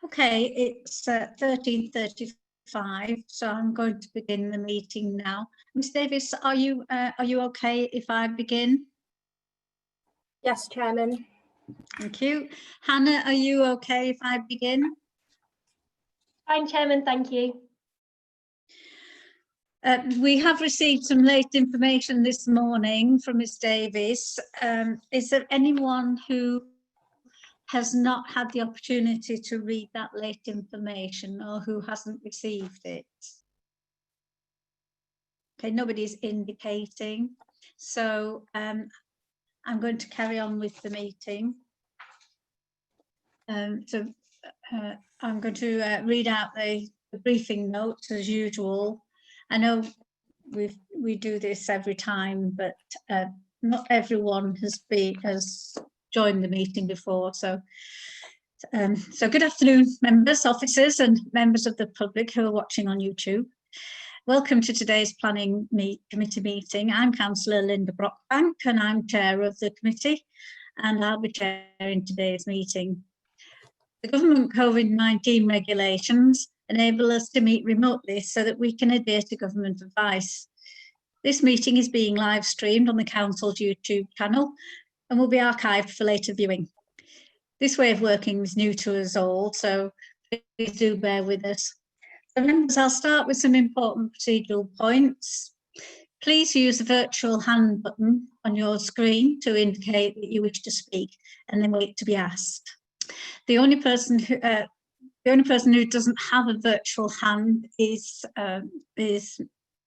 Okay, it's 13:35, so I'm going to begin the meeting now. Ms Davis, are you okay if I begin? Yes, Chairman. Thank you. Hannah, are you okay if I begin? Fine, Chairman, thank you. We have received some late information this morning from Ms Davis. Is there anyone who has not had the opportunity to read that late information or who hasn't received it? Okay, nobody's indicating. So I'm going to carry on with the meeting. I'm going to read out the briefing notes as usual. I know we do this every time, but not everyone has joined the meeting before. So good afternoon, members, officers, and members of the public who are watching on YouTube. Welcome to today's Planning Committee meeting. I'm Councillor Linda Brockbank and I'm chair of the committee, and I'll be chairing today's meeting. The government COVID-19 regulations enable us to meet remotely so that we can adhere to government advice. This meeting is being live streamed on the Council's YouTube channel and will be archived for later viewing. This way of working is new to us all, so please do bear with us. So members, I'll start with some important procedural points. Please use the virtual hand button on your screen to indicate that you wish to speak and then wait to be asked. The only person who doesn't have a virtual hand is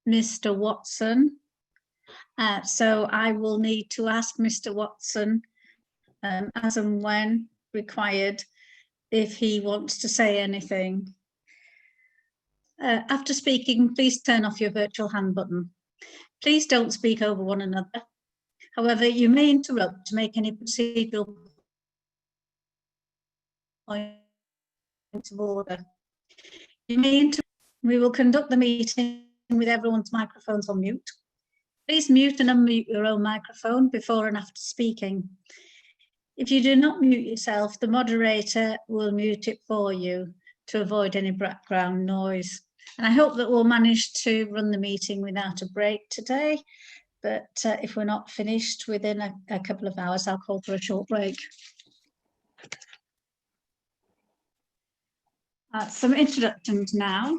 Mr. Watson. So I will need to ask Mr. Watson, as and when required, if he wants to say anything. After speaking, please turn off your virtual hand button. Please don't speak over one another. However, you may interrupt to make any procedural point of order. We will conduct the meeting with everyone's microphones on mute. Please mute and unmute your own microphone before and after speaking. If you do not mute yourself, the moderator will mute it for you to avoid any background noise. And I hope that we'll manage to run the meeting without a break today. But if we're not finished within a couple of hours, I'll call for a short break. Some introductions now.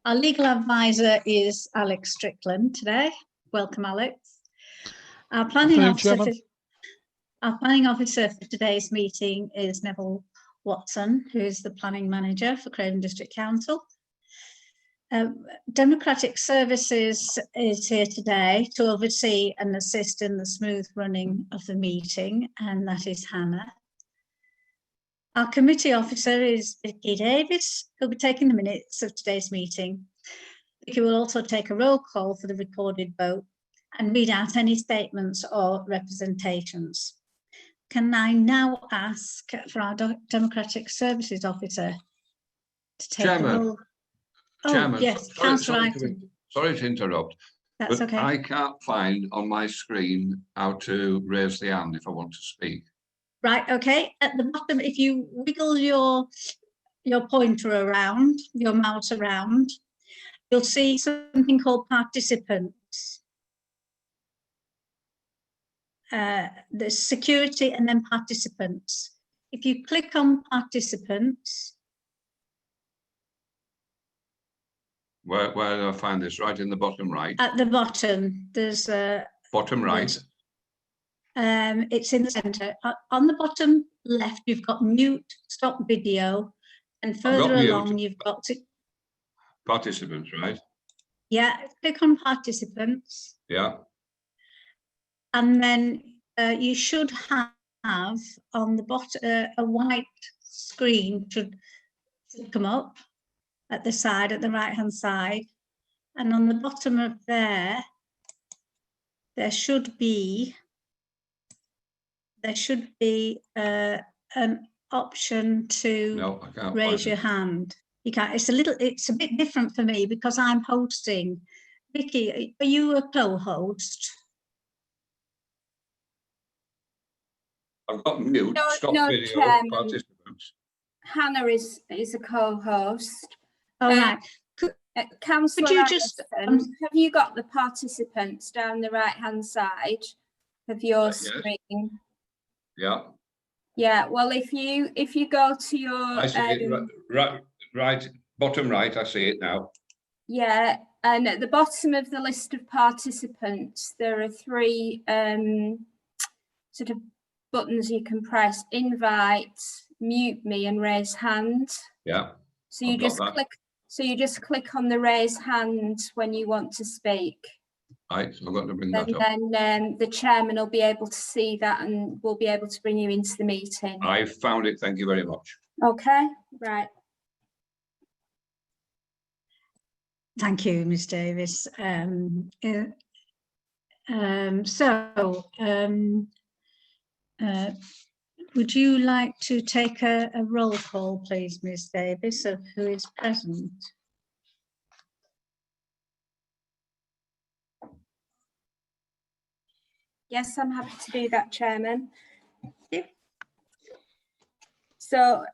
Our legal advisor is Alex Strickland today. Welcome, Alex. Our planning officer for today's meeting is Neville Watson, who is the planning manager for Craven District Council. Democratic Services is here today to oversee and assist in the smooth running of the meeting, and that is Hannah. Our committee officer is Vicky Davis, who'll be taking the minutes of today's meeting. Vicky will also take a roll call for the recorded vote and read out any statements or representations. Can I now ask for our Democratic Services officer to take the roll? Oh, Chairman, yes, Councillor Iton. Sorry to interrupt. That's okay. I can't find on my screen how to raise the hand if I want to speak. Right, okay. At the bottom, if you wiggle your pointer around, your mouse around, you'll see something called participants. There's security and then participants. If you click on participants. Where do I find this? Right in the bottom right? At the bottom, there's a... Bottom right? It's in the centre. On the bottom left, you've got mute, stop video, and further along you've got to... Participants, right? Yeah, click on participants. Yeah. And then you should have on the bottom a white screen should come up at the side, at the right hand side, and on the bottom of there should be an option to raise your hand. You can't. It's a bit different for me because I'm hosting. Vicky, are you a co-host? I've got mute, stop video, participants. Hannah is a co-host. All right. Councillor you just, Anderson, have you got the participants down the right-hand side of your Yes. screen? Yeah, Yeah. Well, if you go to your I see it. Right, bottom right, I see it now. yeah, and at the bottom of the list of participants, there are three sort of buttons you can press: invite, mute me, and raise hand. Yeah. So you I've got just that. click. So you just click on the raise hand when you want to speak, Right, so I've got to bring that and up. then the chairman will be able to see that and will be able to bring you into the meeting. I found it. Thank you very much. Okay, right. thank you, Ms Davis. Would you like to take a roll call, please, Ms Davis, of who is present? Yes, I'm happy to do that, Chairman. So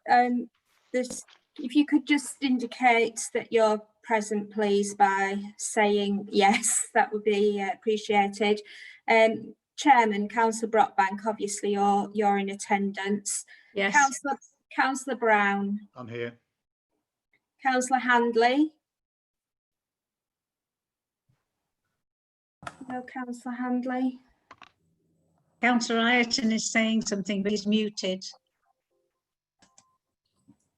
if you could just indicate that you're present, please, by saying yes, that would be appreciated. Chairman, Councillor Brockbank, obviously you're in attendance. Yes. Councillor Brown. I'm here. Councillor Handley. No, Councillor Handley. Councillor Ireton is saying something, but he's muted.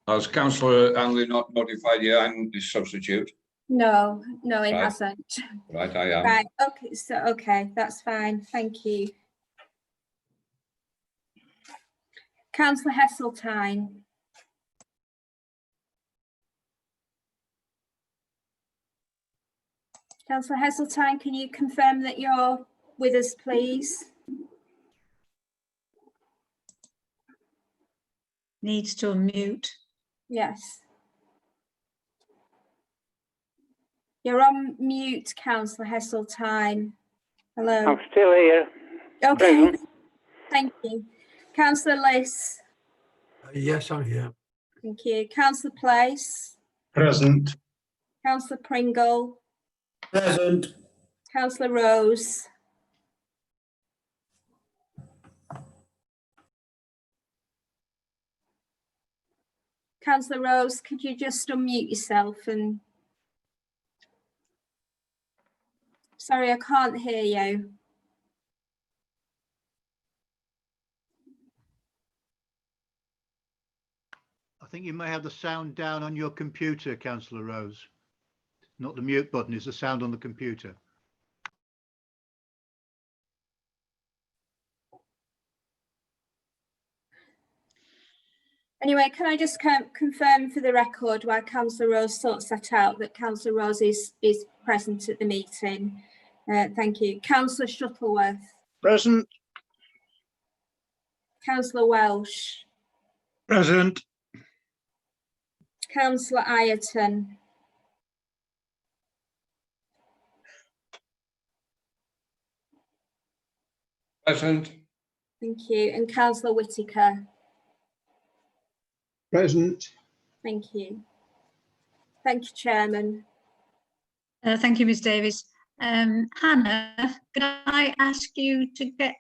Has Councillor Angley not notified you I'm the substitute? No, it Right. hasn't. Right, I am. Right, okay, that's fine, thank you. Councillor Heseltine. Councillor Heseltine, can you confirm that you're with us, please? Needs to unmute. Yes. You're on mute, Councillor Heseltine. Hello. I'm still here. Okay, Present. thank you. Councillor Liss. Yes, I'm here. Thank you. Councillor Place. Present. Councillor Pringle. Present. Councillor Rose. Councillor Rose, could you just unmute yourself and... Sorry, I can't hear you. I think you may have the sound down on your computer, Councillor Rose. Not the mute button, it's the sound on the computer. Anyway, can I just confirm for the record while Councillor Rose sorts that out, that Councillor Rose is present at the meeting? Thank you. Councillor Shuttleworth. Present. Councillor Welsh. Present. Councillor Ireton. Present. Thank you. And Councillor Whitaker. Present. Thank you. Thank you, Chairman. Thank you, Ms Davis. Hannah, could I ask you to get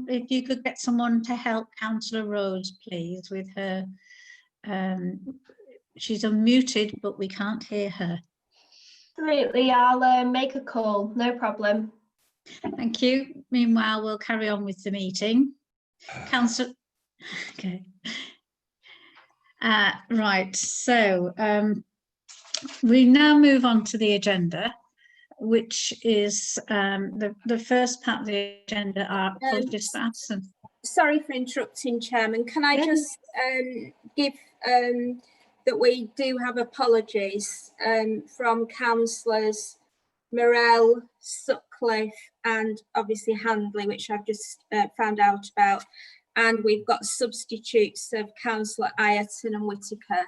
if you could get someone to help Councillor Rose, please, with her. She's unmuted, but we can't hear her. Absolutely, I'll make a call, no problem. Thank you. Meanwhile, we'll carry on with the meeting. Councillor, okay. Right, so we now move on to the agenda, which is the first part of the agenda are dispatches. Sorry for interrupting, Chairman. Can I just give that we do have apologies from councillors Morell, Sutcliffe and obviously Handley, which I've just found out about. And we've got substitutes of Councillor Ireton and Whitaker.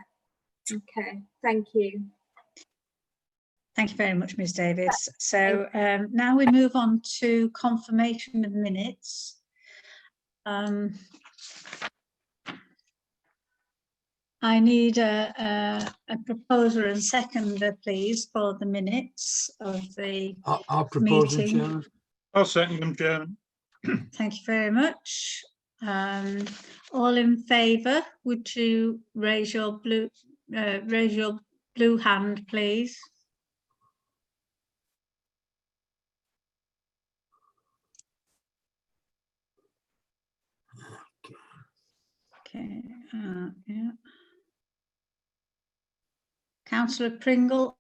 Okay, thank you. Thank you very much, Ms Davis. So now we move on to confirmation of minutes. I need a proposer and seconder, please, for the minutes of the I'll propose them, meeting. Chairman. I'll second them, Chairman. Thank you very much. All in favour, would you raise your blue hand, please? Okay, yeah. Councillor Pringle,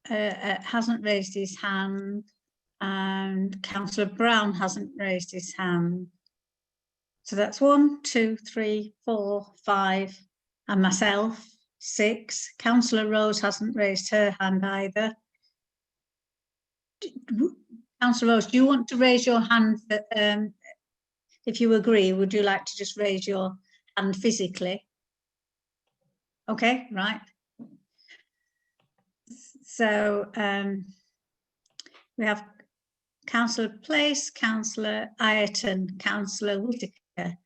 hasn't raised his hand, and Councillor Brown hasn't raised his hand. So that's 1, 2, 3, 4, 5, and myself, 6. Councillor Rose hasn't raised her hand either. Councillor Rose, do you want to raise your hand? If you agree, would you like to just raise your hand physically? Okay, right. So we have Councillor Place, Councillor Ireton, Councillor Whitaker,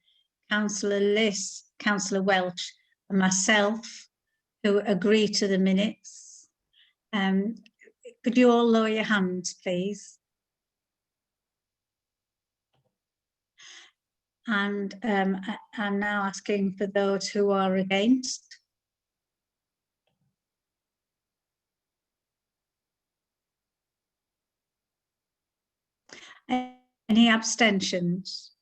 Councillor Liss, Councillor Welch, and myself, who agree to the minutes. Could you all lower your hands, please? And I'm now asking for those who are against. Any abstentions?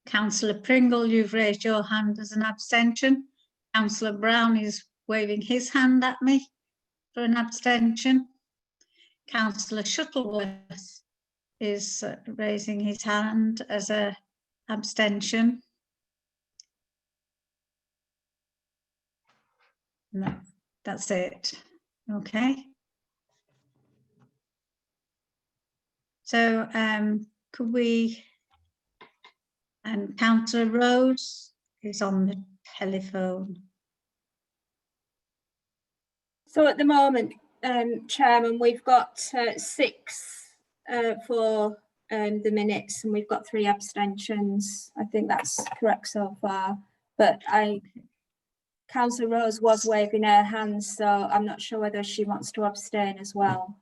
Councillor Pringle, you've raised your hand as an abstention. Councillor Brown is waving his hand at me for an abstention. Councillor Shuttleworth is raising his hand as an abstention. No, that's it. Okay. So could we, and Councillor Rose is on the telephone. So at the moment, Chairman, we've got 6 for the minutes, and we've got 3 abstentions. I think that's correct so far. But Councillor Rose was waving her hand, so I'm not sure whether she wants to abstain as well.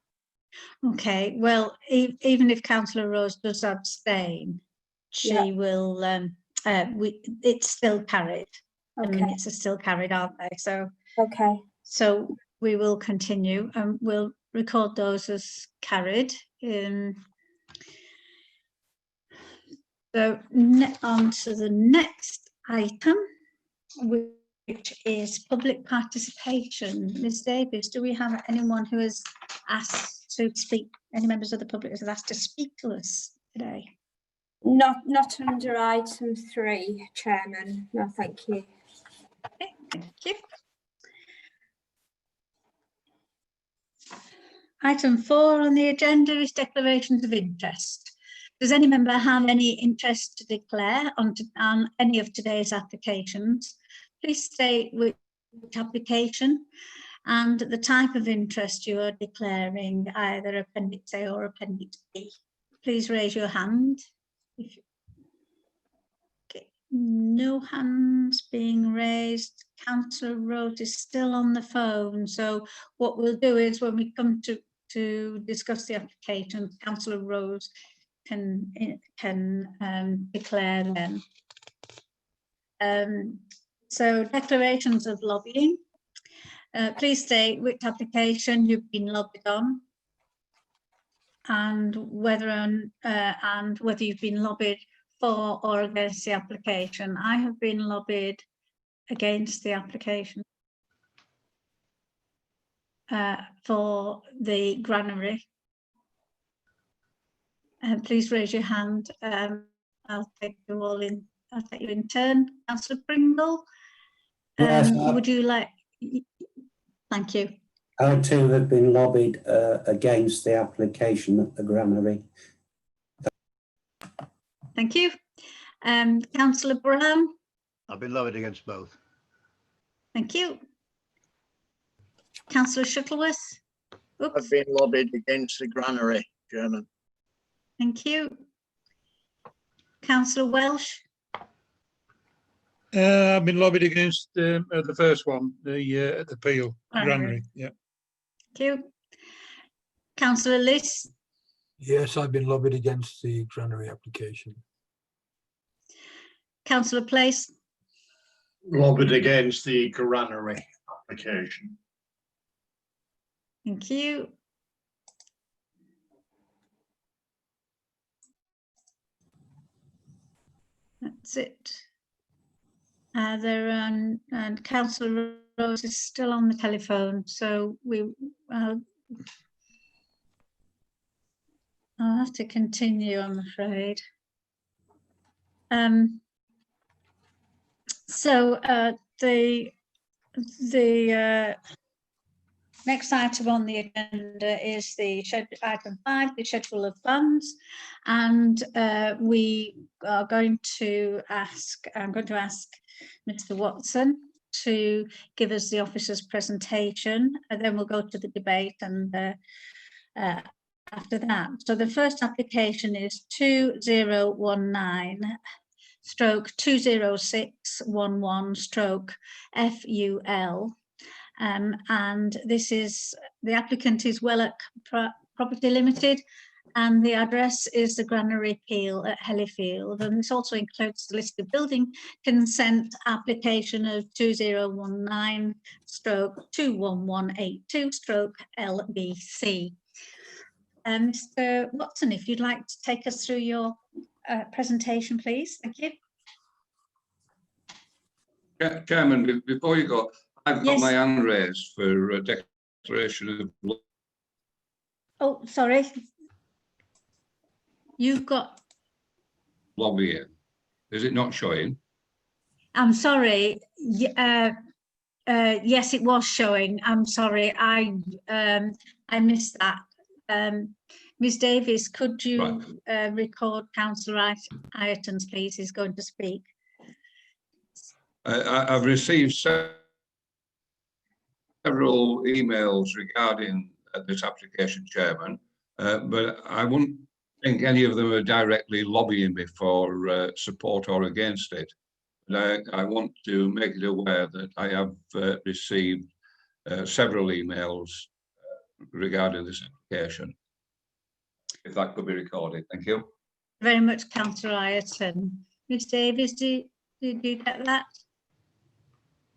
Okay, well, even if Councillor Rose does abstain, she will, it's still carried. The Okay. minutes are still carried, aren't they? So, Okay. so we will continue and we'll record those as carried. So on to the next item, which is public participation. Ms Davies, do we have anyone who has asked to speak? Any members of the public who have asked to speak to us today? Not under item 3, Chairman. No, thank you. Okay, thank you. Item 4 on the agenda is declarations of interest. Does any member have any interest to declare on any of today's applications? Please state which application and the type of interest you are declaring, either Appendix A or Appendix B. Please raise your hand. Okay. No hands being raised. Councillor Rose is still on the phone. So what we'll do is when we come to discuss the application, Councillor Rose can declare them. So declarations of lobbying. Please state which application you've been lobbied on, and whether you've been lobbied for or against the application. I have been lobbied against the application for the granary. Please raise your hand. I'll take you all in. I'll take you in turn. Councillor Pringle, Yes, would you like? Thank you. I too have been lobbied against the application at the granary. Thank you. Councillor Brown. I've been lobbied against both. Thank you. Councillor Shuttleworth. Oops. I've been lobbied against the granary, Chairman. Thank you. Councillor Welsh? I've been lobbied against the first one, the appeal, granary. Yeah. Thank you. Councillor Liss? Yes, I've been lobbied against the granary application. Councillor Place? Lobbied against the granary application. Thank you. That's it. And Councillor Rose is still on the telephone, so I'll have to continue, I'm afraid. So the next item on the agenda is item 5, the schedule of funds, and we are going to ask. I'm going to ask Mr. Watson to give us the officer's presentation, and then we'll go to the debate and after that. So the first application is 2019/20611/FUL. And this is, the applicant is Wellock Property Limited, and the address is the Granary Peel at Hellifield. And this also includes the list of building consent application of 2019/21182/LBC. Mr. Watson, if you'd like to take us through your presentation, please. Thank you. Chairman, before you go, I've got Yes. my hand raised for a declaration of Oh, sorry. You've got, lobbying. Is it not showing? I'm sorry. Yes, it was showing. I'm sorry. I missed that. Ms. Davies, could you record Councillor Ireton's, please? He's going to speak. I've received several emails regarding this application, Chairman, but I wouldn't think any of them are directly lobbying me for support or against it. But I want to make it aware that I have received several emails regarding this application. If that could be recorded, thank you. Very much, Councillor Ireton. Ms. Davies, did you get that?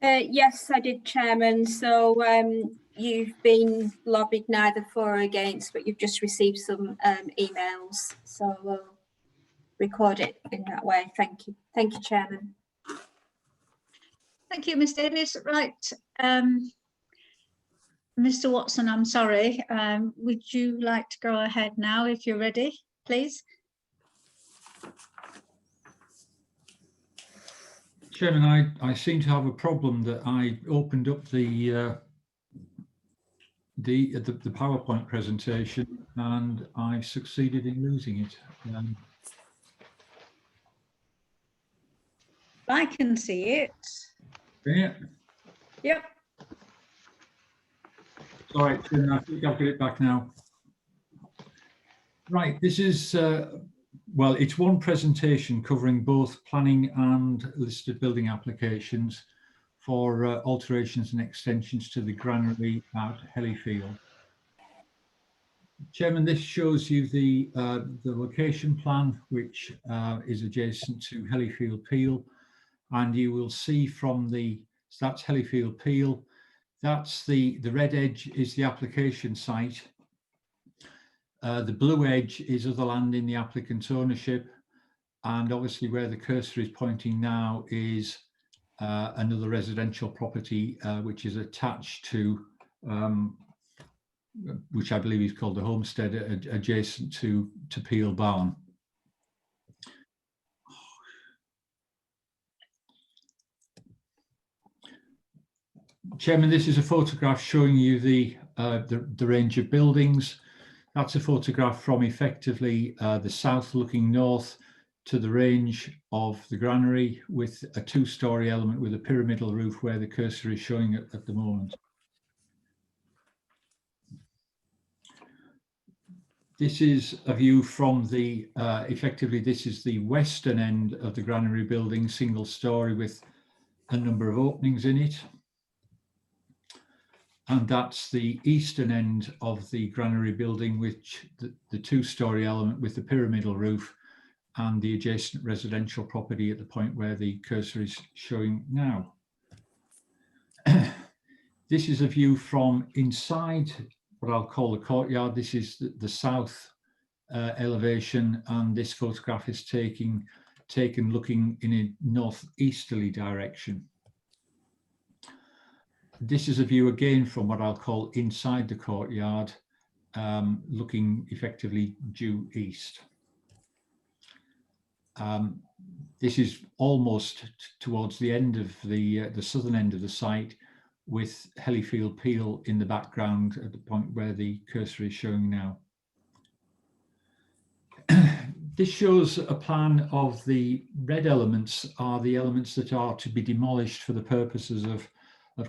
Yes, I did, Chairman. So you've been lobbied neither for or against, but you've just received some emails. So we'll record it in that way. Thank you. Thank you, Chairman. Thank you, Ms. Davies. Right. Mr. Watson, I'm sorry. Would you like to go ahead now if you're ready, please? Chairman, I seem to have a problem that I opened up the PowerPoint presentation and I succeeded in losing it. I can see it. Yeah. Yep. Sorry, Chairman, I think I'll get it back now. Right, this is well, it's one presentation covering both planning and listed building applications for alterations and extensions to the granary at Hellifield. Chairman, this shows you the location plan, which is adjacent to Hellifield Peel, and you will see from so that's Hellifield Peel. That's the red edge is the application site. The blue edge is other land in the applicant's ownership, and obviously where the cursor is pointing now is another residential property which is attached to, which I believe is called the homestead, adjacent to Peel Barn. Chairman, this is a photograph showing you the range of buildings. That's a photograph from effectively the south looking north to the range of the granary, with a two-storey element with a pyramidal roof where the cursor is showing at the moment. This is a view from the, effectively, this is the western end of the granary building, single story with a number of openings in it. And that's the eastern end of the granary building, which the two-story element with the pyramidal roof and the adjacent residential property at the point where the cursor is showing now. This is a view from inside what I'll call the courtyard. This is the south elevation, and this photograph is taken looking in a northeasterly direction. This is a view again from what I'll call inside the courtyard, looking effectively due east. This is almost towards the end of the southern end of the site, with Hellyfield Peel in the background at the point where the cursor is showing now. This shows a plan of the red elements are the elements that are to be demolished for the purposes of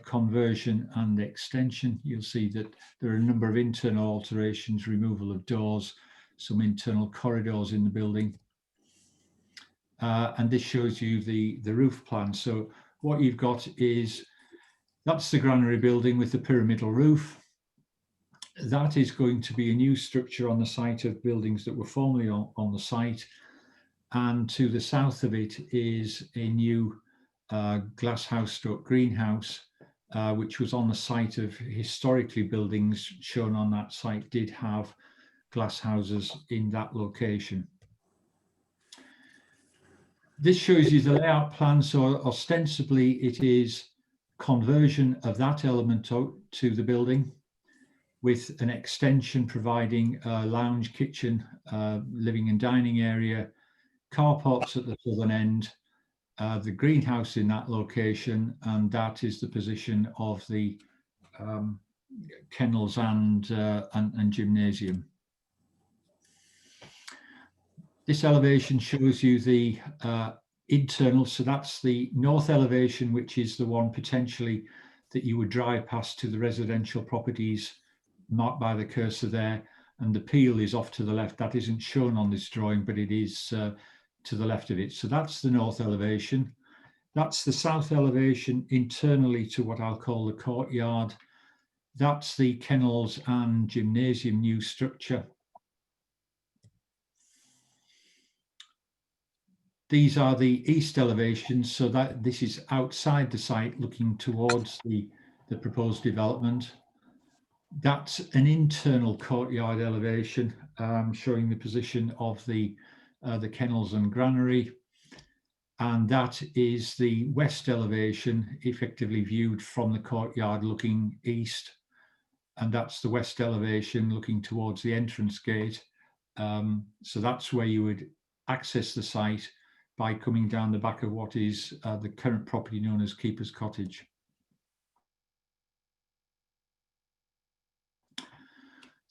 conversion and extension. You'll see that there are a number of internal alterations, removal of doors, some internal corridors in the building. And this shows you the roof plan. So what you've got is, that's the granary building with the pyramidal roof. That is going to be a new structure on the site of buildings that were formerly on the site. And to the south of it is a new glass house stroke greenhouse, which was on the site of historically buildings shown on that site did have glass houses in that location. This shows you the layout plan. So ostensibly it is conversion of that element to the building, with an extension providing a lounge, kitchen, living and dining area, carports at the southern end, the greenhouse in that location, and that is the position of the kennels and gymnasium. This elevation shows you the internal, so that's the north elevation, which is the one potentially that you would drive past to the residential properties marked by the cursor there, and the peel is off to the left. That isn't shown on this drawing, but it is to the left of it. So that's the north elevation. That's the south elevation internally to what I'll call the courtyard. That's the kennels and gymnasium new structure. These are the east elevations, so that this is outside the site looking towards the proposed development. That's an internal courtyard elevation, showing the position of the kennels and granary. And that is the west elevation, effectively viewed from the courtyard looking east. And that's the west elevation looking towards the entrance gate. So that's where you would access the site by coming down the back of what is the current property known as Keeper's Cottage.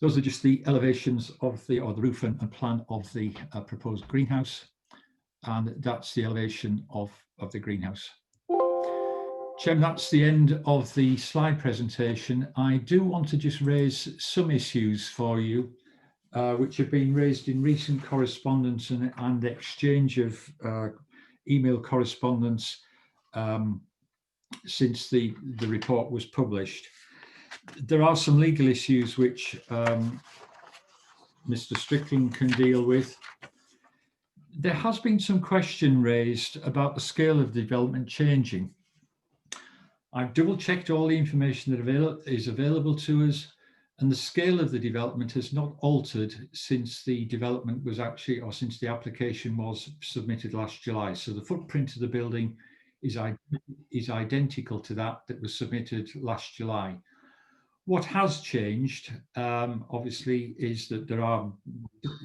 Those are just the elevations of the roof and plan of the proposed greenhouse, and that's the elevation of the greenhouse. Chairman, that's the end of the slide presentation. I do want to just raise some issues for you, which have been raised in recent correspondence and exchange of email correspondence since the report was published. There are some legal issues which Mr. Strickland can deal with. There has been some question raised about the scale of development changing. I've double checked all the information that is available to us, and the scale of the development has not altered since the development was actually, or since the application was submitted last July. So the footprint of the building is identical to that was submitted last July. What has changed, obviously, is that there are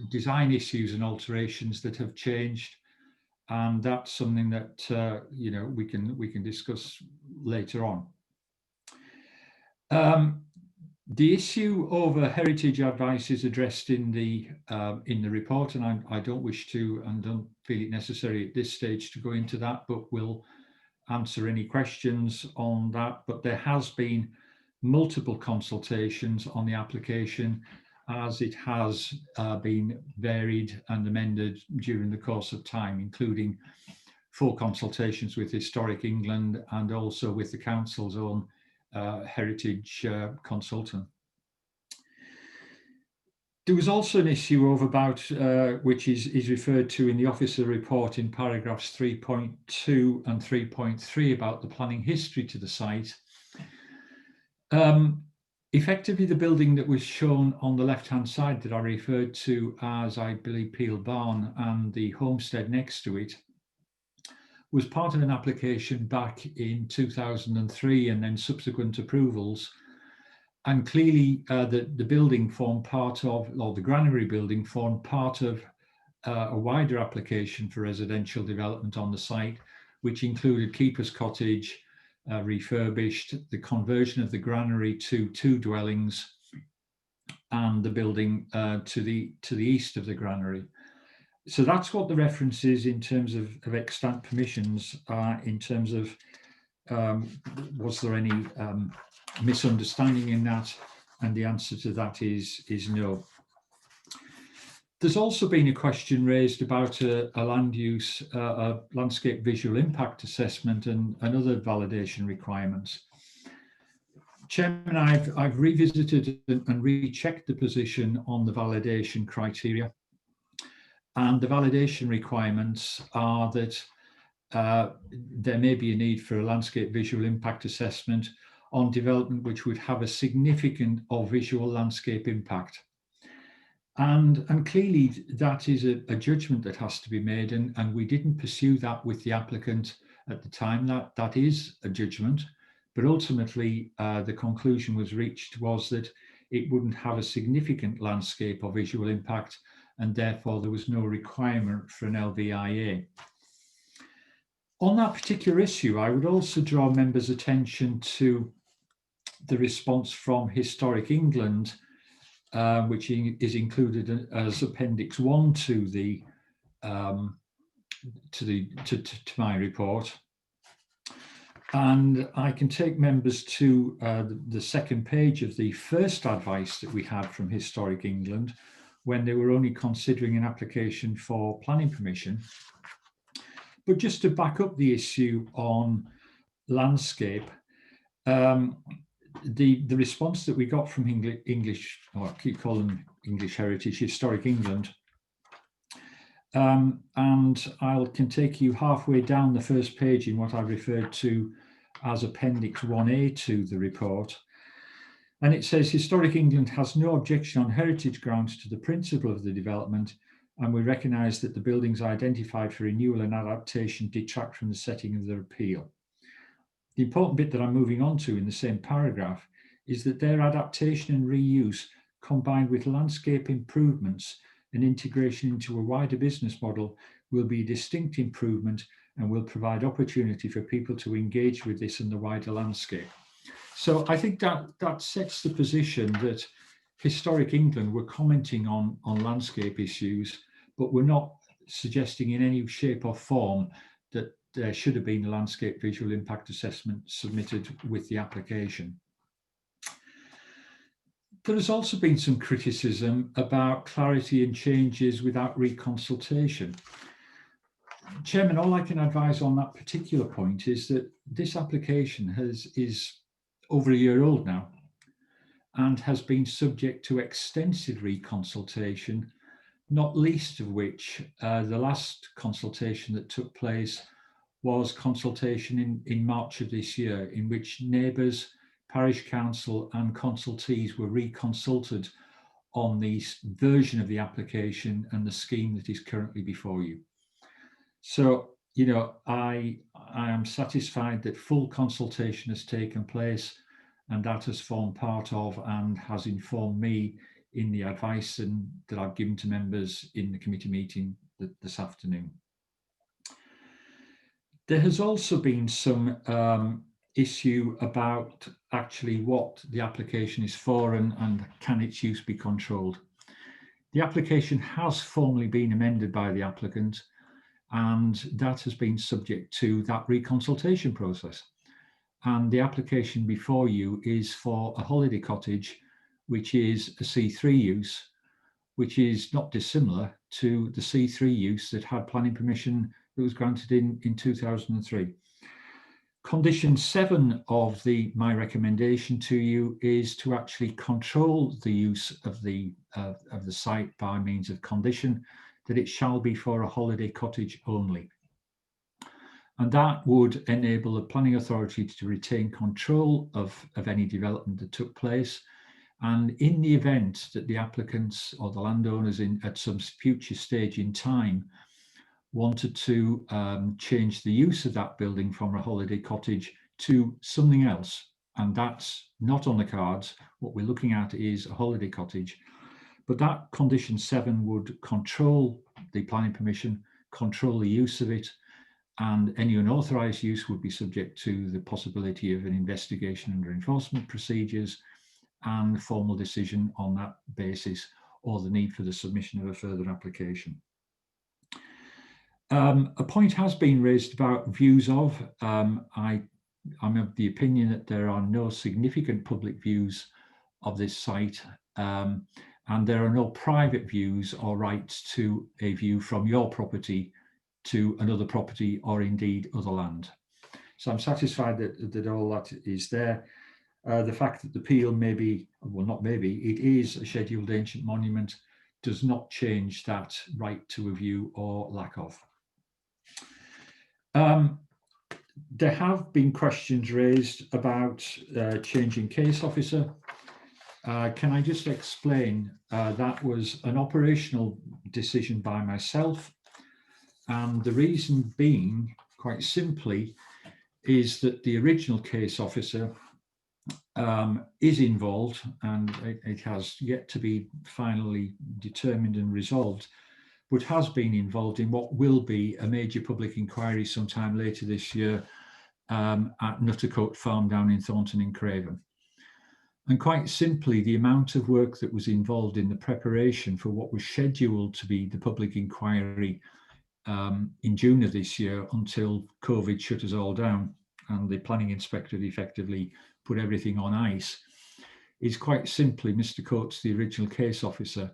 design issues and alterations that have changed, and that's something that you know, we can discuss later on. The issue over heritage advice is addressed in the report, and I don't wish to and don't feel it necessary at this stage to go into that, but we'll answer any questions on that. But there has been multiple consultations on the application, as it has been varied and amended during the course of time, including full consultations with Historic England and also with the council's own heritage consultant. There was also an issue of about, which is referred to in the officer report in paragraphs 3.2 and 3.3 about the planning history to the site. Effectively, the building that was shown on the left-hand side that I referred to as, I believe, Peel Barn, and the homestead next to it, was part of an application back in 2003 and then subsequent approvals. And clearly the building formed part of, or the granary building formed part of a wider application for residential development on the site, which included Keeper's Cottage, refurbished, the conversion of the granary to 2 dwellings, and the building to the east of the granary. So that's what the reference is in terms of extant permissions, in terms of was there any misunderstanding in that, and the answer to that is no. There's also been a question raised about a land use, a landscape visual impact assessment and other validation requirements. Chairman, I've revisited and rechecked the position on the validation criteria, and the validation requirements are that there may be a need for a landscape visual impact assessment on development which would have a significant or visual landscape impact. And clearly that is a judgment that has to be made, and we didn't pursue that with the applicant at the time. That is a judgment, but ultimately the conclusion was reached was that it wouldn't have a significant landscape or visual impact, and therefore there was no requirement for an LVIA. On that particular issue, I would also draw members' attention to the response from Historic England, which is included as Appendix 1 to my report. And I can take members to the second page of the first advice that we had from Historic England when they were only considering an application for planning permission. But just to back up the issue on landscape, the response that we got from English, or I keep calling them English Heritage, Historic England, and I can take you halfway down the first page in what I referred to as Appendix 1A to the report. And it says, Historic England has no objection on heritage grounds to the principle of the development, and we recognise that the buildings identified for renewal and adaptation detract from the setting of their appeal. The important bit that I'm moving on to in the same paragraph is that their adaptation and reuse, combined with landscape improvements and integration into a wider business model, will be a distinct improvement and will provide opportunity for people to engage with this in the wider landscape. So I think that sets the position that Historic England were commenting on landscape issues, but we're not suggesting in any shape or form that there should have been a landscape visual impact assessment submitted with the application. There has also been some criticism about clarity and changes without reconsultation. Chairman, all I can advise on that particular point is that this application is over a year old now and has been subject to extensive reconsultation, not least of which the last consultation that took place was consultation in March of this year, in which neighbours, parish council and consultees were reconsulted on the version of the application and the scheme that is currently before you. So, you know, I am satisfied that full consultation has taken place, and that has formed part of and has informed me in the advice that I've given to members in the committee meeting this afternoon. There has also been some issue about actually what the application is for and can its use be controlled. The application has formally been amended by the applicant, and that has been subject to that reconsultation process. And the application before you is for a holiday cottage which is a C3 use, which is not dissimilar to the C3 use that had planning permission that was granted in 2003. Condition 7 of my recommendation to you is to actually control the use of the site by means of condition that it shall be for a holiday cottage only. And that would enable the planning authority to retain control of any development that took place. And in the event that the applicants or the landowners at some future stage in time wanted to change the use of that building from a holiday cottage to something else, and that's not on the cards, what we're looking at is a holiday cottage. But that condition 7 would control the planning permission, control the use of it, and any unauthorized use would be subject to the possibility of an investigation under enforcement procedures and formal decision on that basis, or the need for the submission of a further application. A point has been raised about views of. I'm of the opinion that there are no significant public views of this site, and there are no private views or rights to a view from your property to another property or indeed other land. So I'm satisfied that all that is there. The fact that the Peel may be, well, not maybe, it is a scheduled ancient monument does not change that right to a view or lack of. There have been questions raised about changing case officer. Can I just explain that was an operational decision by myself, and the reason being, quite simply, is that the original case officer is involved, and it has yet to be finally determined and resolved, but has been involved in what will be a major public inquiry sometime later this year at Nuttercote Farm down in Thornton in Craven. And quite simply, the amount of work that was involved in the preparation for what was scheduled to be the public inquiry in June of this year until COVID shut us all down and the planning inspector effectively put everything on ice, is quite simply Mr. Coates, the original case officer,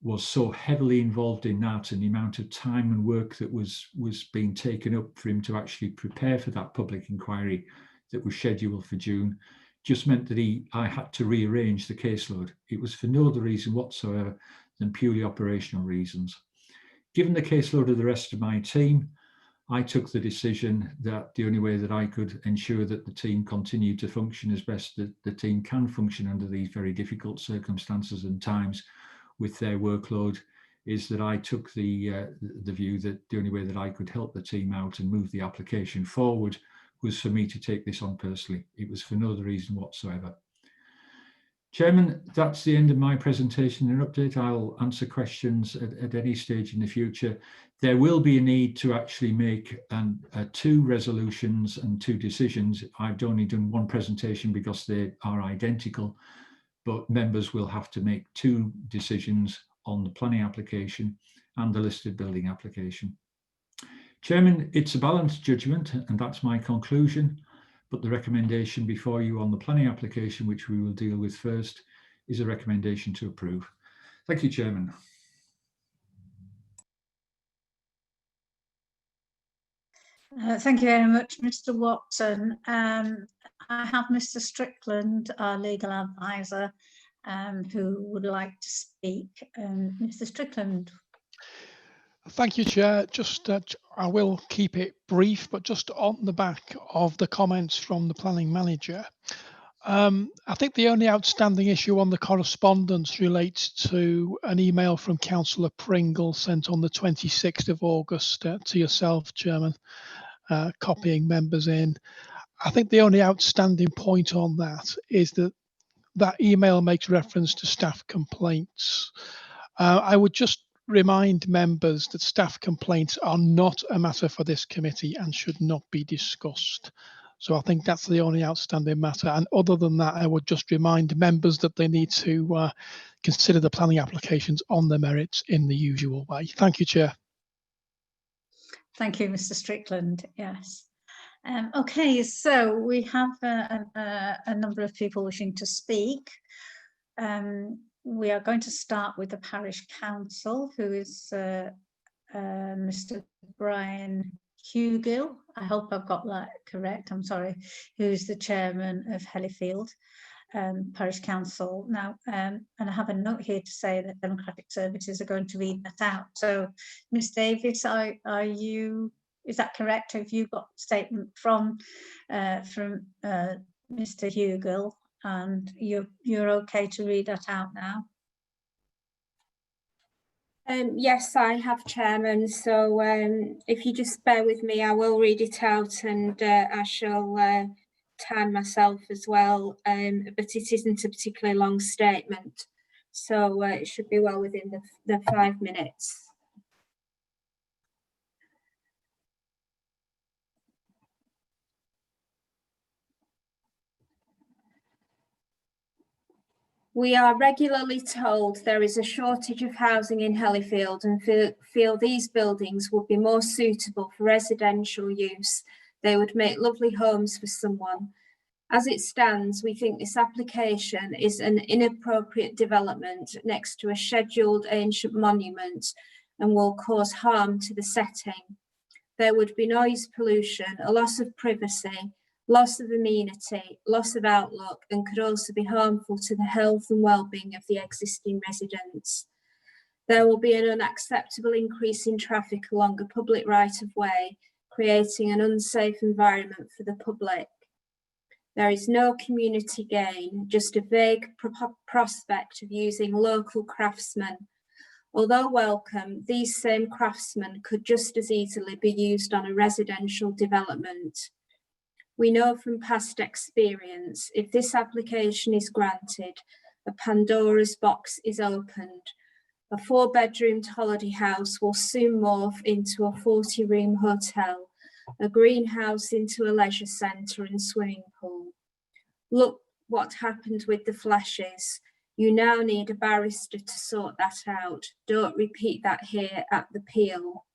was so heavily involved in that, and the amount of time and work that was being taken up for him to actually prepare for that public inquiry that was scheduled for June just meant that I had to rearrange the caseload. It was for no other reason whatsoever than purely operational reasons. Given the caseload of the rest of my team, I took the decision that the only way that I could ensure that the team continued to function as best that the team can function under these very difficult circumstances and times with their workload is that I took the view that the only way that I could help the team out and move the application forward was for me to take this on personally. It was for no other reason whatsoever. Chairman, that's the end of my presentation and update. I'll answer questions at any stage in the future. There will be a need to actually make 2 resolutions and 2 decisions. I've only done 1 presentation because they are identical, but members will have to make 2 decisions on the planning application and the listed building application. Chairman, it's a balanced judgment, and that's my conclusion. But the recommendation before you on the planning application, which we will deal with first, is a recommendation to approve. Thank you, Chairman. Thank you very much, Mr. Watson. I have Mr. Strickland, our legal advisor, who would like to speak. Mr. Strickland. Thank you, Chair. Just I will keep it brief, but just on the back of the comments from the planning manager, I think the only outstanding issue on the correspondence relates to an email from Councillor Pringle sent on the 26th of August to yourself, Chairman, copying members in. I think the only outstanding point on that is that that email makes reference to staff complaints. I would just remind members that staff complaints are not a matter for this committee and should not be discussed. So I think that's the only outstanding matter. And other than that, I would just remind members that they need to consider the planning applications on their merits in the usual way. Thank you, Chair. Thank you, Mr. Strickland. Yes. Okay, so we have a number of people wishing to speak. we are going to start with the parish council, who is Mr. Brian Hugill. I hope I've got that correct. I'm sorry. Who's the chairman of Hellifield Parish Council now? And I have a note here to say that Democratic Services are going to read that out. So, Ms. Davis, are you? Is that correct? Have you got a statement from Mr. Hugill, and you're okay to read that out now? Yes, I have, Chairman. So if you just bear with me, I will read it out, and I shall time myself as well. But it isn't a particularly long statement, so it should be well within the 5 minutes. We are regularly told there is a shortage of housing in Hellifield, and feel these buildings would be more suitable for residential use. They would make lovely homes for someone. As it stands, we think this application is an inappropriate development next to a scheduled ancient monument and will cause harm to the setting. There would be noise pollution, a loss of privacy, loss of amenity, loss of outlook, and could also be harmful to the health and well-being of the existing residents. There will be an unacceptable increase in traffic along a public right-of-way, creating an unsafe environment for the public. There is no community gain, just a vague prospect of using local craftsmen. Although welcome, these same craftsmen could just as easily be used on a residential development. We know from past experience, if this application is granted, a Pandora's box is opened. A 4-bedroomed holiday house will soon morph into a 40-room hotel, a greenhouse into a leisure centre and swimming pool. Look what happened with the flashes. You now need a barrister to sort that out. Don't repeat that here at the Peel.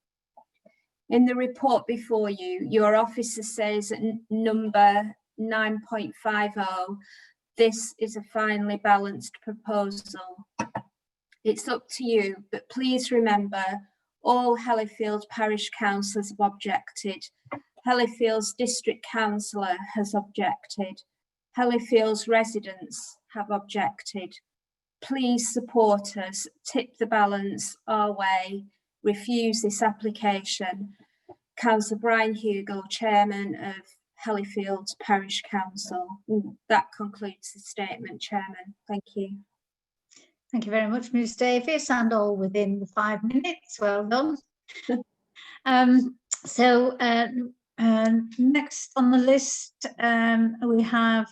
In the report before you, your officer says at number 9.50, this is a finely balanced proposal. It's up to you, but please remember, all Hellifield parish councillors have objected. Hellyfield's district councillor has objected. Hellyfield's residents have objected. Please support us, tip the balance our way, refuse this application. Councillor Brian Hugill, Chairman of Hellifield Parish Council. And that concludes the statement, Chairman. Thank you. Thank you very much, Ms. Davis, and all within the 5 minutes. Well done. Next on the list, we have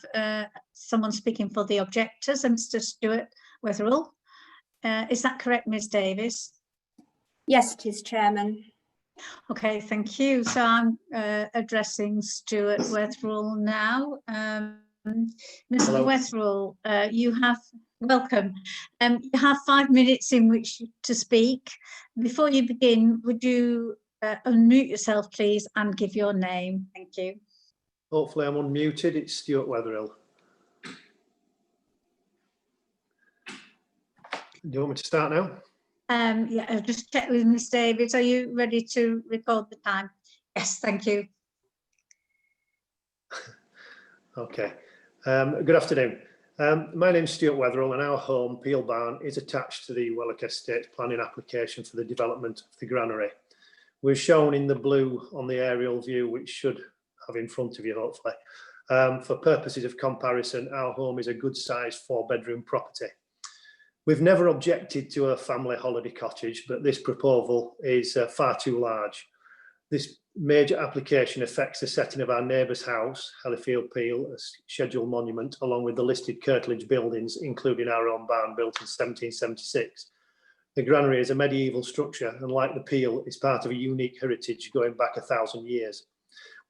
someone speaking for the objectors, Mr. Stuart Wetherill. Is that correct, Ms. Davis? Yes, it is, Chairman. Okay, thank you. So I'm addressing Stuart Wetherill now. Mr. Wetherill, you have, welcome. You have 5 minutes in which to speak. Before you begin, would you unmute yourself, please, and give your name? Thank you. Hopefully I'm unmuted. It's Stuart Wetherill. Do you want me to start now? Yeah, I'll just check with Ms. Davis. Are you ready to record the time? Yes, thank you. Okay. Good afternoon. My name's Stuart Wetherill, and our home, Peel Barn, is attached to the Welwick Estates planning application for the development of the granary. We're shown in the blue on the aerial view, which should have in front of you, hopefully. For purposes of comparison, our home is a good-sized 4-bedroom property. We've never objected to a family holiday cottage, but this proposal is far too large. This major application affects the setting of our neighbour's house, Hellifield Peel, a scheduled monument, along with the listed curtilage buildings, including our own barn built in 1776. The granary is a medieval structure, and like the Peel, is part of a unique heritage going back 1,000 years.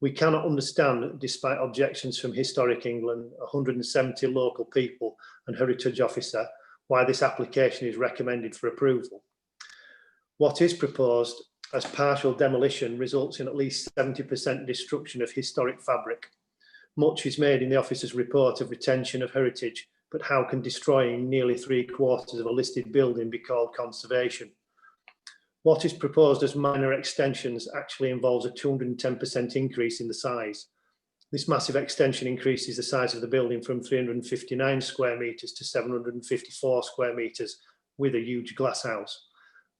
We cannot understand, despite objections from Historic England, 170 local people and heritage officer, why this application is recommended for approval. What is proposed as partial demolition results in at least 70% destruction of historic fabric. Much is made in the officer's report of retention of heritage, but how can destroying nearly 3/4 of a listed building be called conservation? What is proposed as minor extensions actually involves a 210% increase in the size. This massive extension increases the size of the building from 359 square metres to 754 square metres with a huge glass house.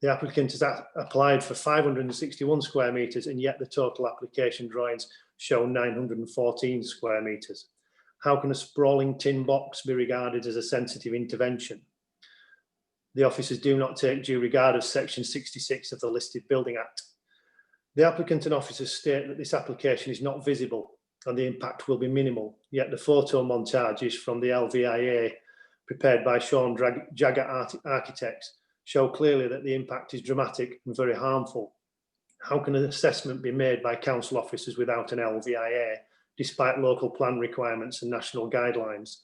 The applicant has applied for 561 square metres, and yet the total application drawings show 914 square metres. How can a sprawling tin box be regarded as a sensitive intervention? The officers do not take due regard of Section 66 of the Listed Building Act. The applicant and officers state that this application is not visible and the impact will be minimal, yet the photo montages from the LVIA prepared by Sean Jagger Architects show clearly that the impact is dramatic and very harmful. How can an assessment be made by council officers without an LVIA, despite local plan requirements and national guidelines?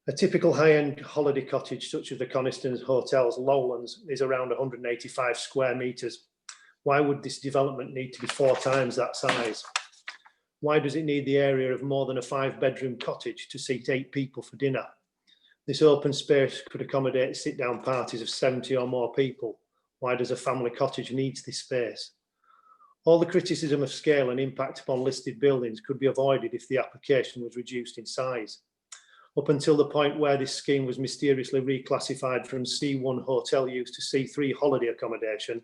A typical high-end holiday cottage, such as the Coniston Hotels Lowlands, is around 185 square metres. Why would this development need to be 4 times that size? Why does it need the area of more than a 5-bedroom cottage to seat 8 people for dinner? This open space could accommodate sit-down parties of 70 or more people. Why does a family cottage need this space? All the criticism of scale and impact upon listed buildings could be avoided if the application was reduced in size. Up until the point where this scheme was mysteriously reclassified from C1 hotel use to C3 holiday accommodation,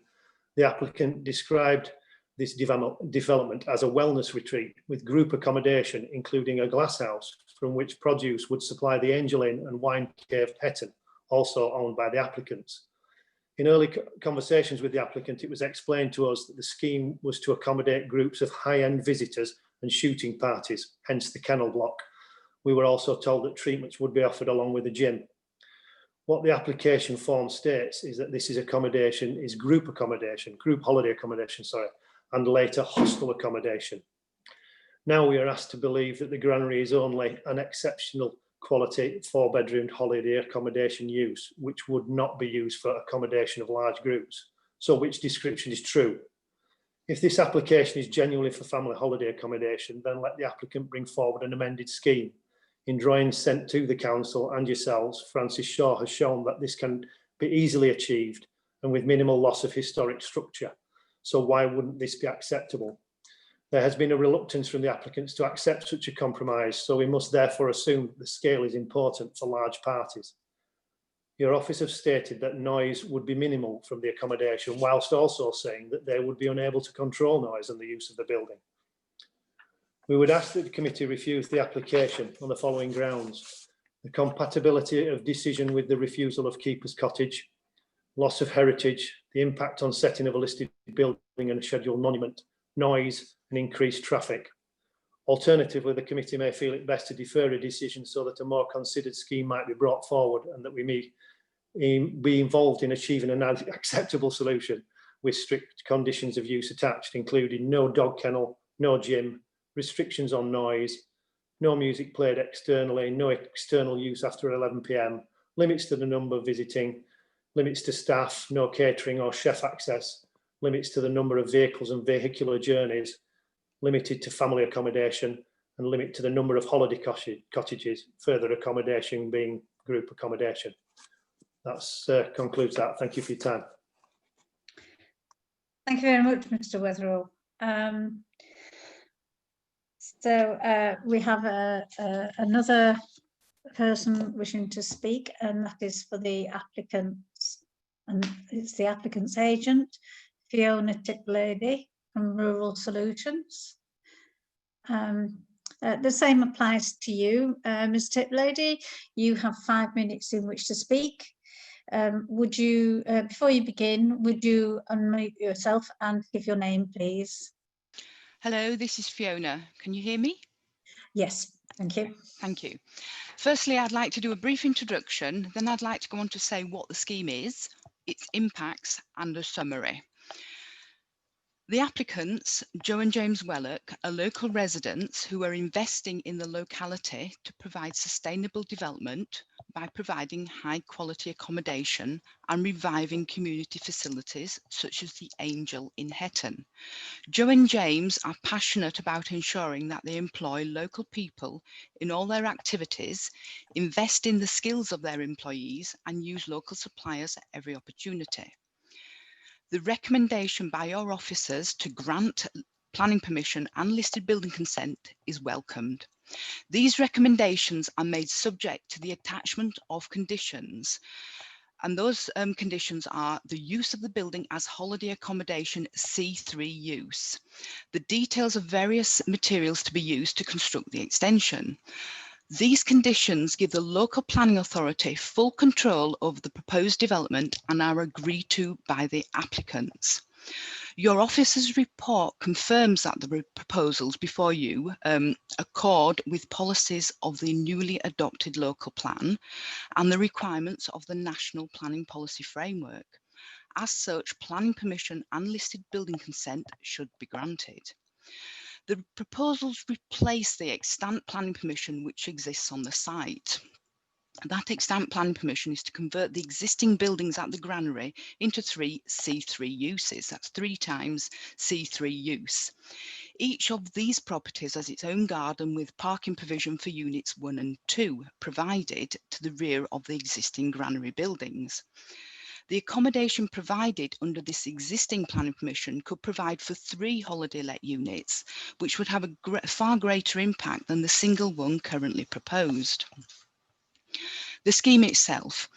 the applicant described this development as a wellness retreat with group accommodation, including a glasshouse from which produce would supply the Angel Inn and Wine Cave Hetton, also owned by the applicants. In early conversations with the applicant, it was explained to us that the scheme was to accommodate groups of high-end visitors and shooting parties, hence the kennel block. We were also told that treatments would be offered along with the gym. What the application form states is that this is group holiday accommodation, and later hostel accommodation. Now we are asked to believe that the granary is only an exceptional quality 4-bedroom holiday accommodation use, which would not be used for accommodation of large groups. So which description is true? If this application is genuinely for family holiday accommodation, then let the applicant bring forward an amended scheme. In drawings sent to the council and yourselves, Francis Shaw has shown that this can be easily achieved and with minimal loss of historic structure. So why wouldn't this be acceptable? There has been a reluctance from the applicants to accept such a compromise, so we must therefore assume that the scale is important for large parties. Your office have stated that noise would be minimal from the accommodation, whilst also saying that they would be unable to control noise and the use of the building. We would ask that the committee refuse the application on the following grounds: the compatibility of decision with the refusal of Keeper's Cottage, loss of heritage, the impact on setting of a listed building and a scheduled monument, noise and increased traffic. Alternatively, the committee may feel it best to defer a decision so that a more considered scheme might be brought forward and that we may be involved in achieving an acceptable solution with strict conditions of use attached, including no dog kennel, no gym, restrictions on noise, no music played externally, no external use after 11 p.m, limits to the number visiting, limits to staff, no catering or chef access, limits to the number of vehicles and vehicular journeys, limited to family accommodation, and limit to the number of holiday cottages, further accommodation being group accommodation. That concludes that. Thank you for your time. Thank you very much, Mr. Wetherill. We have another person wishing to speak, and that is for the applicants, and it's the applicant's agent, Fiona Tiplady from Rural Solutions. The same applies to you, Ms. Tiplady. You have 5 minutes in which to speak. Would you, before you begin, would you unmute yourself and give your name, please? Hello, this is Fiona. Can you hear me? Yes, thank you. Thank you. Firstly, I'd like to do a brief introduction, then I'd like to go on to say what the scheme is, its impacts and a summary. The applicants, Joe and James Wellock, are local residents who are investing in the locality to provide sustainable development by providing high quality accommodation and reviving community facilities such as the Angel in Hetton. Joe and James are passionate about ensuring that they employ local people in all their activities, invest in the skills of their employees and use local suppliers at every opportunity. The recommendation by your officers to grant planning permission and listed building consent is welcomed. These recommendations are made subject to the attachment of conditions, and those conditions are the use of the building as holiday accommodation C3 use, the details of various materials to be used to construct the extension. These conditions give the local planning authority full control over the proposed development and are agreed to by the applicants. Your officer's report confirms that the proposals before you accord with policies of the newly adopted local plan and the requirements of the National Planning Policy Framework. As such, planning permission and listed building consent should be granted. The proposals replace the extant planning permission which exists on the site. That extant planning permission is to convert the existing buildings at the granary into 3 C3 uses. That's 3 times C3 use. Each of these properties has its own garden with parking provision for units 1 and 2 provided to the rear of the existing granary buildings. The accommodation provided under this existing planning permission could provide for 3 holiday let units, which would have a far greater impact than the single one currently proposed. The scheme itself.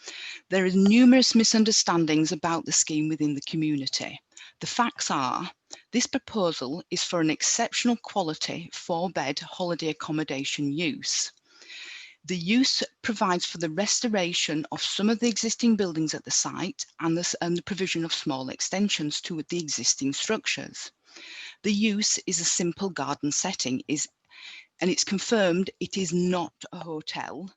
There are numerous misunderstandings about the scheme within the community. The facts are, this proposal is for an exceptional quality 4-bed holiday accommodation use. The use provides for the restoration of some of the existing buildings at the site and the provision of small extensions to the existing structures. The use is a simple garden setting, and it's confirmed it is not a hotel,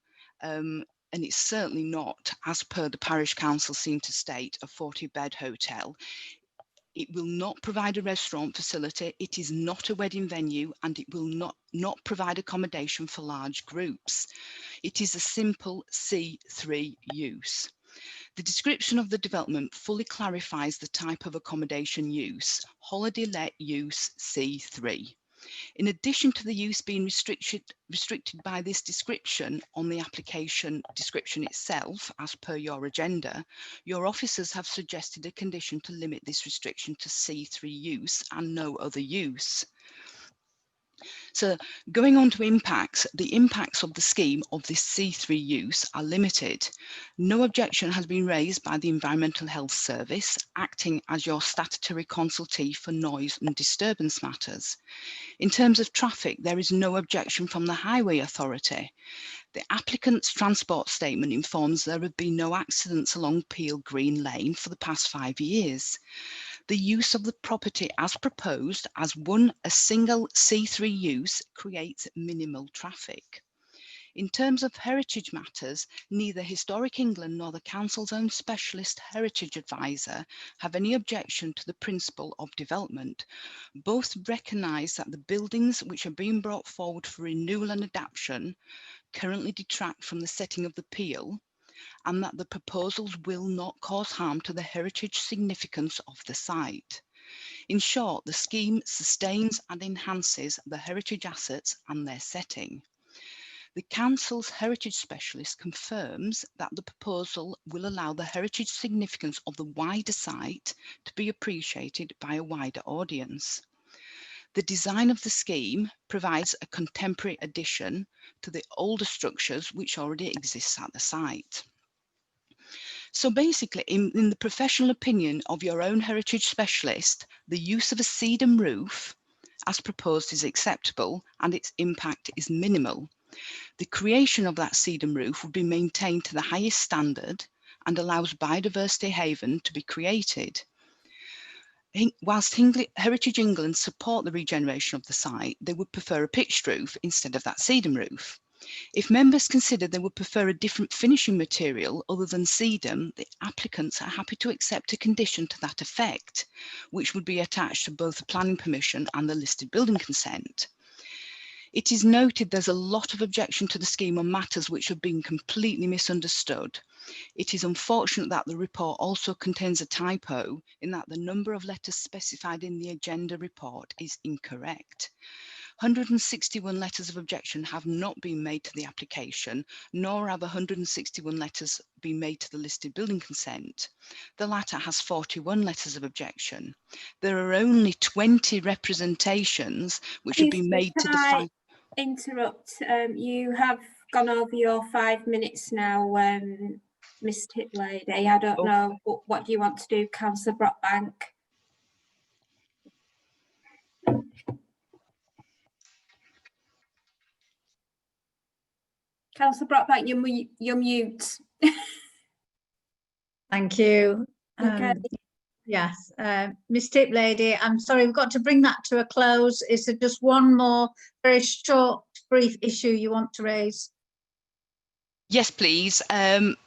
and it's certainly not, as per the parish council seem to state, a 40-bed hotel. It will not provide a restaurant facility, it is not a wedding venue, and it will not provide accommodation for large groups. It is a simple C3 use. The description of the development fully clarifies the type of accommodation use, holiday let use C3. In addition to the use being restricted by this description on the application description itself, as per your agenda, your officers have suggested a condition to limit this restriction to C3 use and no other use. So going on to impacts, the impacts of the scheme of this C3 use are limited. No objection has been raised by the Environmental Health Service, acting as your statutory consultee for noise and disturbance matters. In terms of traffic, there is no objection from the Highway Authority. The applicant's transport statement informs there have been no accidents along Peel Green Lane for the past 5 years. The use of the property as proposed as a single C3 use creates minimal traffic. In terms of heritage matters, neither Historic England nor the Council's own specialist heritage advisor have any objection to the principle of development. Both recognise that the buildings which are being brought forward for renewal and adaptation currently detract from the setting of the Peel, and that the proposals will not cause harm to the heritage significance of the site. In short, the scheme sustains and enhances the heritage assets and their setting. The Council's heritage specialist confirms that the proposal will allow the heritage significance of the wider site to be appreciated by a wider audience. The design of the scheme provides a contemporary addition to the older structures which already exist at the site. So basically, in the professional opinion of your own heritage specialist, the use of a sedum roof, as proposed, is acceptable and its impact is minimal. The creation of that sedum roof would be maintained to the highest standard and allows biodiversity haven to be created. Whilst Heritage England support the regeneration of the site, they would prefer a pitched roof instead of that sedum roof. If members consider they would prefer a different finishing material other than sedum, the applicants are happy to accept a condition to that effect, which would be attached to both the planning permission and the listed building consent. It is noted there's a lot of objection to the scheme on matters which have been completely misunderstood. It is unfortunate that the report also contains a typo in that the number of letters specified in the agenda report is incorrect. 161 letters of objection have not been made to the application, nor have 161 letters been made to the listed building consent. The latter has 41 letters of objection. There are only 20 representations which have been made to define. Interrupt. You have gone over your 5 minutes now, Miss Tiplady. I don't know. What do you want to do, Councillor Brockbank? Councillor Brockbank, you're mute. Thank you. Okay. Yes, Miss Tiplady, I'm sorry, we've got to bring that to a close. Is there just one more very short, brief issue you want to raise? Yes, please.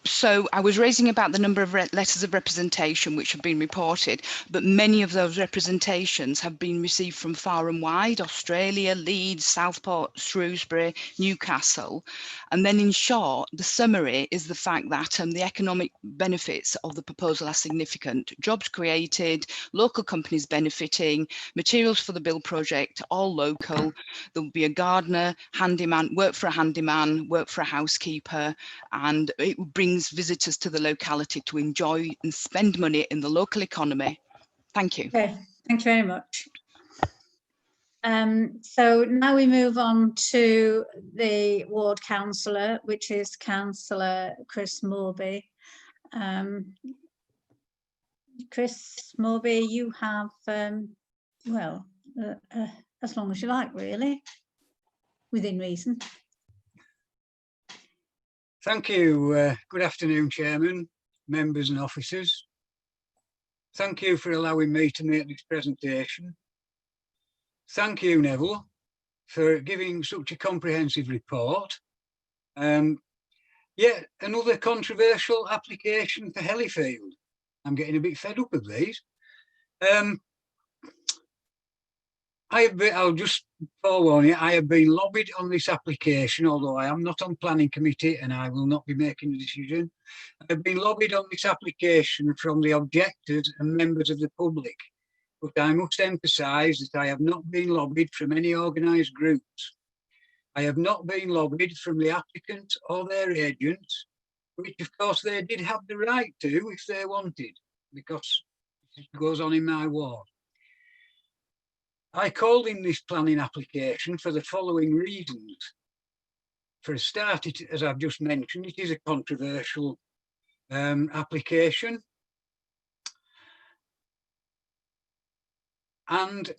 So I was raising about the number of letters of representation which have been reported, but many of those representations have been received from far and wide: Australia, Leeds, Southport, Shrewsbury, Newcastle. And then in short, the summary is the fact that the economic benefits of the proposal are significant. Jobs created, local companies benefiting, materials for the build project, all local. There will be a gardener, handyman, work for a handyman, work for a housekeeper, and it brings visitors to the locality to enjoy and spend money in the local economy. Thank you. Okay, thank you very much. So now we move on to the ward councillor, which is Councillor Chris Morby. Chris Morby, you have, well, as long as you like, really, within reason. Thank you. Good afternoon, Chairman, members and officers. Thank you for allowing me to make this presentation. Thank you, Neville, for giving such a comprehensive report. Yet another controversial application for Hellifield. I'm getting a bit fed up of these. I'll just forewarn you, I have been lobbied on this application, although I am not on planning committee and I will not be making a decision. I've been lobbied on this application from the objectors and members of the public, but I must emphasise that I have not been lobbied from any organised groups. I have not been lobbied from the applicants or their agents, which of course they did have the right to if they wanted, because it goes on in my ward. I called in this planning application for the following reasons. For a start, as I've just mentioned, it is a controversial application. And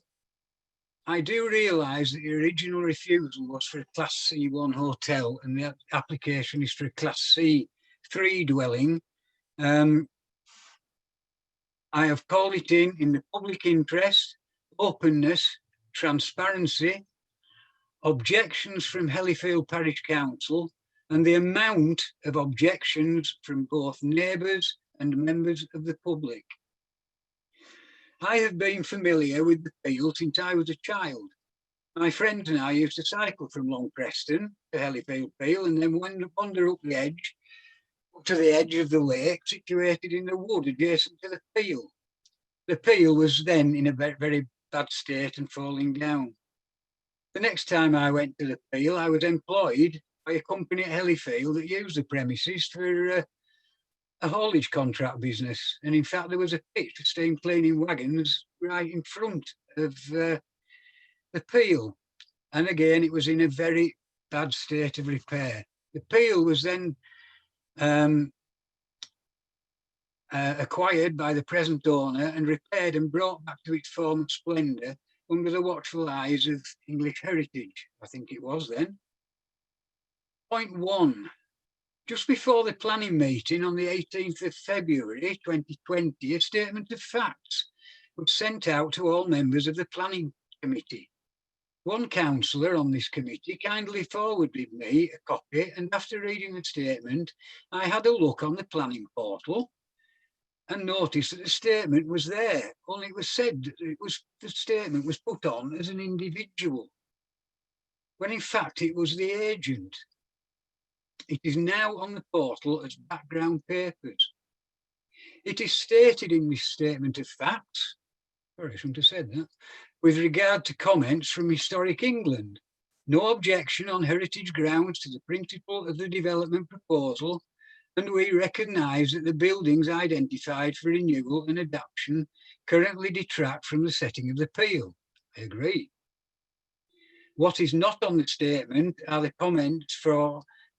I do realise that the original refusal was for a Class C1 hotel and the application is for a Class C3 dwelling. I have called it in the public interest, openness, transparency, objections from Hellifield Parish Council, and the amount of objections from both neighbours and members of the public. I have been familiar with the Peel since I was a child. My friends and I used to cycle from Long Preston to Hellifield Peel and then wander up the edge to the edge of the lake situated in the wood adjacent to the Peel. The Peel was then in a very bad state and falling down. The next time I went to the Peel, I was employed by a company at Hellifield that used the premises for a haulage contract business. And in fact, there was a pitch for steam cleaning wagons right in front of the Peel. And again, it was in a very bad state of repair. The Peel was then acquired by the present owner and repaired and brought back to its former splendour under the watchful eyes of English Heritage, I think it was then. Point one. Just before the planning meeting on the 18th of February 2020, a statement of facts was sent out to all members of the planning committee. One councillor on this committee kindly forwarded me a copy, and after reading the statement, I had a look on the planning portal and noticed that the statement was there. Only it was said that the statement was put on as an individual, when in fact it was the agent. It is now on the portal as background papers. It is stated in this statement of facts, sorry, I shouldn't have said that, with regard to comments from Historic England, no objection on heritage grounds to the principle of the development proposal, and we recognise that the buildings identified for renewal and adaptation currently detract from the setting of the appeal. I agree. What is not on the statement are the comments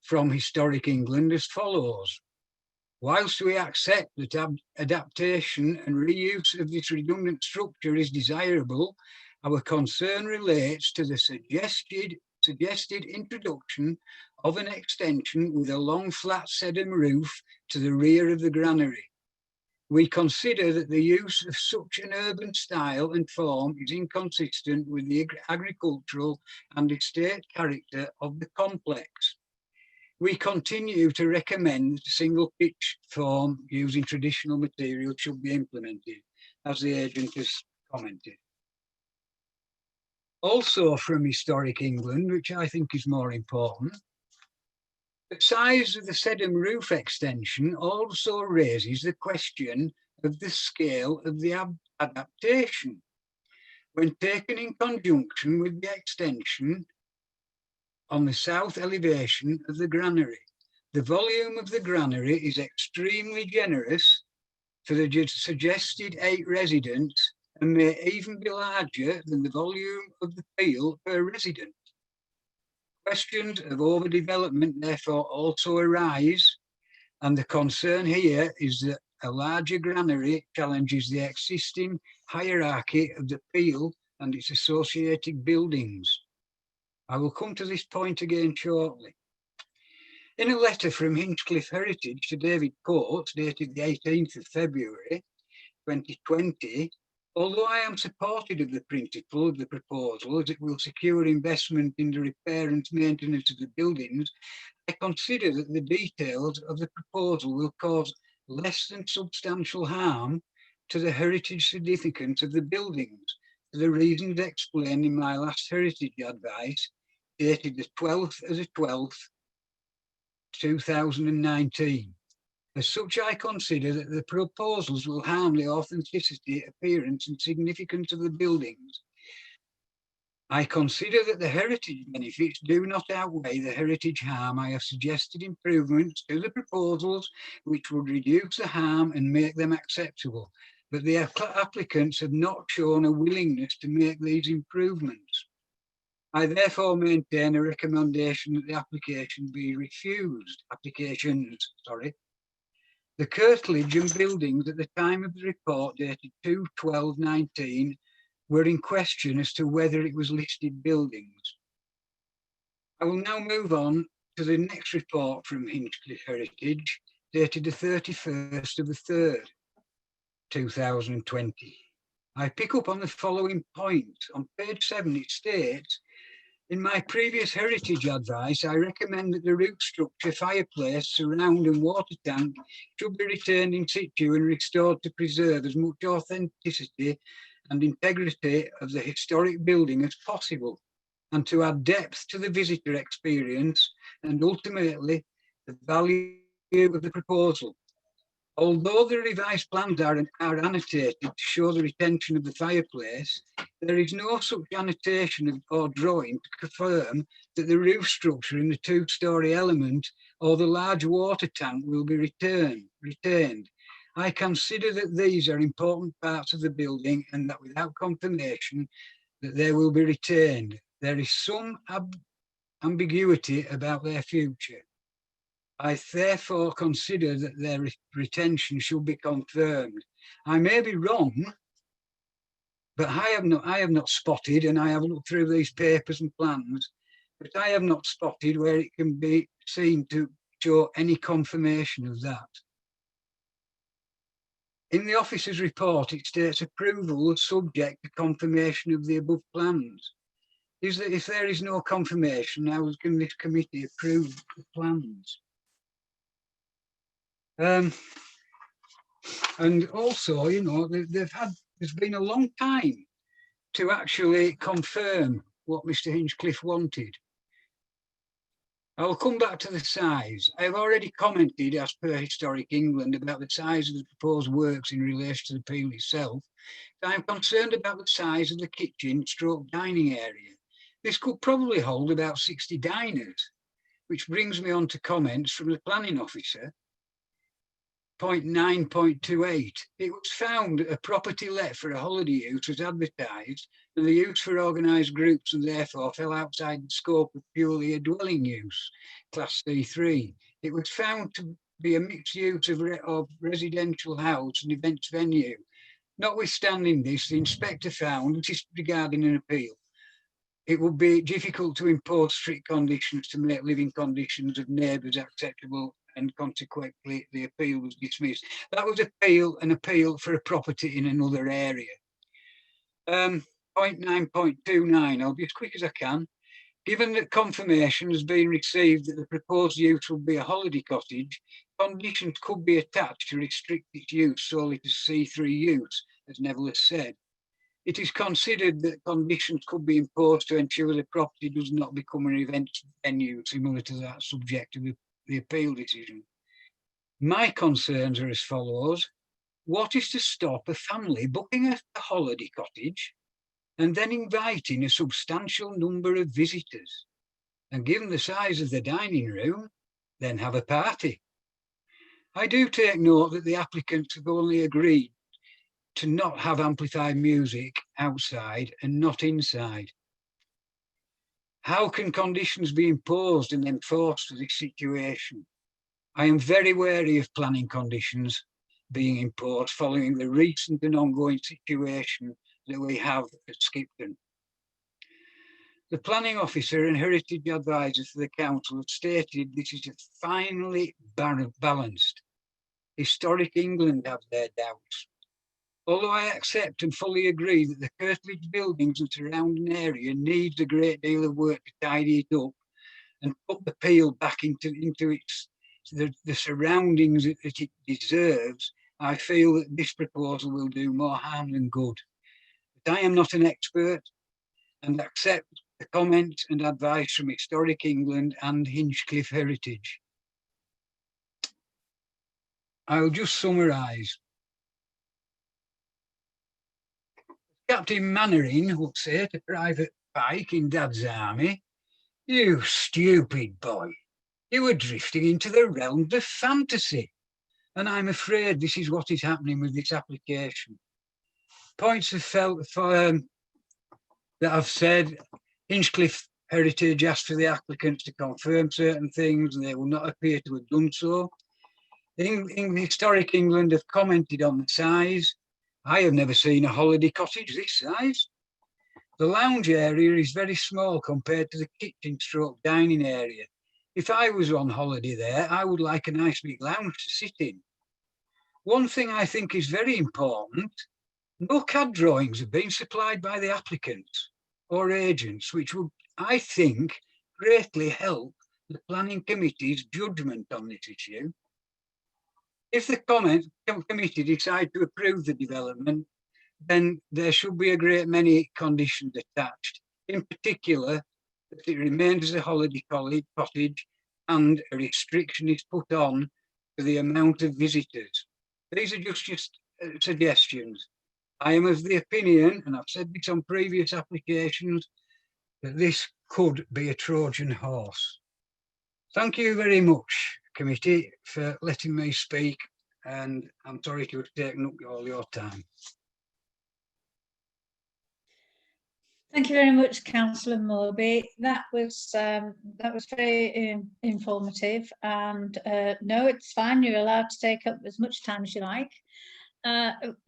from Historic England as follows. Whilst we accept that adaptation and reuse of this redundant structure is desirable, our concern relates to the suggested introduction of an extension with a long flat sedum roof to the rear of the granary. We consider that the use of such an urban style and form is inconsistent with the agricultural and estate character of the complex. We continue to recommend single pitch form using traditional material should be implemented, as the agent has commented. Also from Historic England, which I think is more important, the size of the sedum roof extension also raises the question of the scale of the adaptation. When taken in conjunction with the extension on the south elevation of the granary, the volume of the granary is extremely generous for the suggested 8 residents and may even be larger than the volume of the peel per resident. Questions of overdevelopment therefore also arise, and the concern here is that a larger granary challenges the existing hierarchy of the peel and its associated buildings. I will come to this point again shortly. In a letter from Hinchcliffe Heritage to David Coates, dated the 18th of February 2020, although I am supportive of the principle of the proposal as it will secure investment in the repair and maintenance of the buildings, I consider that the details of the proposal will cause less than substantial harm to the heritage significance of the buildings, for the reasons explained in my last heritage advice, dated the 12th of the 12th, 2019. As such, I consider that the proposals will harm the authenticity, appearance and significance of the buildings. I consider that the heritage benefits do not outweigh the heritage harm. I have suggested improvements to the proposals which would reduce the harm and make them acceptable, but the applicants have not shown a willingness to make these improvements. I therefore maintain a recommendation that the applications be refused. The curtilage and buildings at the time of the report dated 2/12/19 were in question as to whether it was listed buildings. I will now move on to the next report from Hinchcliffe Heritage, dated the 31st of the 3rd, 2020. I pick up on the following point. On page 7 it states, in my previous heritage advice, I recommend that the roof structure, fireplace, surround and water tank should be returned in situ and restored to preserve as much authenticity and integrity of the historic building as possible, and to add depth to the visitor experience and ultimately the value of the proposal. Although the revised plans are annotated to show the retention of the fireplace, there is no such annotation or drawing to confirm that the roof structure in the 2-storey element or the large water tank will be retained. I consider that these are important parts of the building and that without confirmation that they will be retained, there is some ambiguity about their future. I therefore consider that their retention should be confirmed. I may be wrong, but I have not spotted, and I have looked through these papers and plans, but I have not spotted where it can be seen to show any confirmation of that. In the officer's report, it states approval is subject to confirmation of the above plans. is that if there is no confirmation, how can this committee approve the plans? And also, you know, there's been a long time to actually confirm what Mr. Hinchcliffe wanted. I'll come back to the size. I've already commented, as per Historic England, about the size of the proposed works in relation to the peel itself. I'm concerned about the size of the kitchen stroke dining area. This could probably hold about 60 diners, which brings me on to comments from the planning officer. Point 9.28. It was found that a property let for a holiday use was advertised and the use for organised groups and therefore fell outside the scope of purely a dwelling use, class C3. It was found to be a mixed use of residential house and events venue. Notwithstanding this, the inspector found, this is regarding an appeal, it would be difficult to impose strict conditions to make living conditions of neighbours acceptable, and consequently the appeal was dismissed. That was an appeal for a property in another area. Point 9.29, I'll be as quick as I can. Given that confirmation has been received that the proposed use will be a holiday cottage, conditions could be attached to restrict its use solely to C3 use, as Neville has said. It is considered that conditions could be imposed to ensure the property does not become an event venue similar to that subject of the appeal decision. My concerns are as follows. What is to stop a family booking a holiday cottage and then inviting a substantial number of visitors? And given the size of the dining room, then have a party. I do take note that the applicants have only agreed to not have amplified music outside and not inside. How can conditions be imposed and enforced for this situation? I am very wary of planning conditions being imposed following the recent and ongoing situation that we have at Skipton. The planning officer and heritage advisor for the council have stated this is a finely balanced. Historic England have their doubts. Although I accept and fully agree that the curtilage buildings and surrounding area needs a great deal of work to tidy it up and put the peel back into the surroundings that it deserves, I feel that this proposal will do more harm than good. But I am not an expert and accept the comments and advice from Historic England and Hinchcliffe Heritage. I'll just summarise. Captain Mannering would say to Private Pike in Dad's army, "You stupid boy, you are drifting into the realms of fantasy." And I'm afraid this is what is happening with this application. Points have felt that I've said, Hinchcliffe Heritage asked for the applicants to confirm certain things and they will not appear to have done so. In Historic England have commented on the size. I have never seen a holiday cottage this size. The lounge area is very small compared to the kitchen stroke dining area. If I was on holiday there, I would like a nice big lounge to sit in. One thing I think is very important, no CAD drawings have been supplied by the applicants or agents, which would, I think, greatly help the planning committee's judgment on this issue. If the committee decide to approve the development, then there should be a great many conditions attached. In particular, that it remains as a holiday cottage and a restriction is put on for the amount of visitors. These are just suggestions. I am of the opinion, and I've said this on previous applications, that this could be a Trojan horse. Thank you very much, committee, for letting me speak, and I'm sorry to have taken up all your time. Thank you very much, Councillor Moorby. That was very informative, and no, it's fine. You're allowed to take up as much time as you like.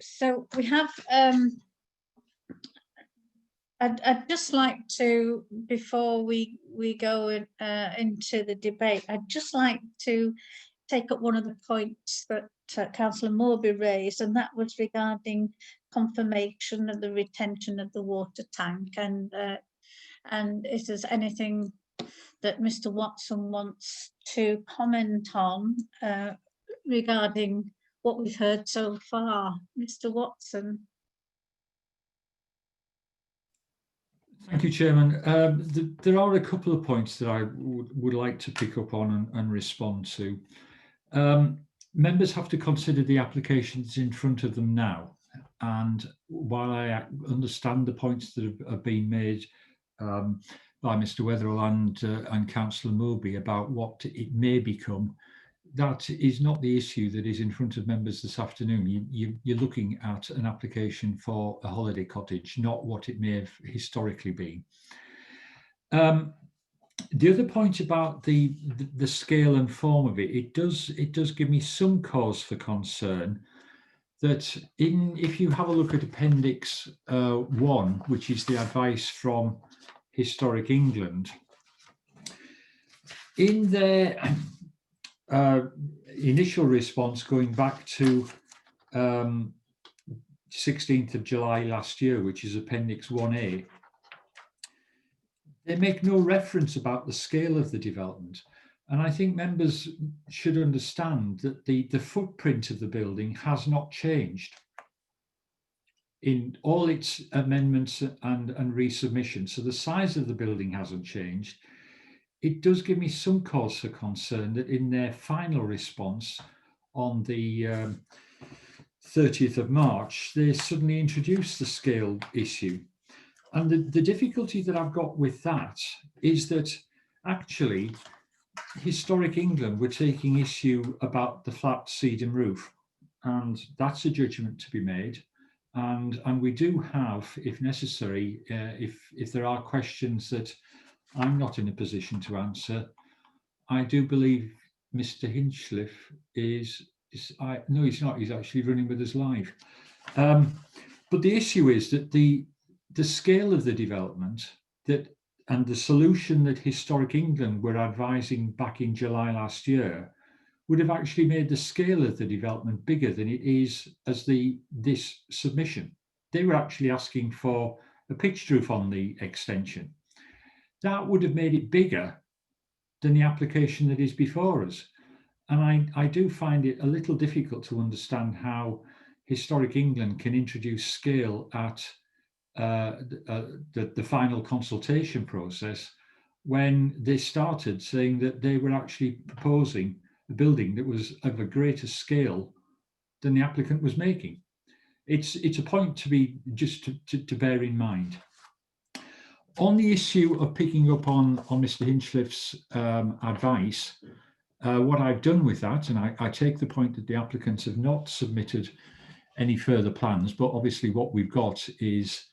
So we have. I'd just like to, before we go into the debate, I'd just like to take up one of the points that Councillor Moorby raised, and that was regarding confirmation of the retention of the water tank. And And if there's anything that Mr. Watson wants to comment on regarding what we've heard so far. Mr. Watson. Thank you, Chairman. There are a couple of points that I would like to pick up on and respond to. Members have to consider the applications in front of them now. And while I understand the points that have been made by Mr. Wetherell and Councillor Moby about what it may become, that is not the issue that is in front of members this afternoon. You're looking at an application for a holiday cottage, not what it may have historically been. The other point about the scale and form of it, it does give me some cause for concern that if you have a look at Appendix 1, which is the advice from Historic England, in their initial response going back to 16th of July last year, which is Appendix 1A, they make no reference about the scale of the development. And I think members should understand that the footprint of the building has not changed in all its amendments and resubmission. So the size of the building hasn't changed. It does give me some cause for concern that in their final response on the 30th of March, they suddenly introduced the scale issue. And the difficulty that I've got with that is that actually Historic England were taking issue about the flat cedar roof, and that's a judgment to be made. And we do have, if necessary, if there are questions that I'm not in a position to answer, I do believe Mr. Hinchliffe no, he's not, he's actually running with us live. But the issue is that the scale of the development and the solution that Historic England were advising back in July last year would have actually made the scale of the development bigger than it is as this submission. They were actually asking for a pitched roof on the extension. That would have made it bigger than the application that is before us. And I do find it a little difficult to understand how Historic England can introduce scale at the final consultation process when they started saying that they were actually proposing a building that was of a greater scale than the applicant was making. It's a point to be just to bear in mind. On the issue of picking up on Mr. Hinchliffe's advice, what I've done with that, and I take the point that the applicants have not submitted any further plans, but obviously what we've got is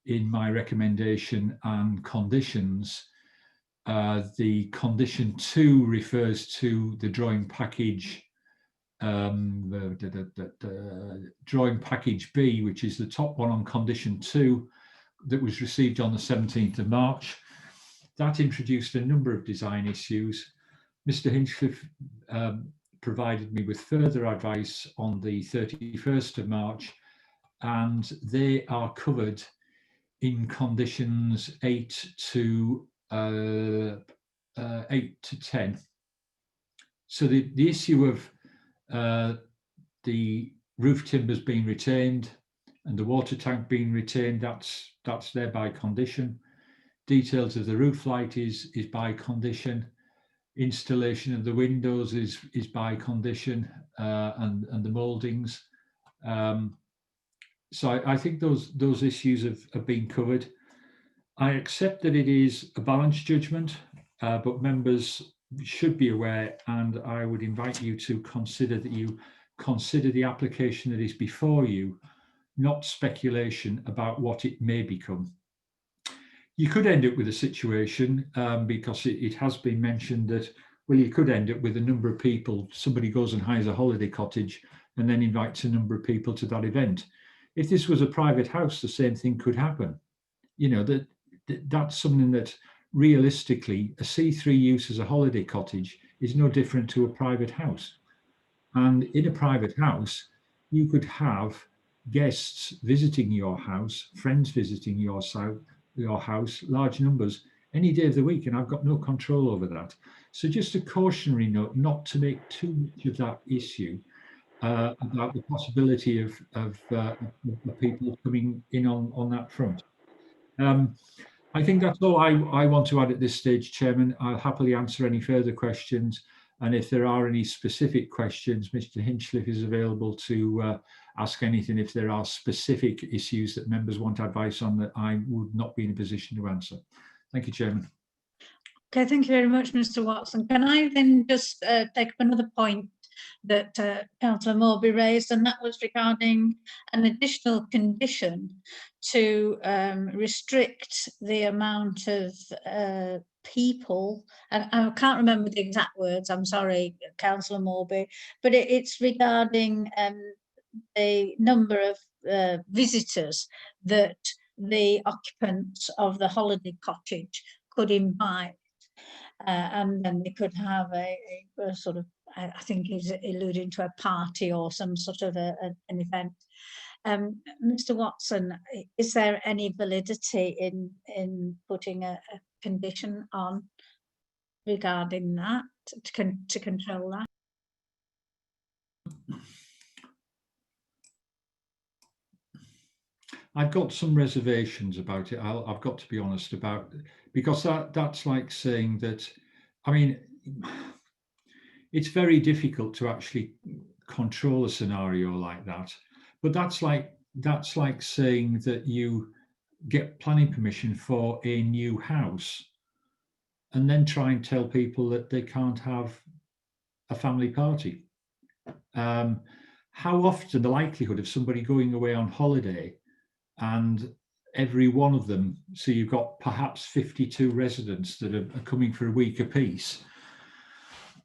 in my recommendation and conditions, the condition 2 refers to the drawing package, drawing package B, which is the top one on condition 2 that was received on the 17th of March. That introduced a number of design issues. Mr. Hinchcliffe provided me with further advice on the 31st of March, and they are covered in conditions 8 to 10. So the issue of the roof timbers being retained and the water tank being retained, that's there by condition. Details of the roof light is by condition. Installation of the windows is by condition, and the mouldings. So I think those issues have been covered. I accept that it is a balanced judgment, but members should be aware, and I would invite you to consider that you consider the application that is before you, not speculation about what it may become. You could end up with a situation, because it has been mentioned that, well, you could end up with a number of people, somebody goes and hires a holiday cottage and then invites a number of people to that event. If this was a private house, the same thing could happen. You know, that's something that realistically, a C3 use as a holiday cottage is no different to a private house. And in a private house, you could have guests visiting your house, friends visiting your your house, large numbers, any day of the week, and I've got no control over that. So just a cautionary note not to make too much of that issue about the possibility of people coming in on that front. I think that's all I want to add at this stage, Chairman. I'll happily answer any further questions. And if there are any specific questions, Mr. Hinchliffe is available to ask anything if there are specific issues that members want advice on that I would not be in a position to answer. Thank you, Chairman. Okay, thank you very much, Mr. Watson. Can I then just take up another point that Councillor Morby raised, and that was regarding an additional condition to restrict the amount of people, and I can't remember the exact words, I'm sorry, Councillor Morby, but it's regarding the number of visitors that the occupants of the holiday cottage could invite. And then they could have a sort of, I think he's alluding to a party or some sort of an event. Mr. Watson, is there any validity in putting a condition on regarding that to control that? I've got some reservations about it. I've got to be honest about it, because that's like saying that, I mean, it's very difficult to actually control a scenario like that. But that's like saying that you get planning permission for a new house and then try and tell people that they can't have a family party. How often the likelihood of somebody going away on holiday and every one of them, so you've got perhaps 52 residents that are coming for a week apiece,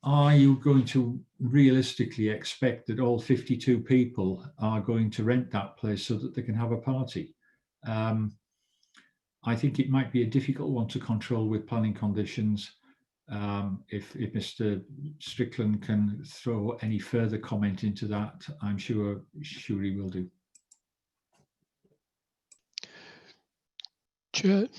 are you going to realistically expect that all 52 people are going to rent that place so that they can have a party? I think it might be a difficult one to control with planning conditions. If Mr. Strickland can throw any further comment into that, I'm sure he will do. Chair,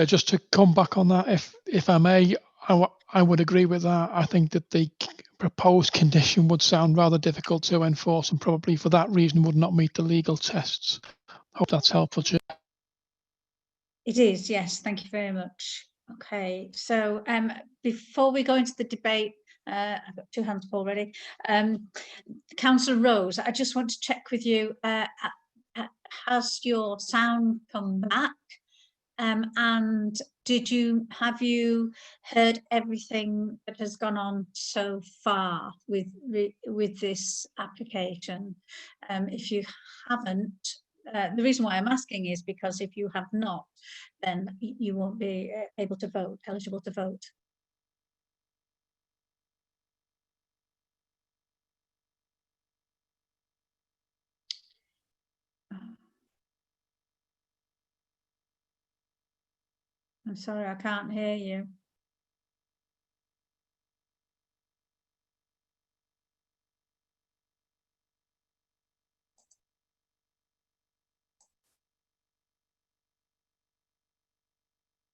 just to come back on that, if I may, I would agree with that. I think that the proposed condition would sound rather difficult to enforce, and probably for that reason would not meet the legal tests. Hope that's helpful, Chair. It is, yes, thank you very much. Okay, so before we go into the debate, I've got two hands up already. Councillor Rose, I just want to check with you, has your sound come back? And have you heard everything that has gone on so far with this application? If you haven't, the reason why I'm asking is because if you have not, then you won't be able to vote, eligible to vote. I'm sorry, I can't hear you.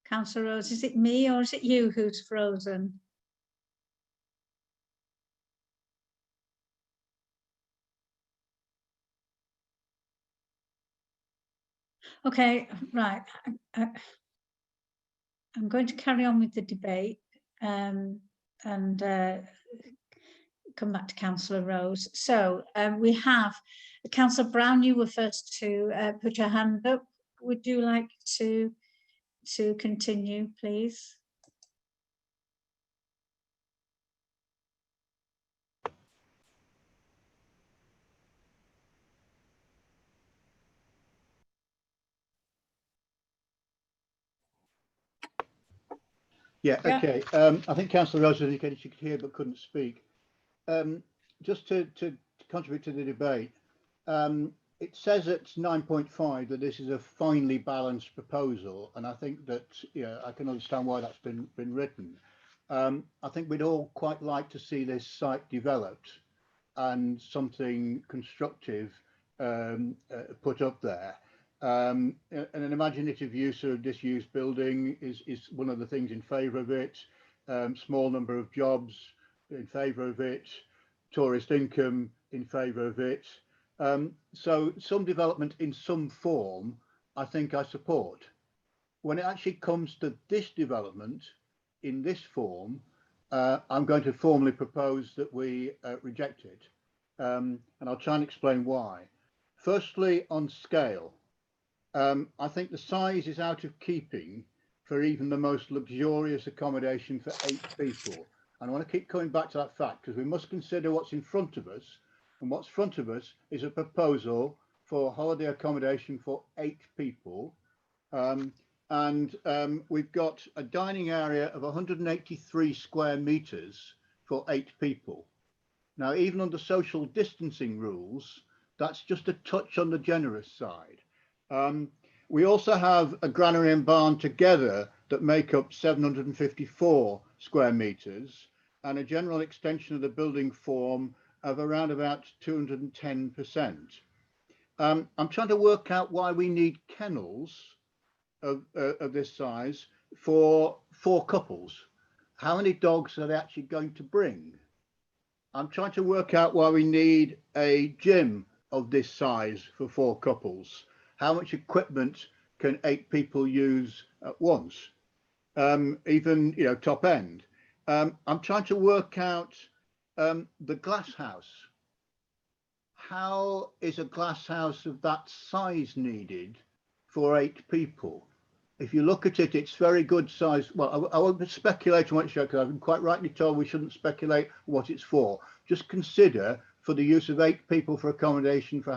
Councillor Rose, is it me or is it you who's frozen? Okay, right. I'm going to carry on with the debate and come back to Councillor Rose. So we have Councillor Brown, you were first to put your hand up. Would you like to continue, please? Yeah, okay. I think Councillor Rose indicated she could hear but couldn't speak. Just to contribute to the debate, it says at 9.5 that this is a finely balanced proposal, and I think that, yeah, I can understand why that's been written. I think we'd all quite like to see this site developed and something constructive put up there. An imaginative use of disused building is one of the things in favour of it. Small number of jobs in favour of it. Tourist income in favour of it. So some development in some form, I think I support. When it actually comes to this development in this form, I'm going to formally propose that we reject it. And I'll try and explain why. Firstly, on scale, I think the size is out of keeping for even the most luxurious accommodation for 8 people. And I want to keep coming back to that fact because we must consider what's in front of us. And what's in front of us is a proposal for holiday accommodation for 8 people. We've got a dining area of 183 square meters for 8 people. Now, even under social distancing rules, that's just a touch on the generous side. We also have a granary and barn together that make up 754 square meters and a general extension of the building form of around about 210%. I'm trying to work out why we need kennels of this size for 4 couples. How many dogs are they actually going to bring? I'm trying to work out why we need a gym of this size for 4 couples. How much equipment can 8 people use at once? Even, you know, top end. I'm trying to work out the glass house. How is a glass house of that size needed for 8 people? If you look at it, it's very good size. Well, I won't speculate on what it's for, because I've been quite rightly told we shouldn't speculate what it's for. Just consider for the use of 8 people for accommodation, for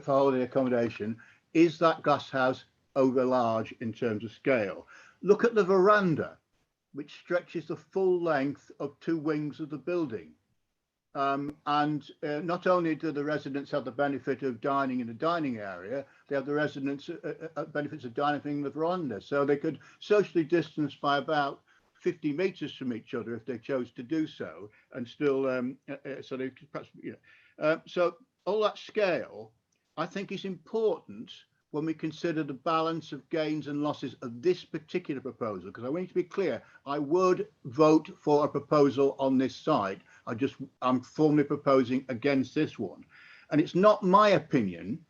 holiday accommodation, is that glass house over large in terms of scale? Look at the veranda, which stretches the full length of 2 wings of the building. Not only do the residents have the benefit of dining in the dining area, they have the residents benefits of dining in the veranda. So they could socially distance by about 50 meters from each other if they chose to do so, and still, so they could perhaps, you know. So all that scale, I think, is important when we consider the balance of gains and losses of this particular proposal, because I want you to be clear, I would vote for a proposal on this side. I'm formally proposing against this one. And it's not my opinion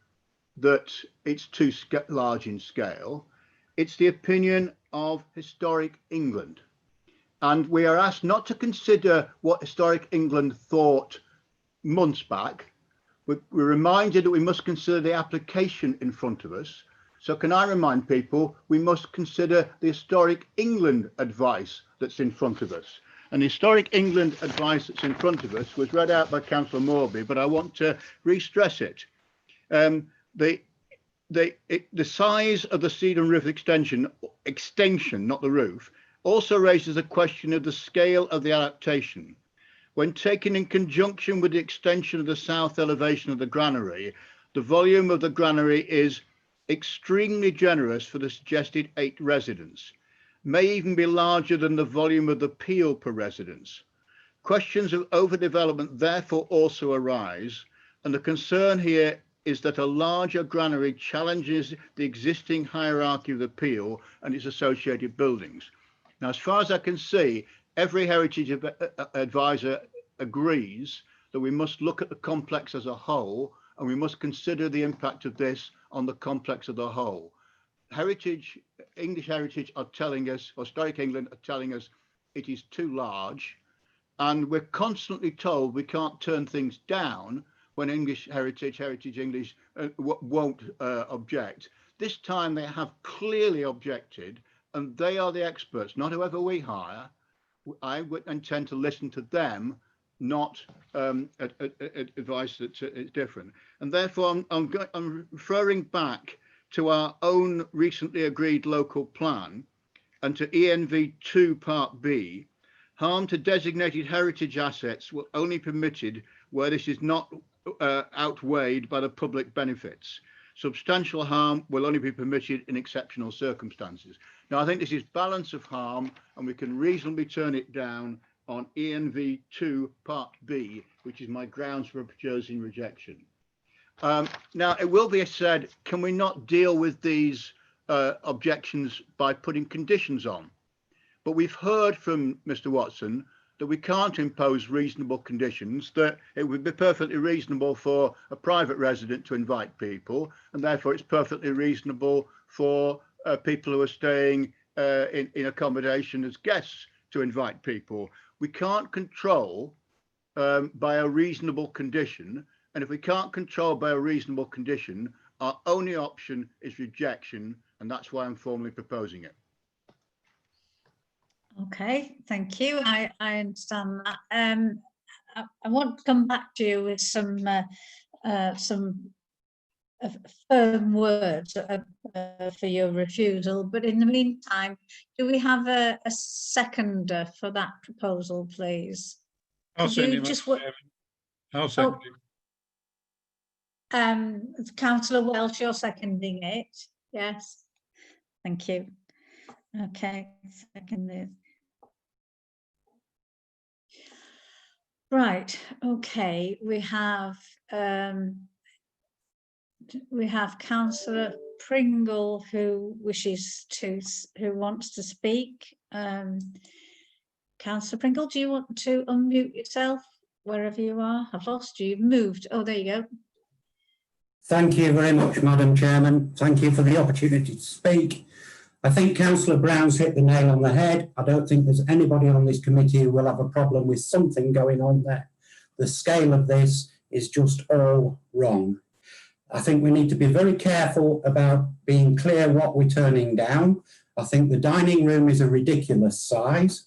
that it's too large in scale. It's the opinion of Historic England. And we are asked not to consider what Historic England thought months back. We're reminded that we must consider the application in front of us. So can I remind people, we must consider the Historic England advice that's in front of us. And the Historic England advice that's in front of us was read out by Councillor Morby, but I want to re-stress it. The size of the Cedar Roof extension, not the roof, also raises a question of the scale of the adaptation. When taken in conjunction with the extension of the south elevation of the granary, the volume of the granary is extremely generous for the suggested 8 residents, may even be larger than the volume of the Peel per residence. Questions of overdevelopment therefore also arise, and the concern here is that a larger granary challenges the existing hierarchy of the Peel and its associated buildings. Now, as far as I can see, every heritage advisor agrees that we must look at the complex as a whole, and we must consider the impact of this on the complex as a whole. English heritage are telling us, or Historic England are telling us, it is too large, and we're constantly told we can't turn things down when English heritage English won't object. This time they have clearly objected, and they are the experts, not whoever we hire. I would intend to listen to them, not advice that's different. And therefore, I'm referring back to our own recently agreed local plan and to ENV2 Part B. Harm to designated heritage assets will only be permitted where this is not outweighed by the public benefits. Substantial harm will only be permitted in exceptional circumstances. Now, I think this is balance of harm, and we can reasonably turn it down on ENV2 Part B, which is my grounds for proposing rejection. Now, it will be said, can we not deal with these objections by putting conditions on? But we've heard from Mr. Watson that we can't impose reasonable conditions, that it would be perfectly reasonable for a private resident to invite people, and therefore it's perfectly reasonable for people who are staying in accommodation as guests to invite people. We can't control by a reasonable condition, and if we can't control by a reasonable condition, our only option is rejection, and that's why I'm formally proposing it. Okay, thank you. I understand that. I want to come back to you with some firm words for your refusal, but in the meantime, do we have a seconder for that proposal, please? I'll send him. I'll second it. Councillor Welsh, you're seconding it. Yes, thank you. Okay, seconded. Right, okay, we have Councillor Pringle who wants to speak. Councillor Pringle, do you want to unmute yourself wherever you are? I've lost you. You've moved. Oh, there you go. Thank you very much, Madam Chairman. Thank you for the opportunity to speak. I think Councillor Brown's hit the nail on the head. I don't think there's anybody on this committee who will have a problem with something going on there. The scale of this is just all wrong. I think we need to be very careful about being clear what we're turning down. I think the dining room is a ridiculous size.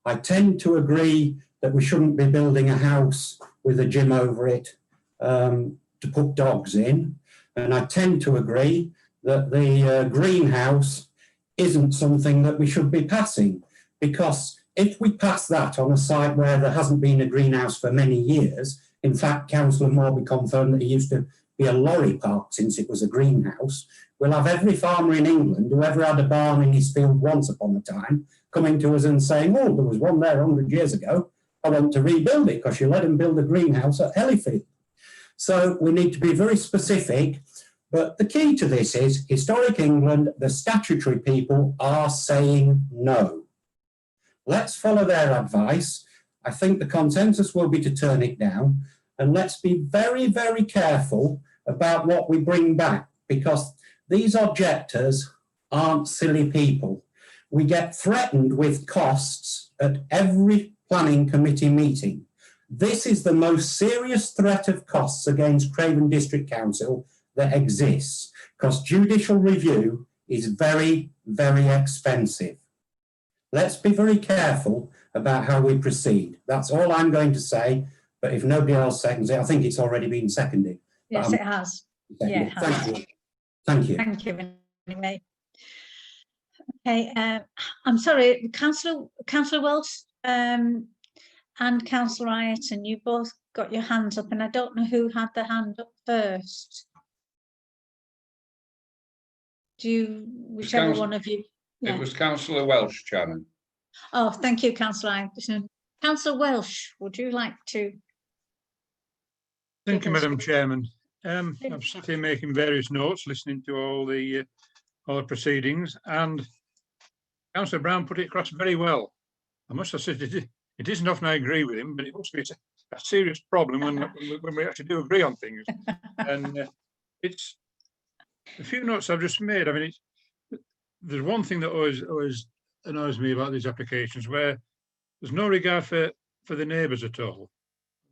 I tend to agree that we shouldn't be building a house with a gym over it to put dogs in. And I tend to agree that the greenhouse isn't something that we should be passing, because if we pass that on a site where there hasn't been a greenhouse for many years, in fact, Councillor Morby confirmed that it used to be a lorry park since it was a greenhouse, we'll have every farmer in England who ever had a barn in his field once upon a time coming to us and saying, oh, there was one there 100 years ago, I want to rebuild it because you let them build a greenhouse at Hellifield. So we need to be very specific. But the key to this is Historic England, the statutory people are saying no. Let's follow their advice. I think the consensus will be to turn it down. And let's be very, very careful about what we bring back, because these objectors aren't silly people. We get threatened with costs at every planning committee meeting. This is the most serious threat of costs against Craven District Council that exists, because judicial review is very, very expensive. Let's be very careful about how we proceed. That's all I'm going to say, but if nobody else seconds it, I think it's already been seconded. Yes, it has. Yeah, it has. Thank you. Thank you. Thank you anyway. Okay, I'm sorry, Councillor Welsh and Councillor Ireton, you both got your hands up, and I don't know who had their hand up first. Whichever one of you. Yeah. It was Councillor Welsh, Chairman. Oh, thank you, Councillor Ireton. Councillor Welsh, would you like to? Thank you, Madam Chairman. I've sat here making various notes, listening to all the proceedings, and Councillor Brown put it across very well. I must have said it isn't often I agree with him, but it must be a serious problem when we actually do agree on things. And it's a few notes I've just made. I mean, there's one thing that always annoys me about these applications, where there's no regard for the neighbours at all.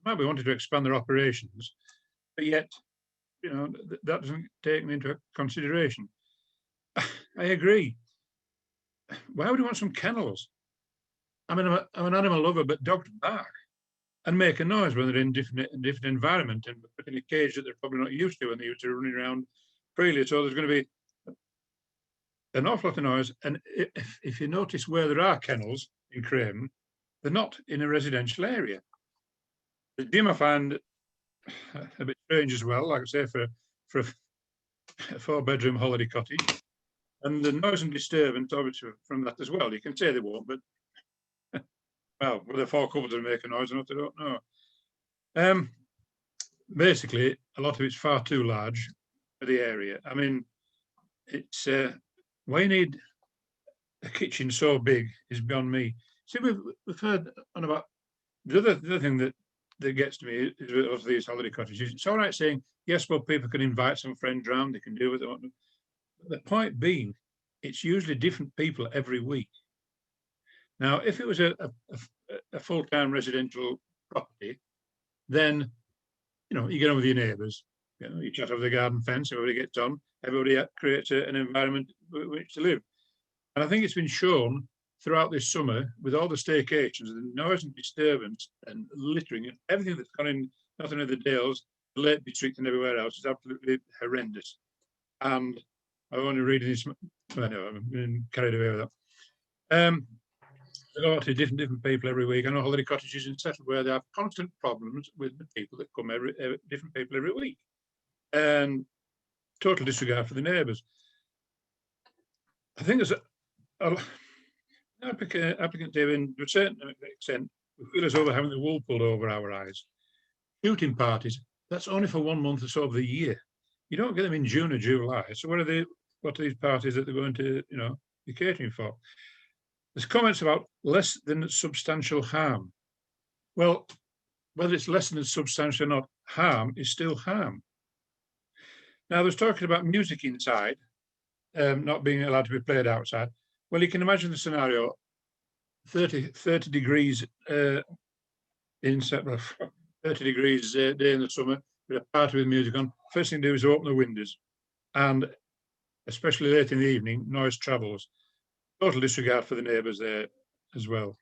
Might be wanting to expand their operations, but yet, you know, that doesn't take them into consideration. I agree. Why would you want some kennels? I mean, I'm an animal lover, but dogs bark and make a noise when they're in different environment and put in a cage that they're probably not used to when they're used to running around freely. So there's going to be an awful lot of noise. And if you notice where there are kennels in Craven, they're not in a residential area. The gym I find a bit strange as well, like I say, for a 4-bedroom holiday cottage. And the noise and disturbance, obviously, from that as well. You can say they won't, but well, whether 4 cupboards will make a noise or not, I don't know. basically, a lot of it's far too large for the area. I mean, it's why you need a kitchen so big is beyond me. See, we've heard on about the other thing that gets to me is with these holiday cottages. It's all right saying yes, well, people can invite some friends round, they can do what they want. But the point being, it's usually different people every week. Now, if it was a full-time residential property, then you get on with your neighbours. You chat over the garden fence, everybody gets on, everybody creates an environment in which to live. And I think it's been shown throughout this summer with all the staycations, the noise and disturbance and littering and everything that's gone in, not only the Dales, the Lake District and everywhere else, is absolutely horrendous. And I'm only reading this, I know, I've been carried away with that. There are different people every week. I know holiday cottages in Settle where they have constant problems with the people that come different people every week. And total disregard for the neighbours. I think there's an applicant here, to a certain extent, we feel as though we're having the wool pulled over our eyes. Shooting parties, that's only for 1 month or so of the year. You don't get them in June or July. So what are these parties that they're going to, be catering for? There's comments about less than substantial harm. Well, whether it's less than substantial or not, harm is still harm. Now, there's talking about music inside, not being allowed to be played outside. Well, you can imagine the scenario, 30 degrees in 30 degrees day in the summer, with a party with music on. First thing to do is open the windows. And especially late in the evening, noise travels. Total disregard for the neighbours there as well.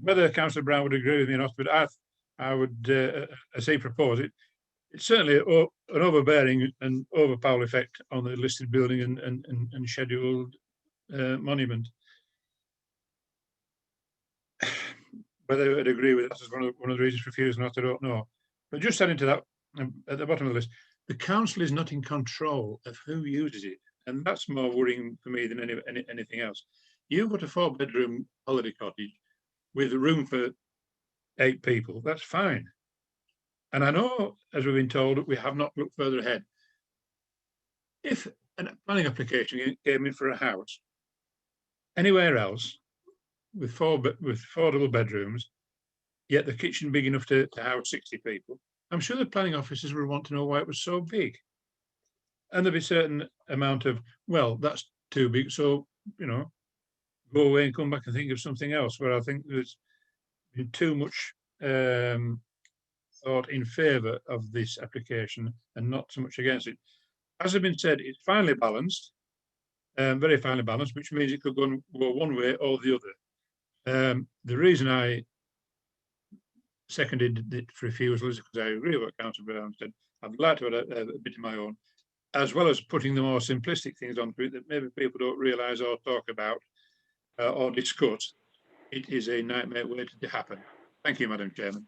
Whether Councillor Brown would agree with me or not, but I would, as he proposed it, it's certainly an overbearing and overpower effect on the listed building and scheduled monument. Whether I would agree with that is one of the reasons for refusing not, I don't know. But just adding to that, at the bottom of the list, the council is not in control of who uses it. And that's more worrying for me than anything else. You've got a 4-bedroom holiday cottage with room for 8 people. That's fine. And I know, as we've been told, we have not looked further ahead. If a planning application came in for a house anywhere else with four double bedrooms, yet the kitchen big enough to house 60 people, I'm sure the planning officers would want to know why it was so big. And there'd be a certain amount of, well, that's too big, so, go away and come back and think of something else, where I think there's been too much thought in favour of this application and not so much against it. As has been said, it's finely balanced, very finely balanced, which means it could go one way or the other. The reason I seconded it for refusal is because I agree with what Councillor Brown said. I'd like to add a bit of my own, as well as putting the more simplistic things onto it that maybe people don't realise or talk about or discuss. It is a nightmare waiting to happen. Thank you, Madam Chairman.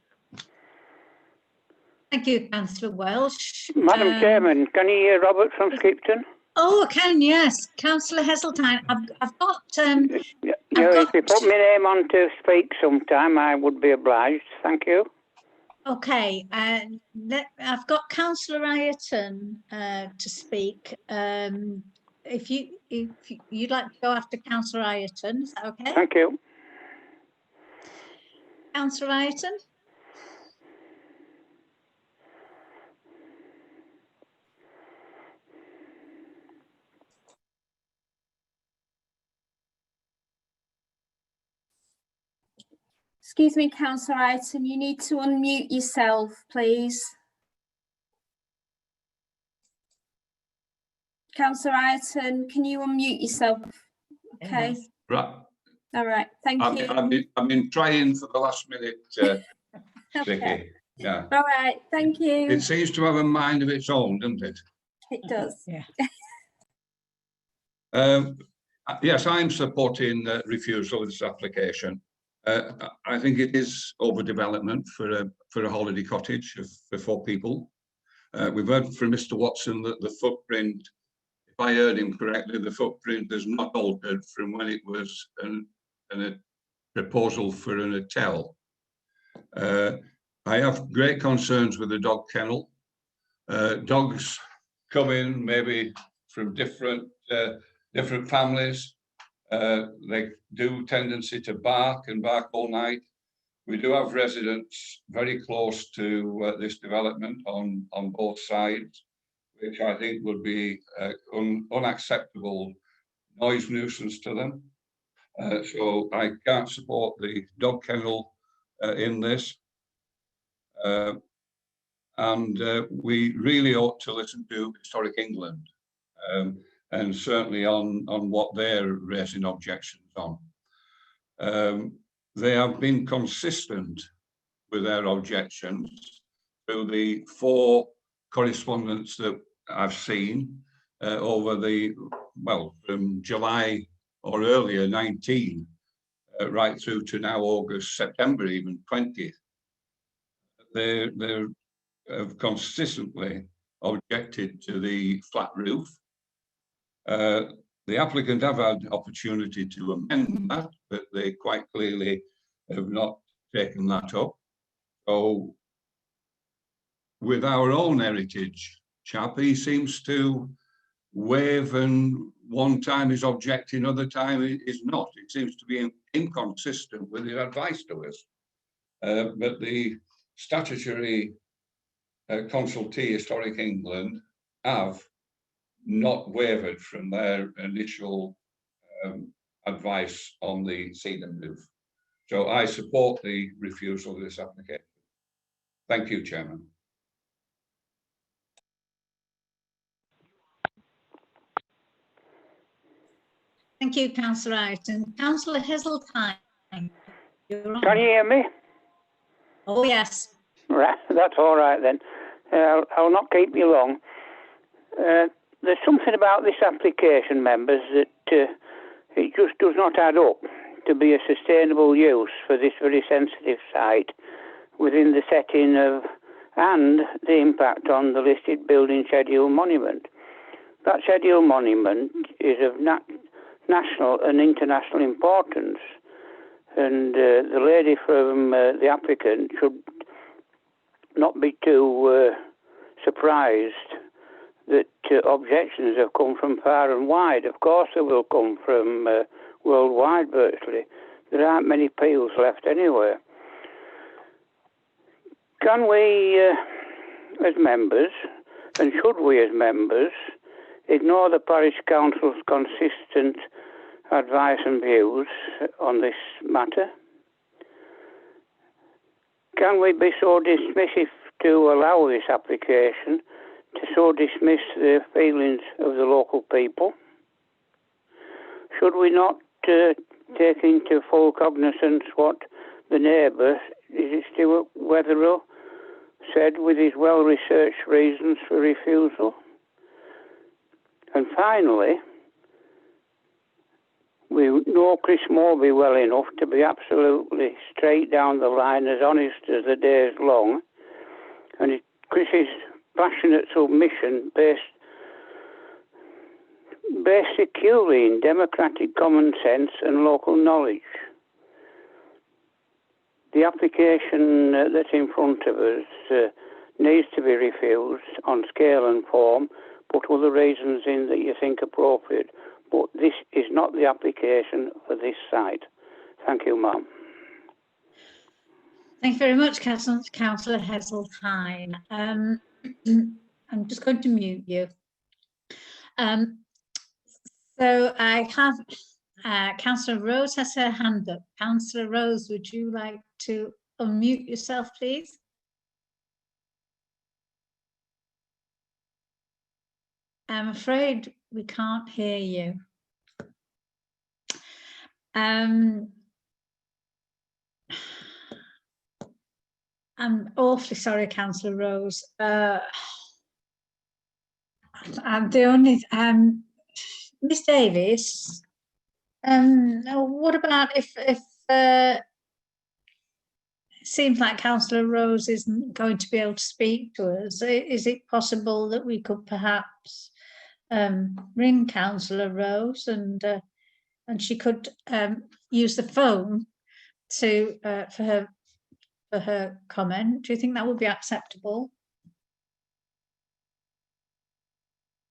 Thank you, Councillor Welsh. Madam Chairman, can you hear Robert from Skipton? Oh, I can, yes. Councillor Heseltine, I've got... if you put my name on to speak sometime, I would be obliged. Thank you. Okay, I've got Councillor Ireton to speak. If you'd like to go after Councillor Ireton, is that okay? Thank you. Councillor Ireton? Excuse me, Councillor Ireton, you need to unmute yourself, please. Councillor Ireton, can you unmute yourself? Okay. Right. All right. Thank you. I've been trying for the last minute, Vicky. Okay. Yeah. All right. Thank you. It seems to have a mind of its own, doesn't it? It does. Yeah. Yes, I'm supporting refusal of this application. I think it is overdevelopment for a holiday cottage for 4 people. We've heard from Mr. Watson that the footprint, if I heard him correctly, the footprint has not altered from when it was a proposal for an hotel. I have great concerns with the dog kennel. Dogs come in maybe from different families. They do tendency to bark and bark all night. We do have residents very close to this development on both sides, which I think would be unacceptable noise nuisance to them. So I can't support the dog kennel in this. And we really ought to listen to Historic England, and certainly on what they're raising objections on. They have been consistent with their objections through the 4 correspondence that I've seen over from July or earlier 19 right through to now August, September, even 20th. They have consistently objected to the flat roof. The applicant have had opportunity to amend that, but they quite clearly have not taken that up. So with our own heritage chap, he seems to waive, and one time is objecting, other time is not. It seems to be inconsistent with his advice to us. But the statutory consultee Historic England have not wavered from their initial advice on the cedar roof. So I support the refusal of this application. Thank you, Chairman. Thank you, Councillor Ireton. Councillor Heseltine. Can you hear me? Oh, yes. Right, that's all right then. I'll not keep you long. There's something about this application, members, that it just does not add up to be a sustainable use for this very sensitive site within the setting of and the impact on the listed building schedule monument. That schedule monument is of national and international importance, and the lady from the applicant should not be too surprised that objections have come from far and wide. Of course they will come from worldwide virtually. There aren't many appeals left anywhere. Can we, as members, and should we as members, ignore the Parish Council's consistent advice and views on this matter? Can we be so dismissive to allow this application, to so dismiss the feelings of the local people? Should we not take into full cognizance what the neighbour, is it Stuart Wetherill, said with his well-researched reasons for refusal? And finally, we know Chris Morby well enough to be absolutely straight down the line, as honest as the day is long, and Chris's passionate submission based securely in democratic common sense and local knowledge. The application that's in front of us needs to be refused on scale and form. Put other reasons in that you think appropriate, but this is not the application for this site. Thank you, ma'am. Thank you very much, Councillor Heseltine. I'm just going to mute you. So I have Councillor Rose has her hand up. Councillor Rose, would you like to unmute yourself, please? I'm afraid we can't hear you. I'm awfully sorry, Councillor Rose. I'm the only Miss Davis. What about if it seems like Councillor Rose isn't going to be able to speak to us? Is it possible that we could perhaps ring Councillor Rose and she could use the phone to for her for her comment. Do you think that would be acceptable?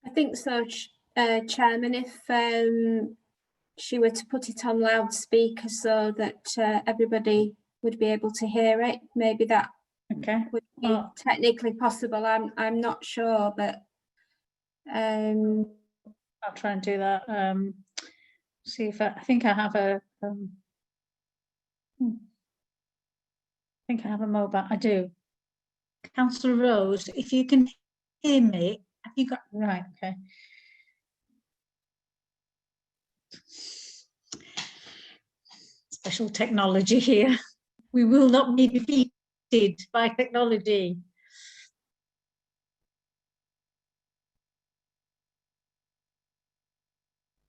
I think so, Chairman, if she were to put it on loudspeaker so that everybody would be able to hear it, maybe that would be technically possible. I'm not sure, but I'll try and do that. See if I think I have a I think I have a mobile. I do. Councillor Rose, if you can hear me, have you got right? Okay. Special technology here. We will not be defeated by technology.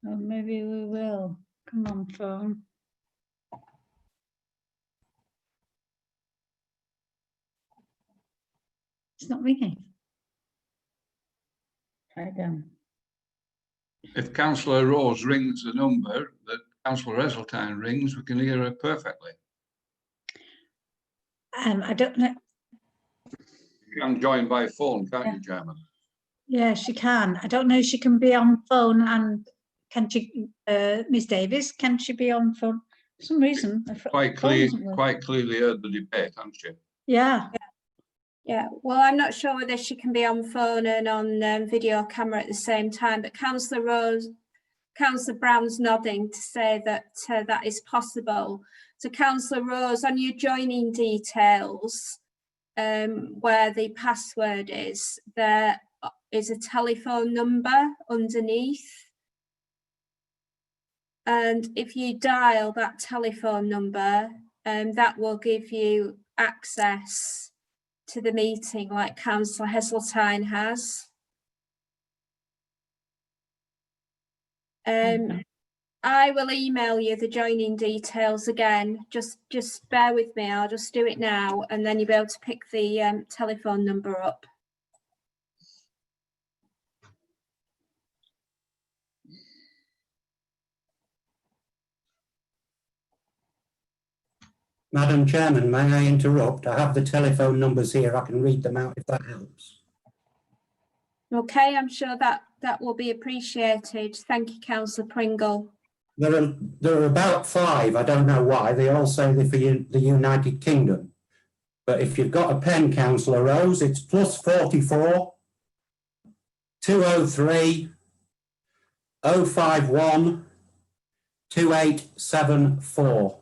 Or maybe we will. Come on, phone. It's not ringing. Try again. If Councillor Rose rings the number that Councillor Heseltine rings, we can hear her perfectly. I don't know. You can join by phone, can't you, Chairman? Yeah, she can. I don't know if she can be on phone, and can she, Ms Davis, can she be on phone? For some reason, Quite clearly heard the debate, hasn't she? Yeah. Yeah, well, I'm not sure whether she can be on phone and on video camera at the same time, but Councillor Brown's nodding to say that that is possible. So Councillor Rose, on your joining details, where the password is, there is a telephone number underneath. And if you dial that telephone number, that will give you access to the meeting like Councillor Heseltine has. I will email you the joining details again. Just bear with me. I'll just do it now, and then you'll be able to pick the telephone number up. Madam Chairman, may I interrupt? I have the telephone numbers here. I can read them out if that helps. Okay, I'm sure that will be appreciated. Thank you, Councillor Pringle. There are about 5. I don't know why. They all say they're for the United Kingdom. But if you've got a pen, Councillor Rose, it's +44 203 051 2874.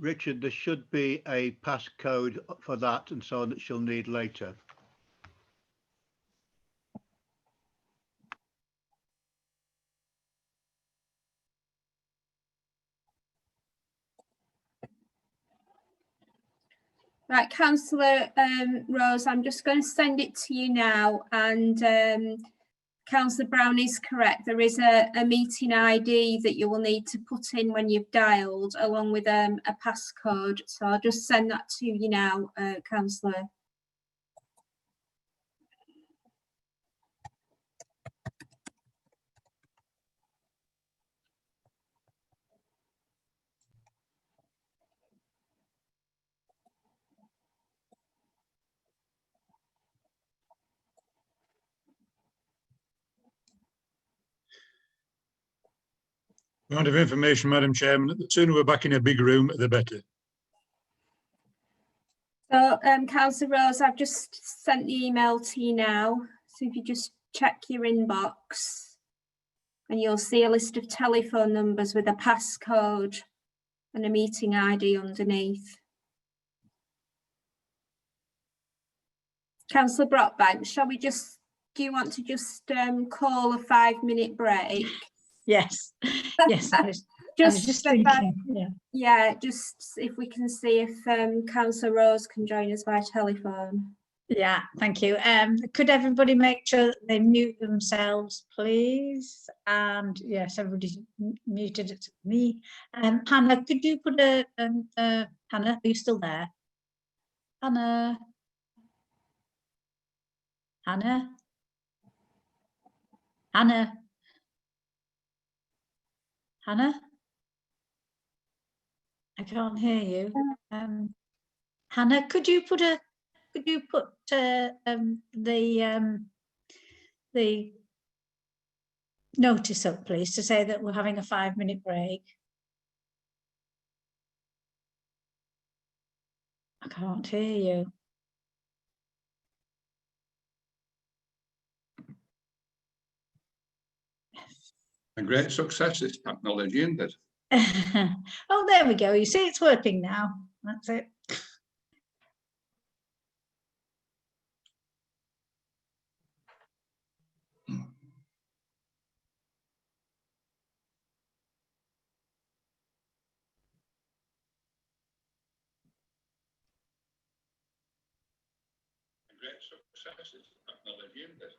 Richard, there should be a passcode for that and so on that she'll need later. Right, Councillor Rose, I'm just going to send it to you now, and Councillor Brown is correct. There is a meeting ID that you will need to put in when you've dialed, along with a passcode. So I'll just send that to you now, Councillor. Amount of information, Madam Chairman. The sooner we're back in a big room, the better. So, Councillor Rose, I've just sent the email to you now. So if you just check your inbox, and you'll see a list of telephone numbers with a passcode and a meeting ID underneath. Councillor Brockbank, do you want to just call a 5-minute break? Yes, yes. I was just thinking, yeah, just if we can see if Councillor Rose can join us by telephone. Yeah, thank you. Could everybody make sure that they mute themselves, please? And yes, everybody's muted. It's me. Hannah, could you put Hannah, are you still there? Hannah. Hannah. Hannah. Hannah. I can't hear you. Hannah, could you put the notice up, please, to say that we're having a 5-minute break? I can't hear you. A great success, this technology, isn't it? Oh, there we go. You see, it's working now. That's it. A great success, this technology, isn't it?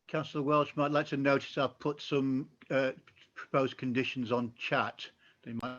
Councillor Welsh might like to notice I've put some proposed conditions on chat. They might.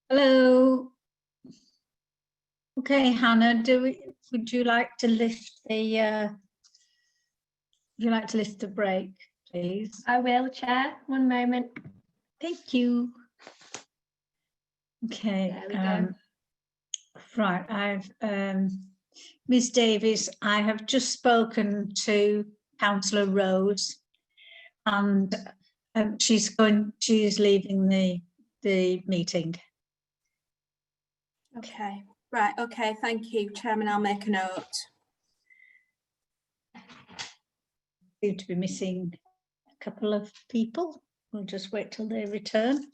Hello. Okay, Hannah, would you like to lift the break, please? I will, Chair. One moment. Thank you. Okay. There we go. Right, Ms Davies, I have just spoken to Councillor Rose, and she is leaving the meeting. Okay, right, okay, thank you, Chairman. I'll make a note. Seem to be missing a couple of people. We'll just wait till they return.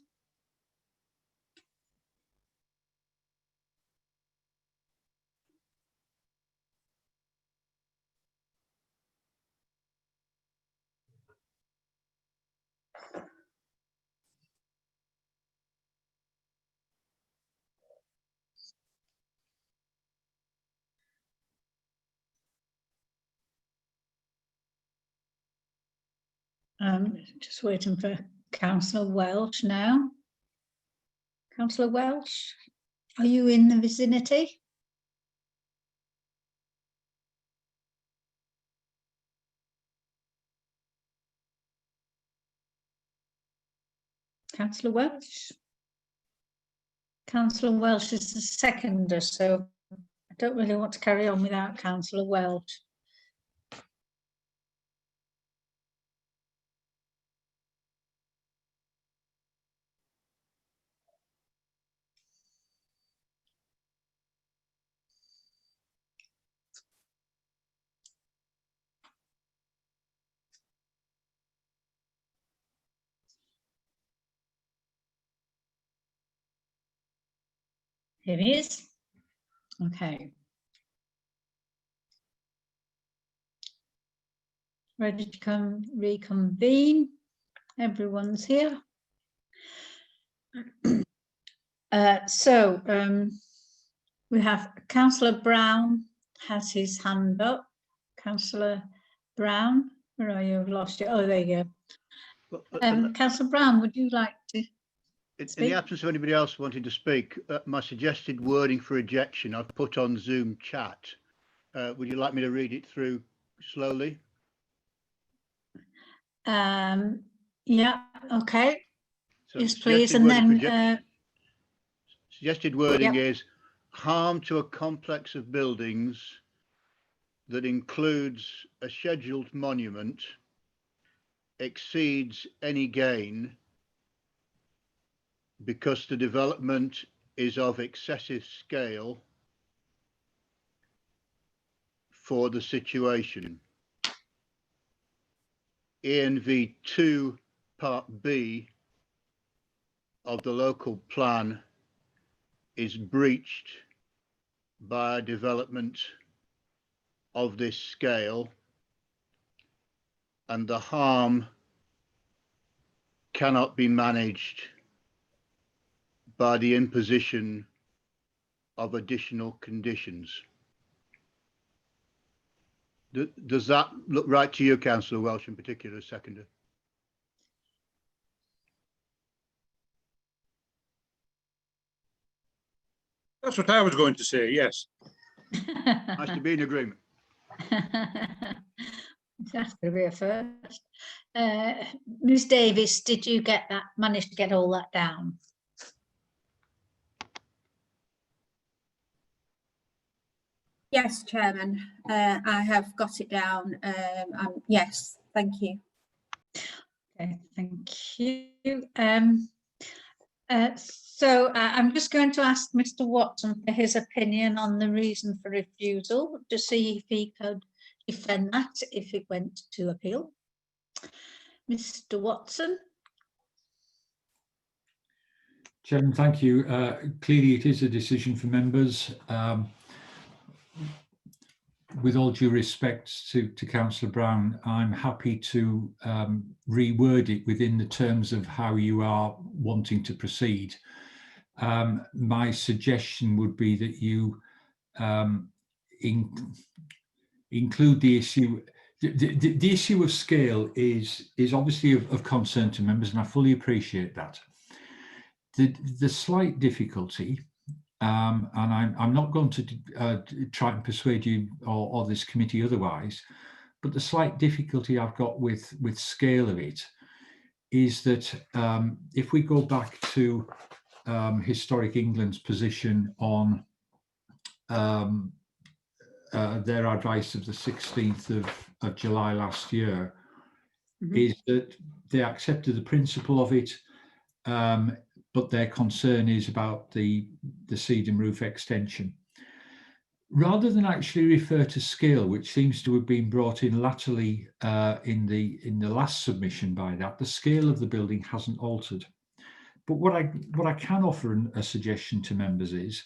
Just waiting for Councillor Welsh now. Councillor Welsh, are you in the vicinity? Councillor Welsh? Councillor Welsh is the seconder, so I don't really want to carry on without Councillor Welsh. Here he is. Okay. Ready to reconvene? Everyone's here. We have Councillor Brown has his hand up. Councillor Brown, where are you? I've lost you. Oh, there you go. Councillor Brown, would you like to In the absence of anybody else wanting to speak, my suggested wording for ejection I've put on Zoom chat. Would you like me to read it through slowly? Yeah, okay. So yes, please. And then suggested wording is harm to a complex of buildings that includes a scheduled monument exceeds any gain because the development is of excessive scale for the situation. ENV 2 Part B of the local plan is breached by a development of this scale, and the harm cannot be managed by the imposition of additional conditions. Does that look right to you, Councillor Welsh, in particular, seconder? That's what I was going to say, yes. Nice to be in agreement. That's going to be a first. Ms Davis, did you get that, manage to get all that down? Yes, Chairman, I have got it down. Yes, thank you. Okay, thank you. So I'm just going to ask Mr. Watson for his opinion on the reason for refusal to see if he could defend that if it went to appeal. Mr. Watson. Chairman, thank you. Clearly, it is a decision for members. With all due respect to Councillor Brown, I'm happy to reword it within the terms of how you are wanting to proceed. My suggestion would be that you include the issue. The issue of scale is obviously of concern to members, and I fully appreciate that. The slight difficulty, and I'm not going to try and persuade you or this committee otherwise, but the slight difficulty I've got with scale of it is that if we go back to Historic England's position on their advice of the 16th of July last year, is that they accepted the principle of it, but their concern is about the Sedum roof extension. Rather than actually refer to scale, which seems to have been brought in latterly in the last submission by that, the scale of the building hasn't altered. But what I can offer a suggestion to members is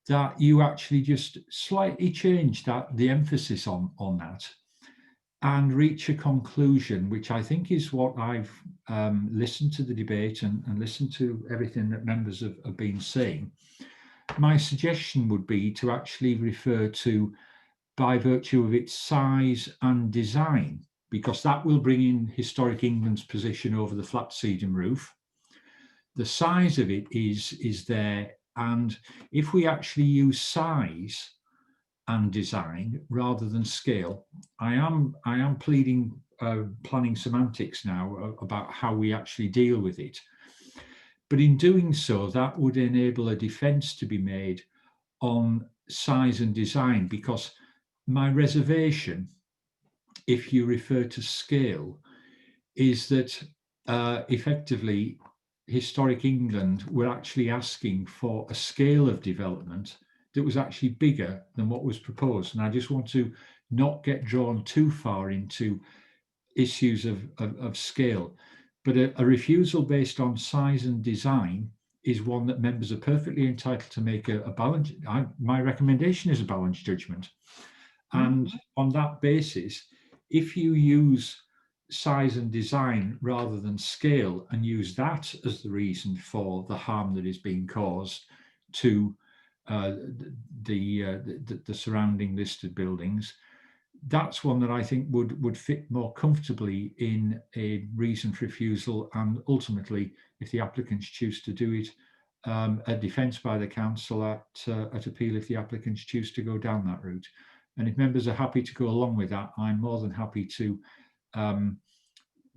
that you actually just slightly change the emphasis on that and reach a conclusion, which I think is what I've listened to the debate and listened to everything that members have been saying. My suggestion would be to actually refer to, by virtue of its size and design, because that will bring in Historic England's position over the flat Sedum roof. The size of it is there, and if we actually use size and design rather than scale, I am pleading planning semantics now about how we actually deal with it. But in doing so, that would enable a defence to be made on size and design, because my reservation, if you refer to scale, is that effectively Historic England were actually asking for a scale of development that was actually bigger than what was proposed. And I just want to not get drawn too far into issues of scale. But a refusal based on size and design is one that members are perfectly entitled to make a balance. My recommendation is a balanced judgment. And on that basis, if you use size and design rather than scale and use that as the reason for the harm that is being caused to the surrounding listed buildings, that's one that I think would fit more comfortably in a reason for refusal, and ultimately, if the applicants choose to do it, a defence by the council at appeal if the applicants choose to go down that route. And if members are happy to go along with that, I'm more than happy to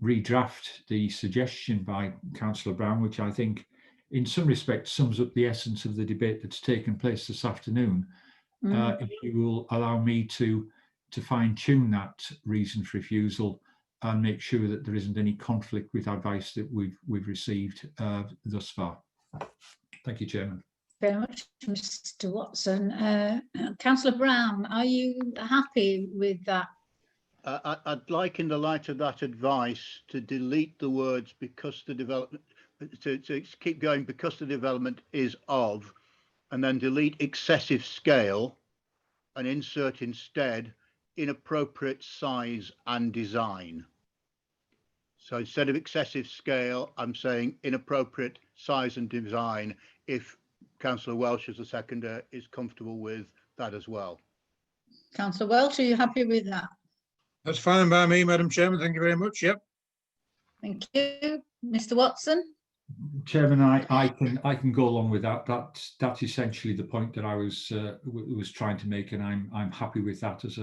redraft the suggestion by Councillor Brown, which I think in some respects sums up the essence of the debate that's taken place this afternoon. If you will allow me to fine-tune that reason for refusal and make sure that there isn't any conflict with advice that we've received thus far. Thank you, Chairman. Very much, Mr. Watson. Councillor Brown, are you happy with that? I'd like, in the light of that advice, to delete the words "because the development," to keep going "because the development is of," and then delete "excessive scale" and insert instead "inappropriate size and design." So instead of "excessive scale," I'm saying "inappropriate size and design, if Councillor Welsh as a seconder is comfortable with that as well. Councillor Welch, are you happy with that? That's fine by me, Madam Chairman. Thank you very much. Yep. Thank you. Mr. Watson? Chairman, I can go along with that. That's essentially the point that I was trying to make, and I'm happy with that as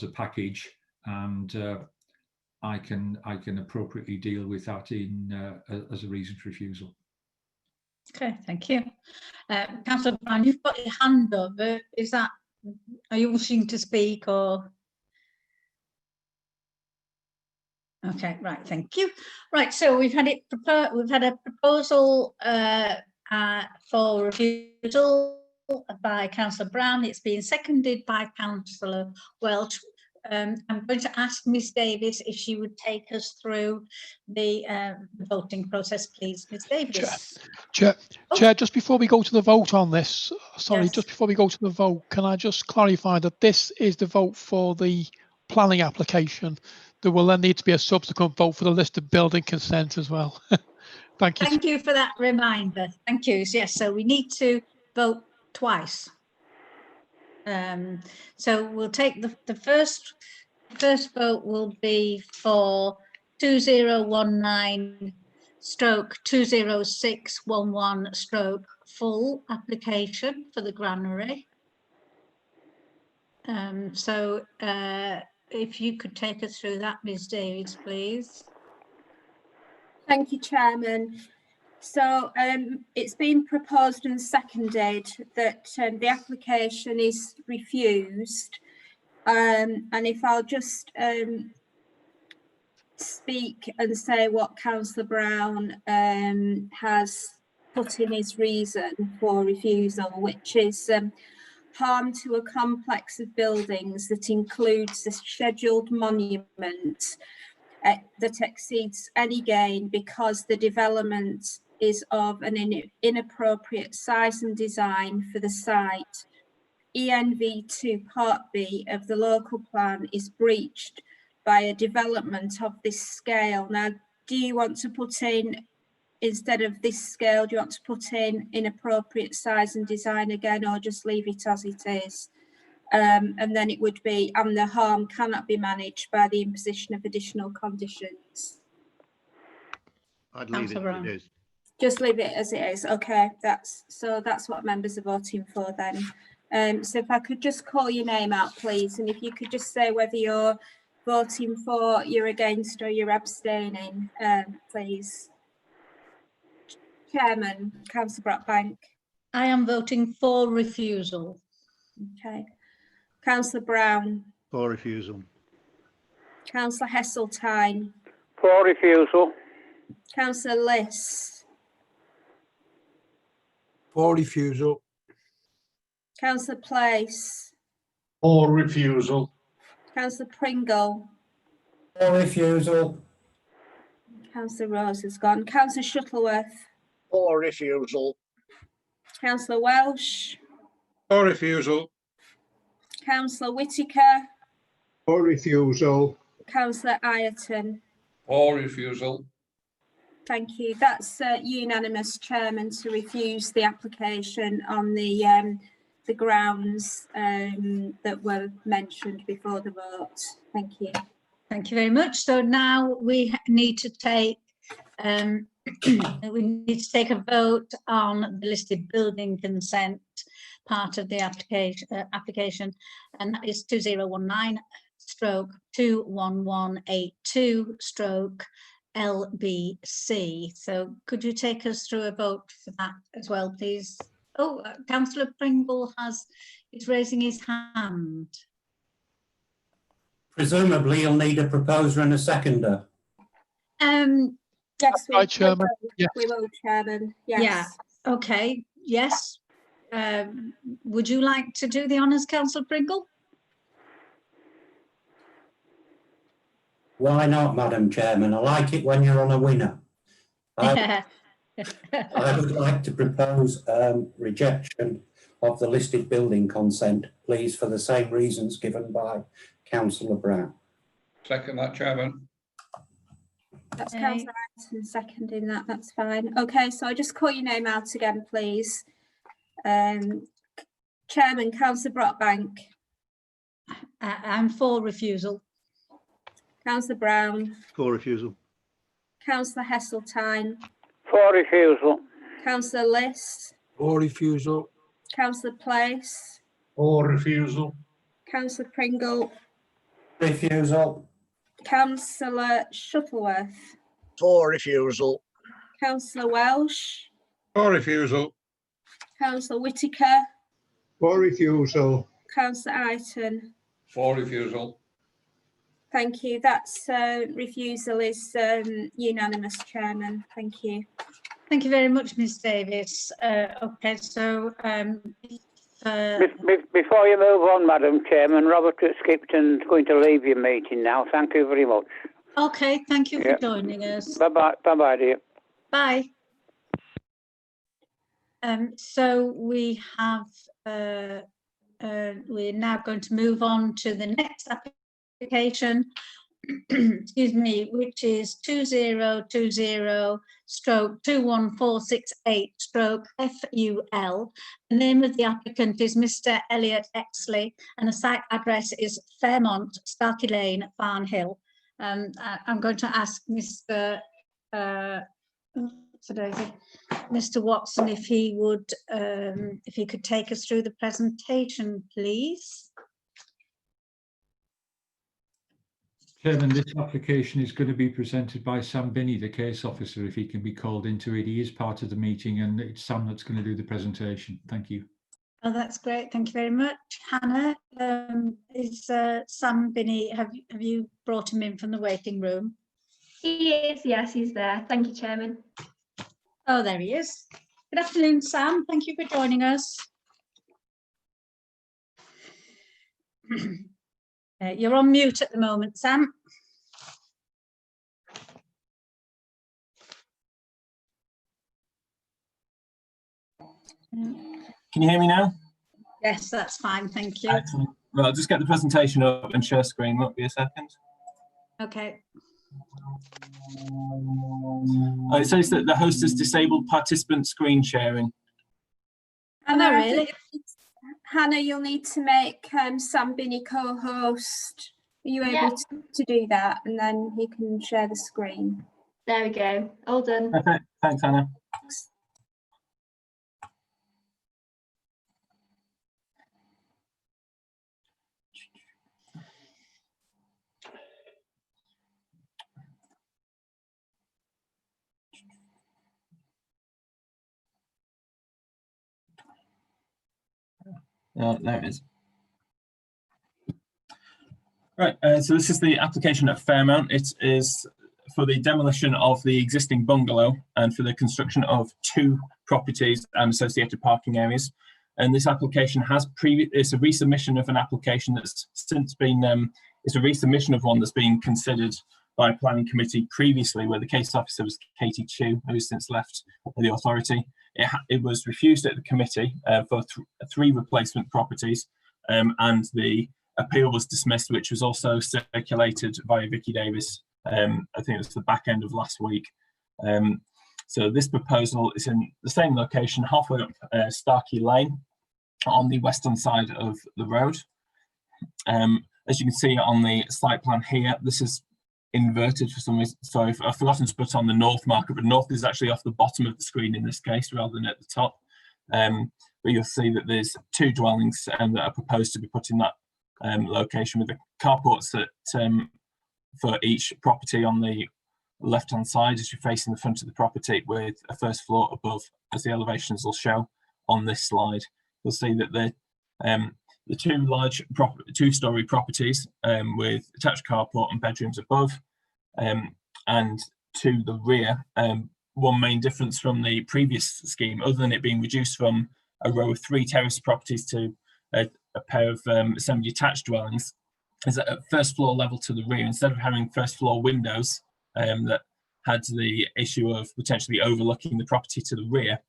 a package, and I can appropriately deal with that as a reason for refusal. Okay, thank you. Councillor Brown, you've got your hand up. Are you wishing to speak or? Okay, right, thank you. Right, so we've had a proposal for refusal by Councillor Brown. It's been seconded by Councillor Welch. I'm going to ask Ms Davis if she would take us through the voting process, please. Ms Davis. Chair, just before we go to the vote on this, sorry, Yes. just before we go to the vote, can I just clarify that this is the vote for the planning application? There will then need to be a subsequent vote for the listed building consent as well. Thank you. Thank you for that reminder. Thank you. Yes, so we need to vote twice. So we'll take the first vote will be for 2019 stroke 20611 stroke full application for the granary. So if you could take us through that, Ms Davies, please. Thank you, Chairman. So it's been proposed and seconded that the application is refused. And if I'll just speak and say what Councillor Brown has put in his reason for refusal, which is harm to a complex of buildings that includes a scheduled monument that exceeds any gain because the development is of an inappropriate size and design for the site. ENV2 Part B of the local plan is breached by a development of this scale. Now, do you want to put in, instead of this scale, do you want to put in inappropriate size and design again, or just leave it as it is? And then it would be, and the harm cannot be managed by the imposition of additional conditions. I'd leave it as it is. Just leave it as it is. Okay, that's what members are voting for then. So if I could just call your name out, please, and if you could just say whether you're voting for, you're against, or you're abstaining, please. Chairman, Councillor Brockbank. I am voting for refusal. Okay. Councillor Brown. For refusal. Councillor Heseltine. For refusal. Councillor Liss. For refusal. Councillor Place. For refusal. Councillor Pringle. For refusal. Councillor Rose has gone. Councillor Shuttleworth. For refusal. Councillor Welsh. For refusal. Councillor Whitaker. For refusal. Councillor Ireton. For refusal. Thank you. That's unanimous, Chairman, to refuse the application on the grounds that were mentioned before the vote. Thank you. Thank you very much. So now we need to take a vote on the listed building consent part of the application, and that is 2019 stroke 21182 stroke LBC. So could you take us through a vote for that as well, please? Oh, Councillor Pringle is raising his hand. Presumably you'll need a proposer and a seconder. Yes, Right, Chairman. Yes. We will, Chairman. Yes. Yeah, okay, yes. Would you like to do the honours, Councillor Pringle? Why not, Madam Chairman? I like it when you're on a winner. I would like to propose rejection of the listed building consent, please, for the same reasons given by Councillor Brown. Second that, Chairman. That's Okay. Councillor Iton seconding that, that's fine. Okay, so I'll just call your name out again, please. Chairman, Councillor Brockbank. I'm for refusal. Councillor Brown. For refusal. Councillor Heseltine. For refusal. Councillor List. For refusal. Councillor Place. For refusal. Councillor Pringle. Refusal. Councillor Shuttleworth. For refusal. Councillor Welsh. For refusal. Councillor Whitaker. For refusal. Councillor Iton. For refusal. Thank you. That's refusal is unanimous, Chairman. Thank you. Thank you very much, Ms Davis. Okay, so Before you move on, Madam Chairman, Robert at Skipton's going to leave your meeting now. Thank you very much. okay, thank you for Yep. joining us. Bye-bye. Bye-bye, dear. Bye. So we have, we're now going to move on to the next application, excuse me, which is 2020/21468/FUL. The name of the applicant is Mr. Elliot Exley, and the site address is Fairmont, Starkey Lane, Farn Hill. I'm going to ask Mr. Mr. Watson if he would, if he could take us through the presentation, please. Chairman, this application is going to be presented by Sam Binney, the case officer, if he can be called into it. He is part of the meeting and it's Sam that's going to do the presentation. Thank you. Oh, that's great. Thank you very much. Hannah, is Sam Binney, have you brought him in from the waiting room? He is, yes, he's there. Thank you, Chairman. Oh, there he is. Good afternoon, Sam. Thank you for joining us. You're on mute at the moment, Sam. Can you hear me now? Yes, that's fine. Thank you. Excellent. Well, I'll just get the presentation up and share screen. Won't be a second. Okay. It says that the host has disabled participant screen sharing. Hannah, Oh, really? Hannah, you'll need to make Sam Binney co-host. Are you Yeah. able to do that? And then he can share the screen. There we go. All done. Okay, thanks, Hannah. There it is. Right, so this is the application at Fairmount. It is for the demolition of the existing bungalow and for the construction of 2 properties and associated parking areas. And this application has it's a resubmission of an application that's since been, it's a resubmission of one that's been considered by a planning committee previously, where the case officer was Katie Chu, who's since left the authority. It was refused at the committee for 3 replacement properties, and the appeal was dismissed, which was also circulated via Vicky Davis. I think it was the back end of last week. So this proposal is in the same location, halfway up Starkey Lane, on the western side of the road. As you can see on the site plan here, this is inverted for some reason. So I've forgotten to put on the north marker, but north is actually off the bottom of the screen in this case rather than at the top. But you'll see that there's 2 dwellings that are proposed to be put in that location, with the carports that for each property on the left hand side as you're facing the front of the property, with a first floor above, as the elevations will show on this slide. You'll see that the 2 large 2-storey properties with attached carport and bedrooms above, and to the rear, one main difference from the previous scheme, other than it being reduced from a row of 3 terrace properties to a pair of semi-detached dwellings, is that at first floor level to the rear, instead of having first floor windows that had the issue of potentially overlooking the property to the rear,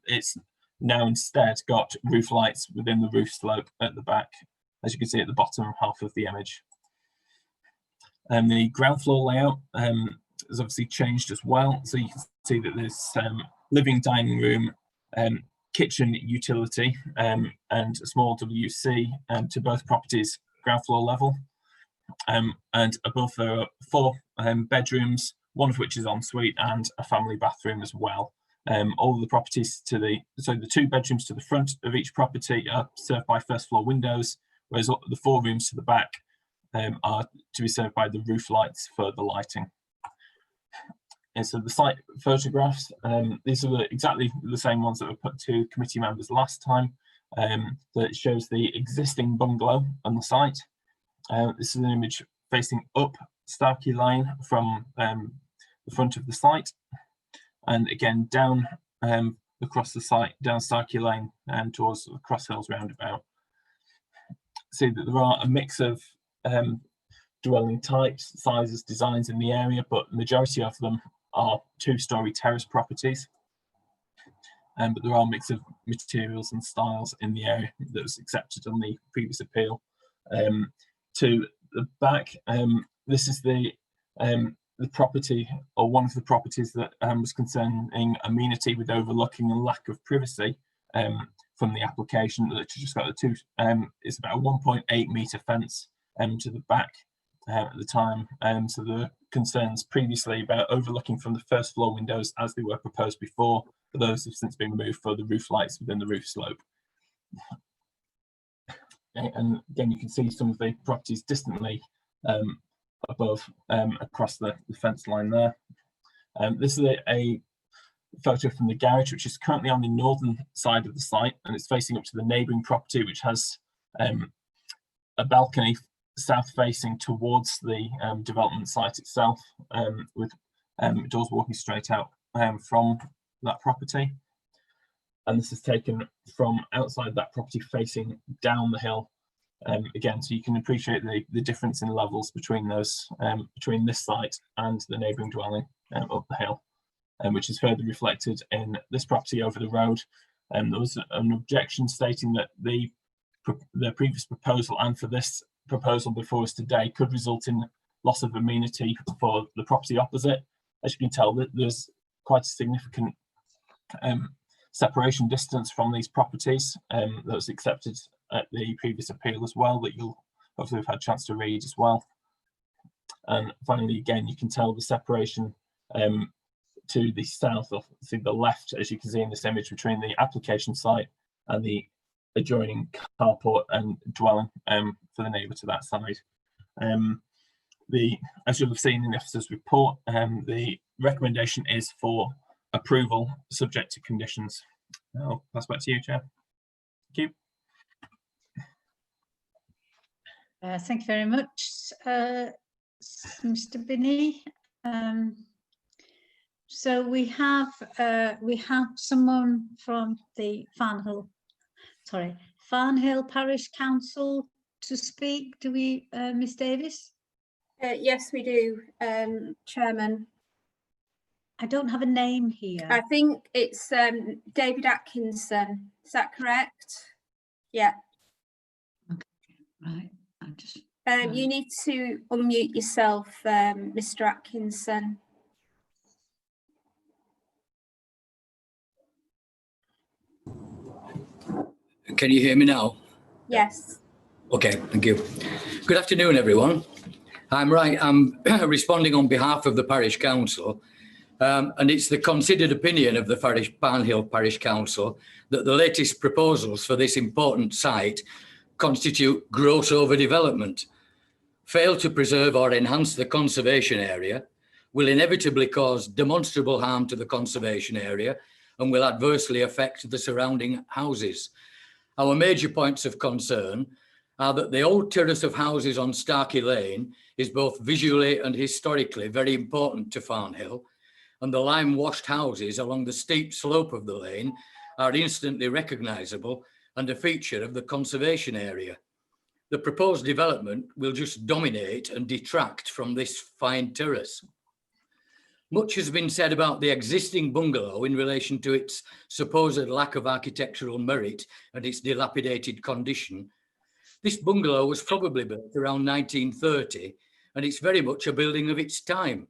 it's now instead got roof lights within the roof slope at the back, as you can see at the bottom half of the image. The ground floor layout has obviously changed as well. So you can see that there's living, dining room, kitchen utility, and a small WC to both properties ground floor level. And above there are 4 bedrooms, one of which is en suite, and a family bathroom as well. All of the properties the 2 bedrooms to the front of each property are served by first floor windows, whereas the 4 rooms to the back are to be served by the roof lights for the lighting. And so the site photographs, these are exactly the same ones that were put to committee members last time. That shows the existing bungalow on the site. This is an image facing up Starkey Lane from the front of the site, and again down across the site, down Starkey Lane and towards the Cross Hills roundabout. See that there are a mix of dwelling types, sizes, designs in the area, but the majority of them are 2-storey terrace properties. But there are a mix of materials and styles in the area that was accepted on the previous appeal. To the back, this is the property, or one of the properties that was concerning amenity with overlooking and lack of privacy from the application. That just got the 2. It's about a 1.8 metre fence to the back at the time. So the concerns previously about overlooking from the first floor windows as they were proposed before, but those have since been removed for the roof lights within the roof slope. Okay, and again, you can see some of the properties distantly above across the fence line there. This is a photo from the garage, which is currently on the northern side of the site, and it's facing up to the neighbouring property, which has a balcony south facing towards the development site itself, with doors walking straight out from that property. And this is taken from outside that property facing down the hill. Again, so you can appreciate the difference in levels between those, between this site and the neighbouring dwelling up the hill, which is further reflected in this property over the road. There was an objection stating that the previous proposal and for this proposal before us today could result in loss of amenity for the property opposite. As you can tell, that there's quite a significant separation distance from these properties that was accepted at the previous appeal as well, that you'll hopefully have had a chance to read as well. And finally, again, you can tell the separation to the south, or to the left, as you can see in this image, between the application site and the adjoining carport and dwelling for the neighbour to that side. As you'll have seen in the officer's report, the recommendation is for approval subject to conditions. I'll pass back to you, Chair. Thank you. Thank you very much, Mr. Binney. So we have someone from the Farnhill Parish Council to speak. Do we, Miss Davis? Yes, we do, Chairman. I don't have a name here. I think it's David Atkinson. Is that correct? Yeah. Okay, right. I'm just. You need to unmute yourself, Mr. Atkinson. Can you hear me now? Yes. Okay, thank you. Good afternoon, everyone. I'm responding on behalf of the Parish Council, and it's the considered opinion of the Farnhill Parish Council that the latest proposals for this important site constitute gross overdevelopment, fail to preserve or enhance the conservation area, will inevitably cause demonstrable harm to the conservation area, and will adversely affect the surrounding houses. Our major points of concern are that the old terrace of houses on Starkey Lane is both visually and historically very important to Farnhill, and the lime-washed houses along the steep slope of the lane are instantly recognisable and a feature of the conservation area. The proposed development will just dominate and detract from this fine terrace. Much has been said about the existing bungalow in relation to its supposed lack of architectural merit and its dilapidated condition. This bungalow was probably built around 1930, and it's very much a building of its time.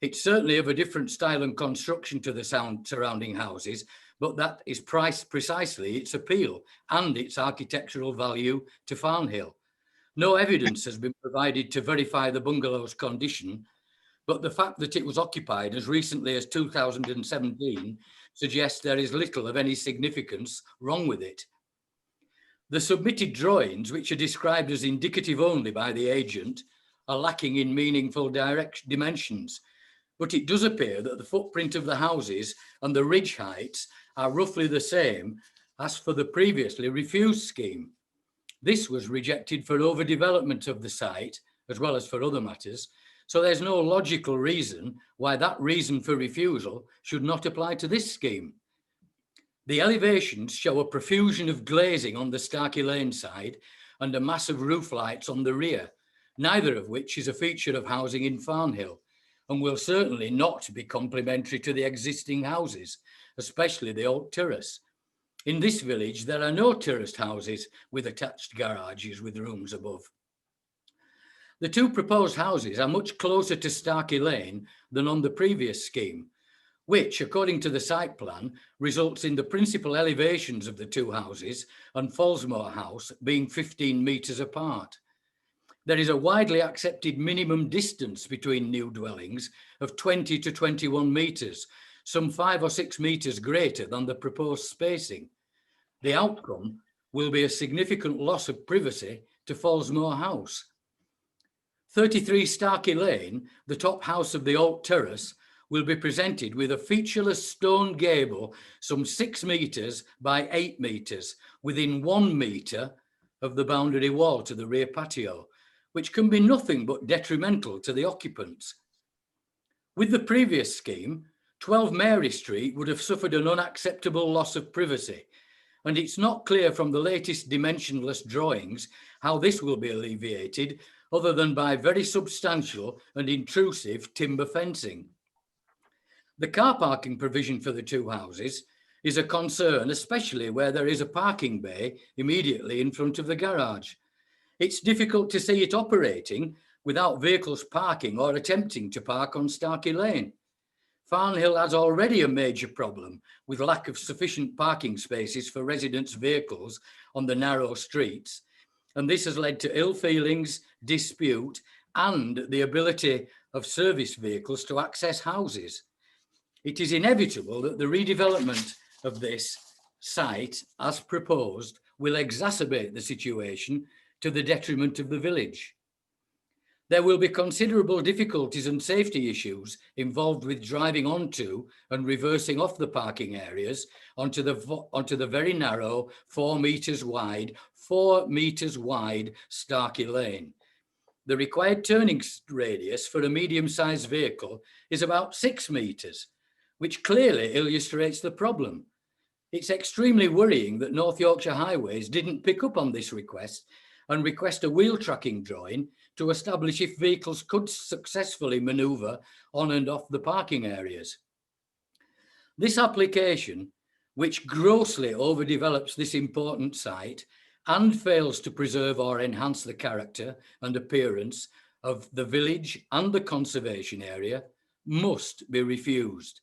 It's certainly of a different style and construction to the surrounding houses, but that is precisely its appeal and its architectural value to Farnhill. No evidence has been provided to verify the bungalow's condition, but the fact that it was occupied as recently as 2017 suggests there is little of any significance wrong with it. The submitted drawings, which are described as indicative only by the agent, are lacking in meaningful dimensions, but it does appear that the footprint of the houses and the ridge heights are roughly the same as for the previously refused scheme. This was rejected for overdevelopment of the site, as well as for other matters, so there's no logical reason why that reason for refusal should not apply to this scheme. The elevations show a profusion of glazing on the Starkey Lane side and a mass of roof lights on the rear, neither of which is a feature of housing in Farnhill, and will certainly not be complementary to the existing houses, especially the old terrace. In this village, there are no terraced houses with attached garages with rooms above. The two proposed houses are much closer to Starkey Lane than on the previous scheme, which, according to the site plan, results in the principal elevations of the two houses and Fallsmoor House being 15 metres apart. There is a widely accepted minimum distance between new dwellings of 20 to 21 metres, some 5 or 6 metres greater than the proposed spacing. The outcome will be a significant loss of privacy to Fallsmoor House. 33 Starkey Lane, the top house of the old terrace, will be presented with a featureless stone gable some 6 metres by 8 metres within 1 metre of the boundary wall to the rear patio, which can be nothing but detrimental to the occupants. With the previous scheme, 12 Mary Street would have suffered an unacceptable loss of privacy, and it's not clear from the latest dimensionless drawings how this will be alleviated other than by very substantial and intrusive timber fencing. The car parking provision for the two houses is a concern, especially where there is a parking bay immediately in front of the garage. It's difficult to see it operating without vehicles parking or attempting to park on Starkey Lane. Farnhill has already a major problem with lack of sufficient parking spaces for residents' vehicles on the narrow streets, and this has led to ill feelings, dispute, and the ability of service vehicles to access houses. It is inevitable that the redevelopment of this site, as proposed, will exacerbate the situation to the detriment of the village. There will be considerable difficulties and safety issues involved with driving onto and reversing off the parking areas onto the very narrow 4 metres wide Starkey Lane. The required turning radius for a medium-sized vehicle is about 6 metres, which clearly illustrates the problem. It's extremely worrying that North Yorkshire Highways didn't pick up on this request and request a wheel tracking drawing to establish if vehicles could successfully manoeuvre on and off the parking areas. This application, which grossly overdevelops this important site and fails to preserve or enhance the character and appearance of the village and the conservation area, must be refused.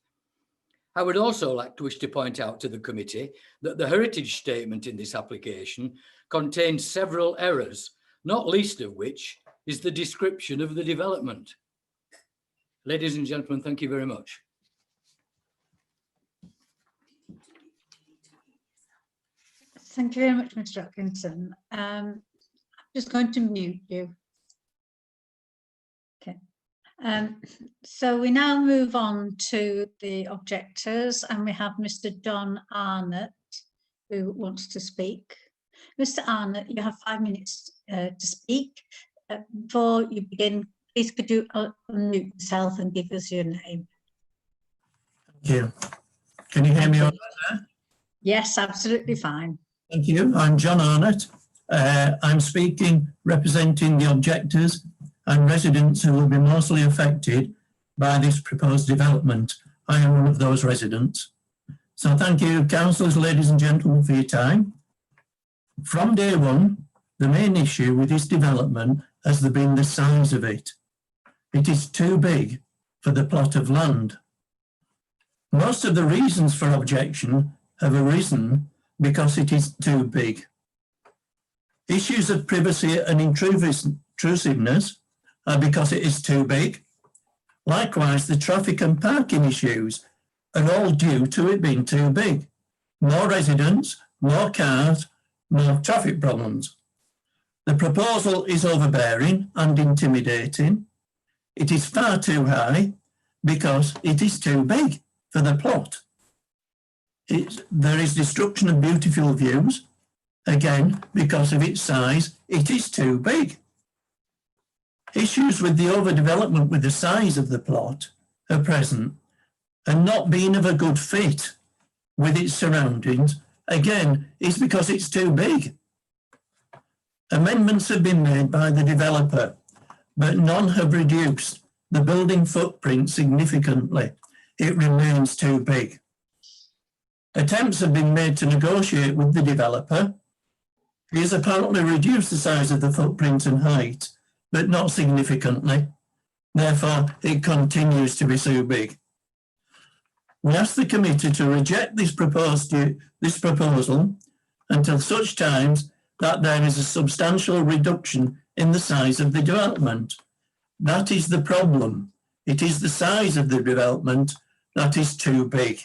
I would also like to wish to point out to the committee that the heritage statement in this application contains several errors, not least of which is the description of the development. Ladies and gentlemen, thank you very much. Thank you very much, Mr. Atkinson. I'm just going to mute you. Okay. So we now move on to the objectors, and we have Mr. John Arnott, who wants to speak. Mr. Arnott, you have 5 minutes to speak. Before you begin, please could you unmute yourself and give us your name? Thank you. Can you hear me all right there? Yes, absolutely fine. Thank you. I'm John Arnott. I'm speaking representing the objectors and residents who will be mostly affected by this proposed development. I am one of those residents. So thank you, councillors, ladies and gentlemen, for your time. From day one, the main issue with this development has been the size of it. It is too big for the plot of land. Most of the reasons for objection have arisen because it is too big. Issues of privacy and intrusiveness are because it is too big. Likewise, the traffic and parking issues are all due to it being too big. More residents, more cars, more traffic problems. The proposal is overbearing and intimidating. It is far too high because it is too big for the plot. There is destruction of beautiful views. Again, because of its size, it is too big. Issues with the overdevelopment with the size of the plot are present, and not being of a good fit with its surroundings, again, is because it's too big. Amendments have been made by the developer, but none have reduced the building footprint significantly. It remains too big. Attempts have been made to negotiate with the developer. He has apparently reduced the size of the footprint and height, but not significantly. Therefore, it continues to be too big. We ask the committee to reject this proposal until such times that there is a substantial reduction in the size of the development. That is the problem. It is the size of the development that is too big.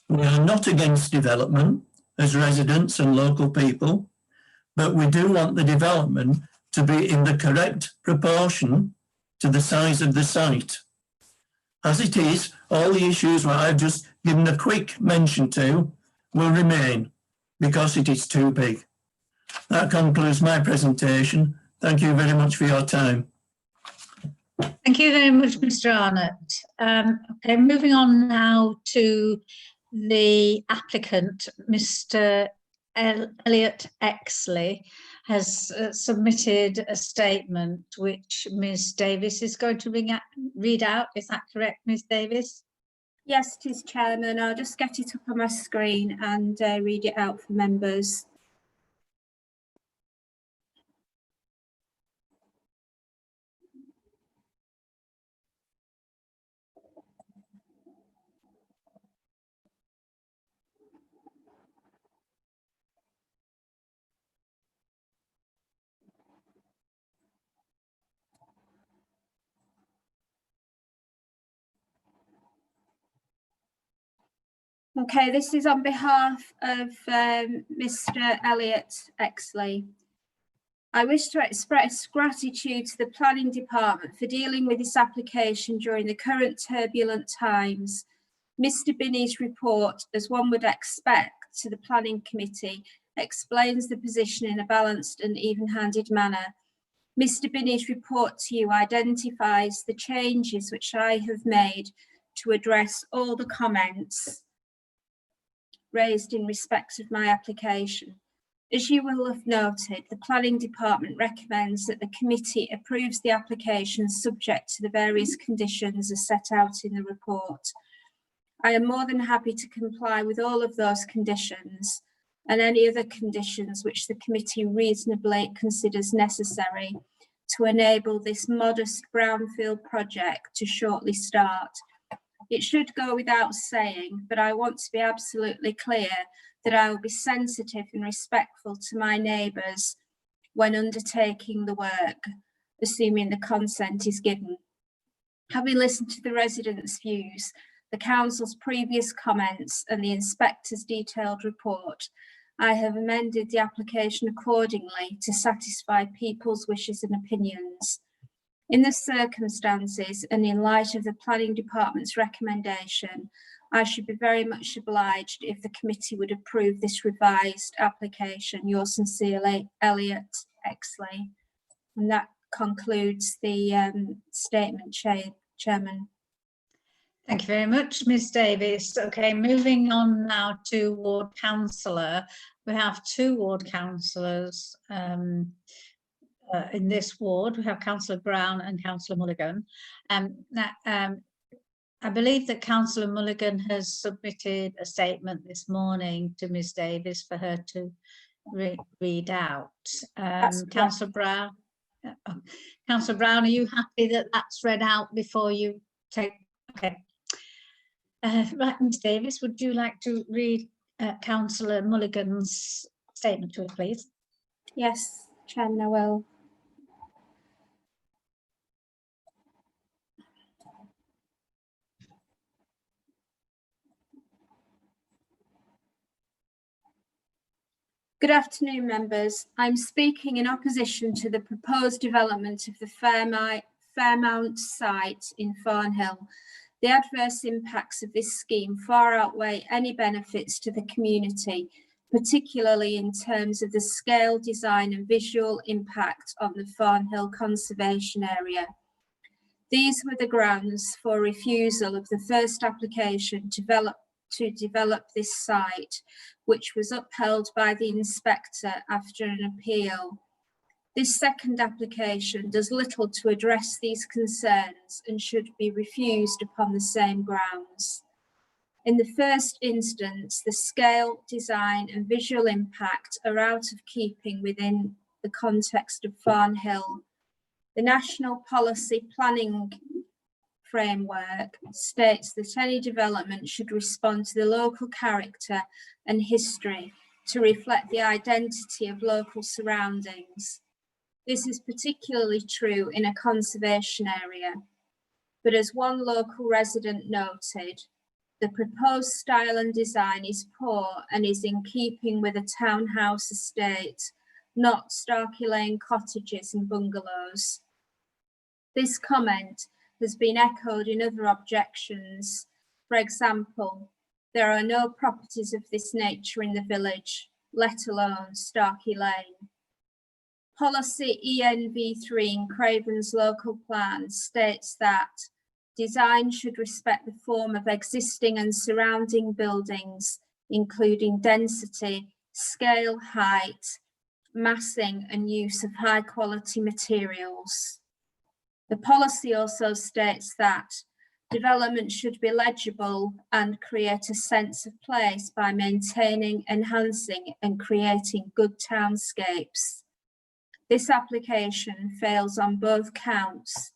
We are not against development as residents and local people, but we do want the development to be in the correct proportion to the size of the site. As it is, all the issues that I've just given a quick mention to will remain because it is too big. That concludes my presentation. Thank you very much for your time. Thank you very much, Mr. Arnott. Okay, moving on now to the applicant, Mr. Elliot Exley, has submitted a statement which Ms. Davis is going to read out. Is that correct, Ms. Davis? Yes, it is, Chairman. I'll just get it up on my screen and read it out for members. Okay, this is on behalf of Mr. Elliot Exley. I wish to express gratitude to the Planning Department for dealing with this application during the current turbulent times. Mr. Binney's report, as one would expect to the Planning Committee, explains the position in a balanced and even-handed manner. Mr. Binney's report to you identifies the changes which I have made to address all the comments raised in respect of my application. As you will have noted, the Planning Department recommends that the committee approves the application subject to the various conditions as set out in the report. I am more than happy to comply with all of those conditions and any other conditions which the committee reasonably considers necessary to enable this modest brownfield project to shortly start. It should go without saying, but I want to be absolutely clear that I will be sensitive and respectful to my neighbours when undertaking the work, assuming the consent is given. Having listened to the residents' views, the council's previous comments and the inspector's detailed report, I have amended the application accordingly to satisfy people's wishes and opinions. In the circumstances and in light of the Planning Department's recommendation, I should be very much obliged if the committee would approve this revised application. Yours sincerely, Elliot Exley. And that concludes the statement, Chairman. Thank you very much, Ms. Davis. Okay, moving on now to Ward Councillor. We have two Ward Councillors in this ward. We have Councillor Brown and Councillor Mulligan. I believe that Councillor Mulligan has submitted a statement this morning to Ms. Davis for her to read out. Councillor Brown, Councillor Brown, are you happy that that's read out before you take, okay. Right, Ms Davis, would you like to read Councillor Mulligan's statement to us, please? Yes, Chairman, I will. Good afternoon, members. I'm speaking in opposition to the proposed development of the Fairmount site in Thornhill. The adverse impacts of this scheme far outweigh any benefits to the community, particularly in terms of the scale, design and visual impact on the Thornhill Conservation Area. These were the grounds for refusal of the first application to develop this site, which was upheld by the inspector after an appeal. This second application does little to address these concerns and should be refused upon the same grounds. In the first instance, the scale, design and visual impact are out of keeping within the context of Thornhill. The National Policy Planning Framework states that any development should respond to the local character and history to reflect the identity of local surroundings. This is particularly true in a conservation area, but as one local resident noted, the proposed style and design is poor and is in keeping with a townhouse estate, not Starkey Lane cottages and bungalows. This comment has been echoed in other objections. For example, there are no properties of this nature in the village, let alone Starkey Lane. Policy ENV3 in Craven's local plan states that design should respect the form of existing and surrounding buildings, including density, scale, height, massing and use of high quality materials. The policy also states that development should be legible and create a sense of place by maintaining, enhancing and creating good townscapes. This application fails on both counts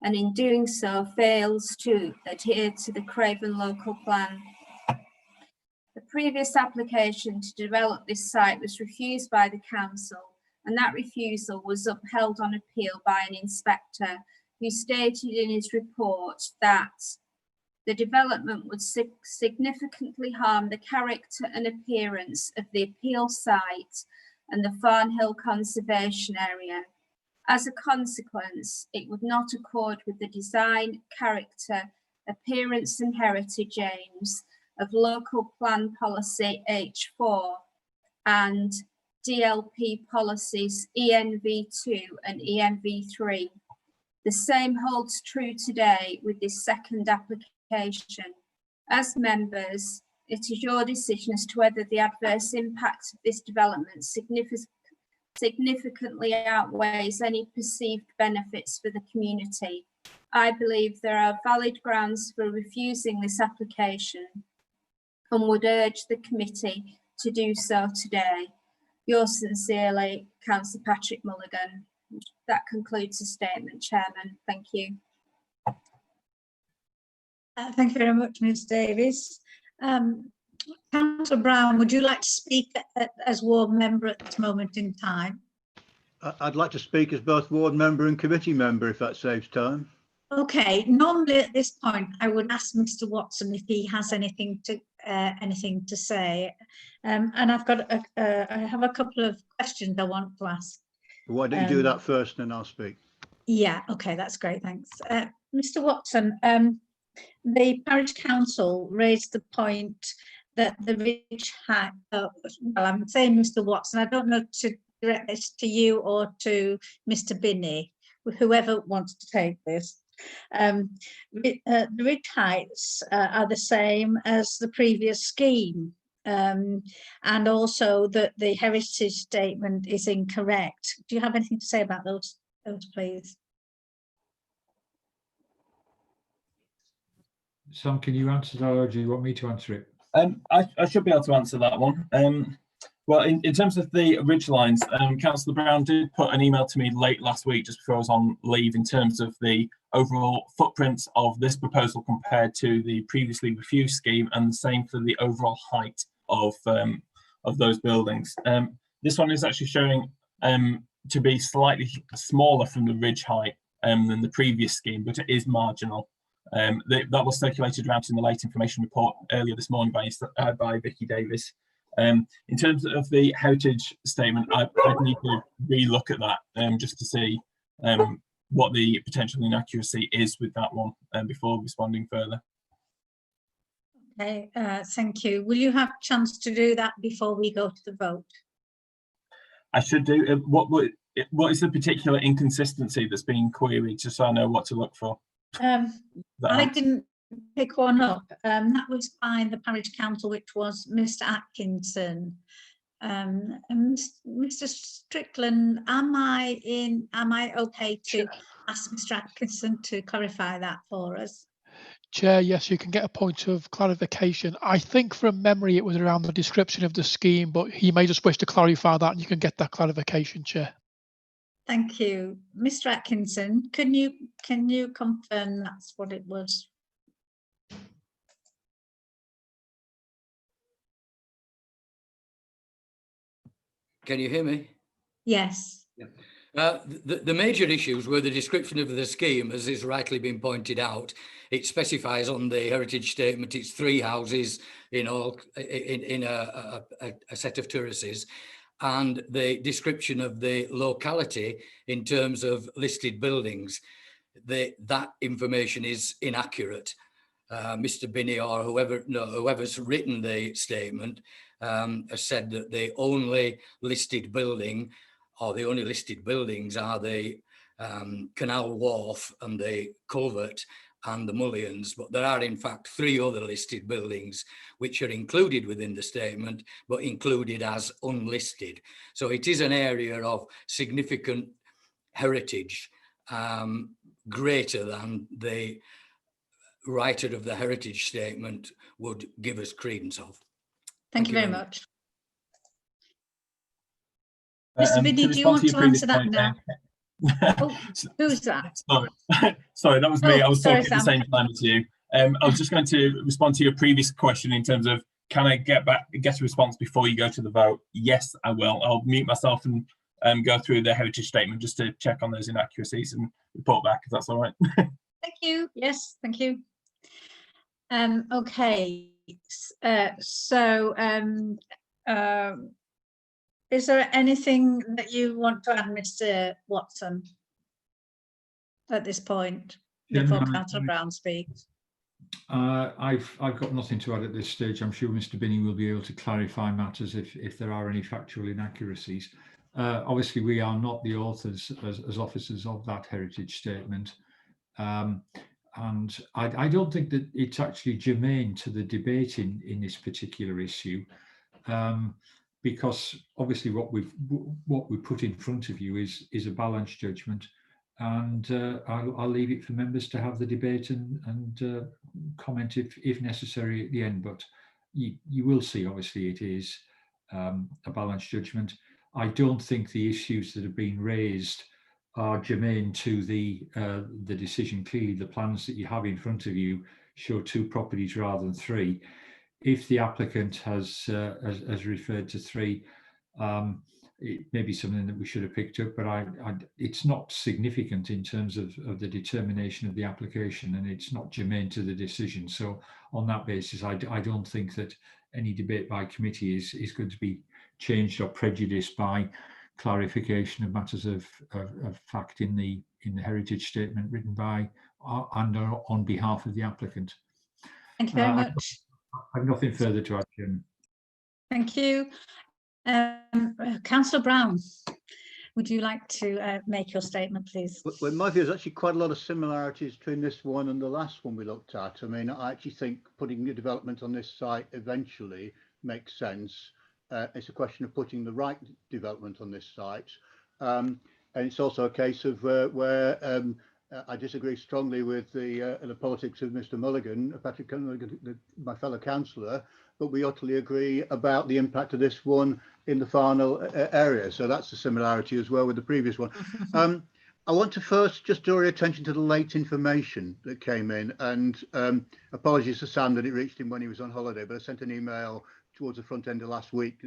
and in doing so fails to adhere to the Craven local plan. The previous application to develop this site was refused by the council, and that refusal was upheld on appeal by an inspector who stated in his report that the development would significantly harm the character and appearance of the appeal site and the Thornhill Conservation Area. As a consequence, it would not accord with the design, character, appearance and heritage aims of Local Plan Policy H4 and DLP policies ENV2 and ENV3. The same holds true today with this second application. As members, it is your decision as to whether the adverse impact of this development significantly outweighs any perceived benefits for the community. I believe there are valid grounds for refusing this application and would urge the committee to do so today. Yours sincerely, Councillor Patrick Mulligan. That concludes the statement, Chairman. Thank you. Thank you very much, Ms Davis. Councillor Brown, would you like to speak as ward member at this moment in time? I'd like to speak as both ward member and committee member, if that saves time. Okay, normally at this point I would ask Mr Watson if he has anything to say, and I have a couple of questions I want to ask. Why don't you do that first, and then I'll speak? Yeah, okay, that's great, thanks. Mr Watson, the parish council raised the point that the ridge height, well, I'm saying Mr Watson, I don't know to direct this to you or to Mr Binney, whoever wants to take this. The ridge heights are the same as the previous scheme, and also that the heritage statement is incorrect. Do you have anything to say about those please? Sam, can you answer that, or do you want me to answer it? I should be able to answer that one. Well, in terms of the ridge lines, Councillor Brown did put an email to me late last week, just before I was on leave, in terms of the overall footprints of this proposal compared to the previously refused scheme, and the same for the overall height of those buildings. This one is actually showing to be slightly smaller from the ridge height than the previous scheme, but it is marginal. That was circulated around in the late information report earlier this morning by Vicky Davis. In terms of the heritage statement, I'd need to re-look at that just to see what the potential inaccuracy is with that one before responding further. Okay, thank you. Will you have a chance to do that before we go to the vote? I should do. What is the particular inconsistency that's being queried, just so I know what to look for? I didn't pick one up. That was by the parish council, which was Mr. Atkinson. And Mr. Strickland, am I okay to ask Mr. Atkinson to clarify that for us? Chair, yes, you can get a point of clarification. I think from memory it was around the description of the scheme, but he may just wish to clarify that and you can get that clarification, Chair. Thank you. Mr. Atkinson, can you confirm that's what it was? Can you hear me? Yes. The major issues were the description of the scheme, as is rightly been pointed out. It specifies on the heritage statement it's 3 houses in all in a set of terraces, and the description of the locality in terms of listed buildings. That information is inaccurate. Mr. Binney or whoever's written the statement has said that the only listed building, or the only listed buildings, are the Canal Wharf and the Culvert and the Mullions, but there are in fact 3 other listed buildings which are included within the statement, but included as unlisted. So it is an area of significant heritage, greater than the writer of the heritage statement would give us credence of. Thank you very much. Mr. Binney, do you want to answer that now? Oh, who's that? Sorry, that was me. I was sorry, talking at the same time as you. I was just going to respond to your previous question in terms of, can I get a response before you go to the vote? Yes, I will. I'll mute myself and go through the heritage statement just to check on those inaccuracies and report back, if that's all right. Thank you. Yes, thank you. Okay. Is there anything that you want to add, Mr. Watson, at this point, before Councillor Brown speaks? I've got nothing to add at this stage. I'm sure Mr. Binney will be able to clarify matters if there are any factual inaccuracies. Obviously, we are not the authors as officers of that heritage statement. And I don't think that it's actually germane to the debate in this particular issue. Because obviously what we put in front of you is a balanced judgment, and I'll leave it for members to have the debate and comment if necessary at the end. But you will see, obviously, it is a balanced judgment. I don't think the issues that have been raised are germane to the decision. Clearly, the plans that you have in front of you show 2 properties rather than 3. If the applicant has referred to 3, it may be something that we should have picked up, but it's not significant in terms of the determination of the application, and it's not germane to the decision. So on that basis, I don't think that any debate by committee is going to be changed or prejudiced by clarification of matters of fact in the heritage statement written by and on behalf of the applicant. Thank you very much. I have nothing further to add, Chairman. Thank you. Councillor Brown, would you like to make your statement, please? Well, in my view, there's actually quite a lot of similarities between this one and the last one we looked at. I mean, I actually think putting new development on this site eventually makes sense. It's a question of putting the right development on this site. And it's also a case of where I disagree strongly with the politics of Mr. Mulligan, Patrick Mulligan, my fellow councillor, but we utterly agree about the impact of this one in the final area. So that's the similarity as well with the previous one. I want to first just draw your attention to the late information that came in, and apologies to Sam that it reached him when he was on holiday, but I sent an email towards the front end of last week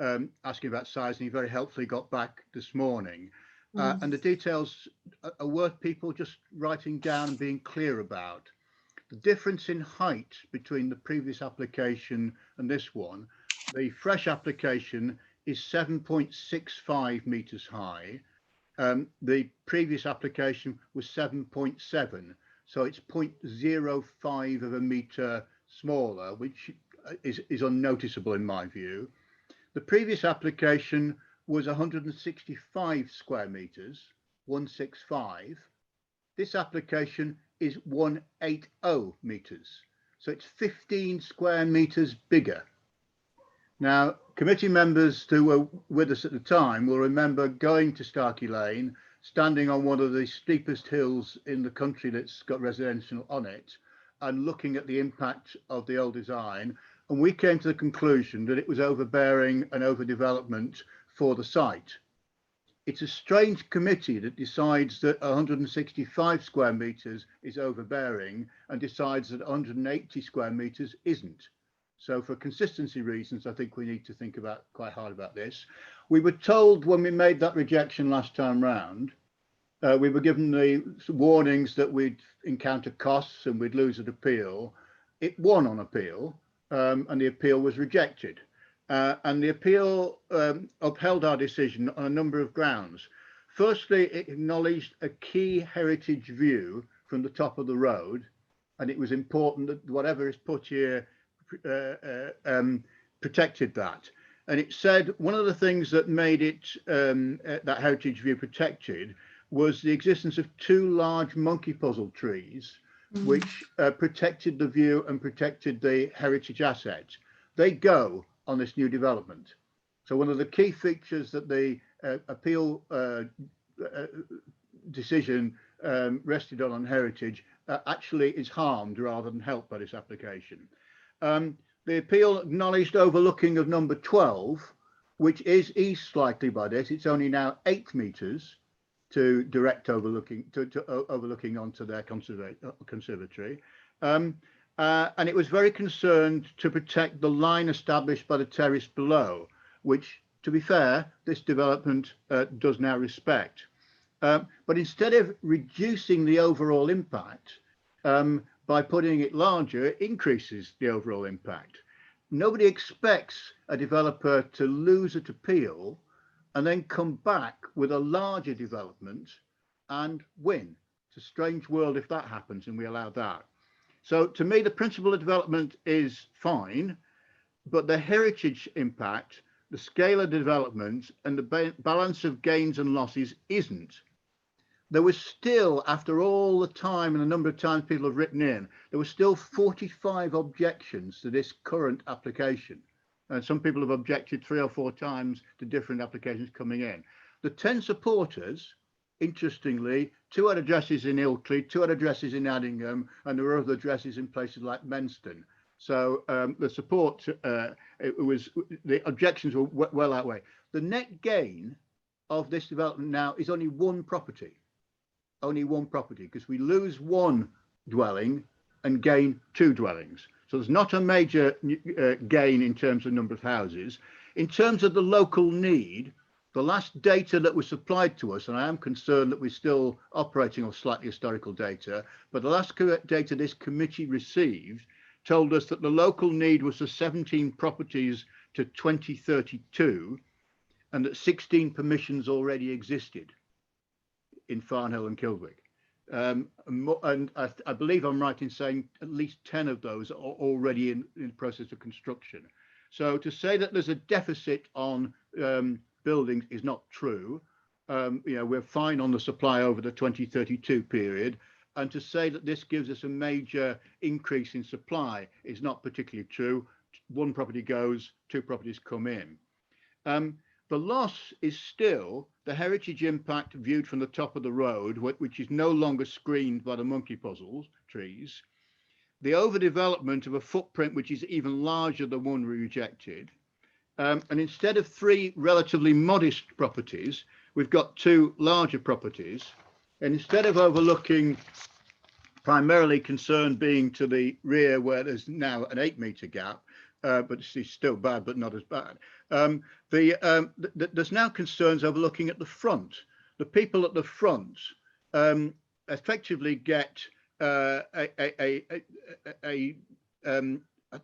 asking about size, and he very helpfully got back this morning. And the details are worth people just writing down and being clear about. The difference in height between the previous application and this one, the fresh application is 7.65 metres high. The previous application was 7.7, so it's 0.05 of a metre smaller, which is unnoticeable in my view. The previous application was 165 square metres, 165. This application is 180 metres, so it's 15 square metres bigger. Now, committee members who were with us at the time will remember going to Starkey Lane, standing on one of the steepest hills in the country that's got residential on it, and looking at the impact of the old design. And we came to the conclusion that it was overbearing and overdevelopment for the site. It's a strange committee that decides that 165 square metres is overbearing and decides that 180 square metres isn't. So for consistency reasons, I think we need to think about quite hard about this. We were told when we made that rejection last time round, we were given the warnings that we'd encounter costs and we'd lose an appeal. It won on appeal, and the appeal was rejected. And the appeal upheld our decision on a number of grounds. Firstly, it acknowledged a key heritage view from the top of the road, and it was important that whatever is put here protected that. And it said one of the things that made it that heritage view protected was the existence of two large monkey puzzle trees, which protected the view and protected the heritage asset. They go on this new development. So one of the key features that the appeal decision rested on heritage actually is harmed rather than helped by this application. The appeal acknowledged overlooking of number 12, which is east slightly by this. It's only now 8 metres to direct overlooking overlooking onto their conservatory. And it was very concerned to protect the line established by the terrace below, which, to be fair, this development does now respect. But instead of reducing the overall impact by putting it larger, it increases the overall impact. Nobody expects a developer to lose at appeal and then come back with a larger development and win. It's a strange world if that happens and we allow that. So to me, the principle of development is fine, but the heritage impact, the scale of development and the balance of gains and losses isn't. There was still, after all the time and a number of times people have written in, there were still 45 objections to this current application. And some people have objected 3 or 4 times to different applications coming in. The 10 supporters, interestingly, 2 had addresses in Ilkley, 2 had addresses in Addingham, and there were other addresses in places like Menston. So the support, the objections were well outweigh. The net gain of this development now is only one property, because we lose 1 dwelling and gain 2 dwellings. So there's not a major gain in terms of number of houses. In terms of the local need, the last data that was supplied to us, and I am concerned that we're still operating off slightly historical data, but the last data this committee received told us that the local need was for 17 properties to 2032, and that 16 permissions already existed in Farnhill and Kilwick. And I believe I'm right in saying at least 10 of those are already in the process of construction. So to say that there's a deficit on buildings is not true. You know, we're fine on the supply over the 2032 period. And to say that this gives us a major increase in supply is not particularly true. 1 property goes, 2 properties come in. The loss is still the heritage impact viewed from the top of the road, which is no longer screened by the monkey puzzles trees. The overdevelopment of a footprint which is even larger than one we rejected. And instead of 3 relatively modest properties, we've got two larger properties, and instead of overlooking, primarily concern being to the rear where there's now an 8-metre gap, but it's still bad, but not as bad. There's now concerns overlooking at the front. The people at the front effectively get I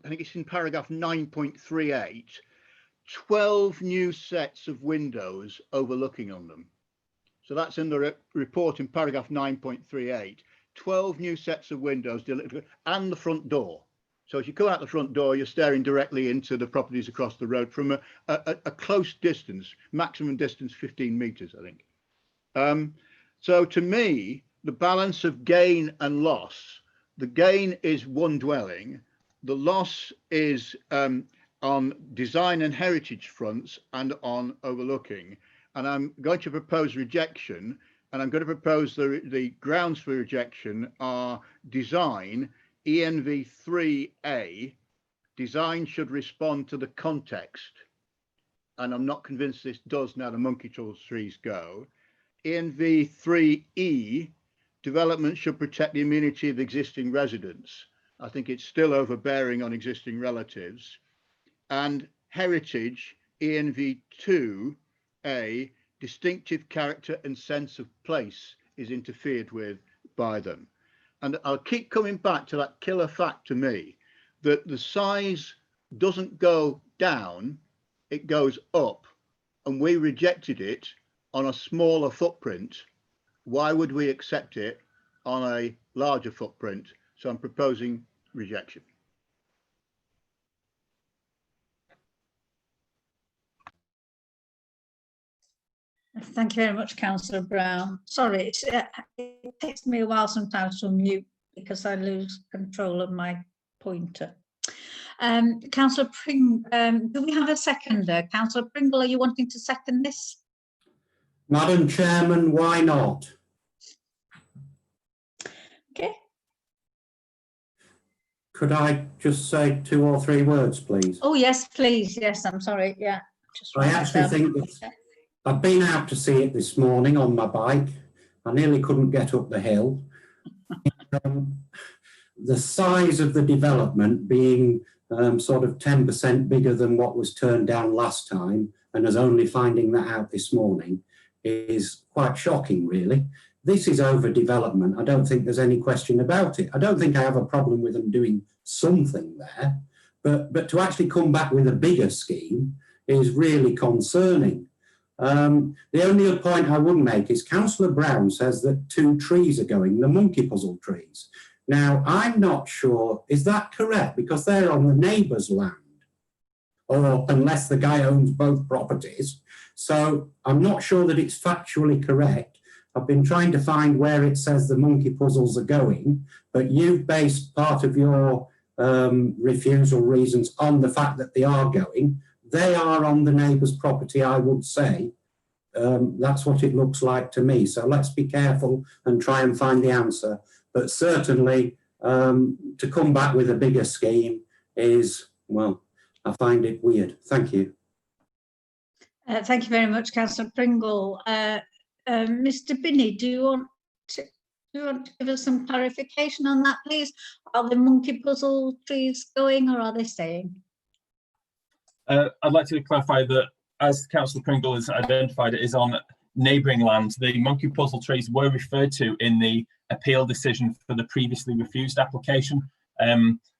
think it's in paragraph 9.38, 12 new sets of windows overlooking on them. So that's in the report in paragraph 9.38, 12 new sets of windows and the front door. So as you come out the front door, you're staring directly into the properties across the road from a close distance, maximum distance 15 metres, I think. So to me, the balance of gain and loss, the gain is one dwelling, the loss is on design and heritage fronts and on overlooking. And I'm going to propose rejection, and I'm going to propose the grounds for rejection are design, ENV 3A, design should respond to the context. And I'm not convinced this does now the monkey tools trees go. ENV 3E, development should protect the immunity of existing residents. I think it's still overbearing on existing relatives. And heritage, ENV 2A, distinctive character and sense of place is interfered with by them. And I'll keep coming back to that killer fact to me, that the size doesn't go down, it goes up. And we rejected it on a smaller footprint. Why would we accept it on a larger footprint? So I'm proposing rejection. Thank you very much, Councillor Brown. Sorry, it takes me a while sometimes to unmute because I lose control of my pointer. Councillor Pringle, do we have a seconder? Councillor Pringle, are you wanting to second this? Madam Chairman, why not? Okay. Could I just say 2 or 3 words, please? Oh, yes, please. Yes, I'm sorry. Yeah. I actually think that I've been out to see it this morning on my bike. I nearly couldn't get up the hill. The size of the development being sort of 10% bigger than what was turned down last time, and as only finding that out this morning, is quite shocking, really. This is overdevelopment. I don't think there's any question about it. I don't think I have a problem with them doing something there, but to actually come back with a bigger scheme is really concerning. The only other point I would make is Councillor Brown says that 2 trees are going, the monkey puzzle trees. Now, I'm not sure, is that correct? Because they're on the neighbour's land, or unless the guy owns both properties. So I'm not sure that it's factually correct. I've been trying to find where it says the monkey puzzles are going, but you've based part of your refusal reasons on the fact that they are going. They are on the neighbour's property, I would say. That's what it looks like to me. So let's be careful and try and find the answer. But certainly to come back with a bigger scheme is, well, I find it weird. Thank you. Thank you very much, Councillor Pringle. Mr. Binney, do you want to give us some clarification on that, please? Are the monkey puzzle trees going or are they staying? I'd like to clarify that, as Councillor Pringle has identified, it is on neighbouring land. The monkey puzzle trees were referred to in the appeal decision for the previously refused application,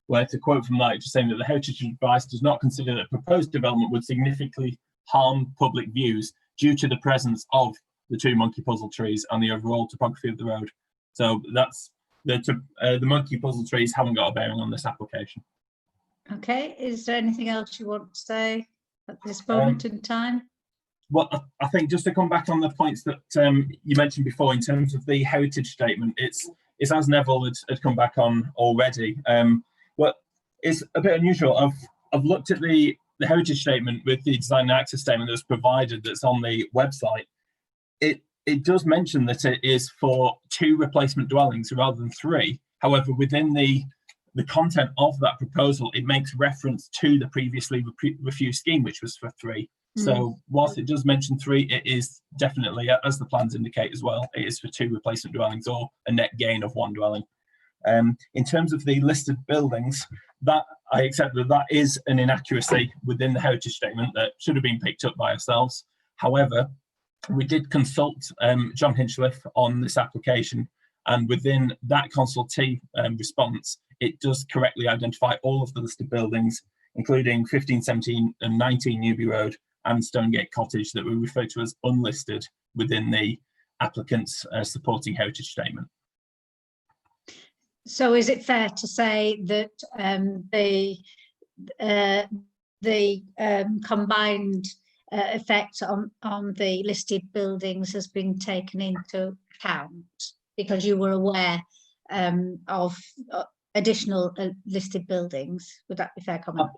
where, to quote from that, just saying that the Heritage Advice does not consider that proposed development would significantly harm public views due to the presence of the 2 monkey puzzle trees and the overall topography of the road. So that's the monkey puzzle trees haven't got a bearing on this application. Okay, is there anything else you want to say at this moment in time? Well, I think just to come back on the points that you mentioned before in terms of the heritage statement, it's as Neville had come back on already. Well, it's a bit unusual. I've looked at the heritage statement with the design and access statement that's provided, that's on the website. It does mention that it is for 2 replacement dwellings rather than 3. However, within the content of that proposal, it makes reference to the previously refused scheme, which was for 3. So whilst it does mention 3, it is definitely, as the plans indicate as well, it is for 2 replacement dwellings or a net gain of 1 dwelling. In terms of the listed buildings, that I accept that is an inaccuracy within the heritage statement that should have been picked up by ourselves. However, we did consult John Hinchliffe on this application, and within that consultee response, it does correctly identify all of the listed buildings, including 15, 17 and 19 Newby Road and Stonegate Cottage that we refer to as unlisted within the applicant's supporting heritage statement. So is it fair to say that the combined effect on the listed buildings has been taken into account because you were aware of additional listed buildings? Would that be fair comment?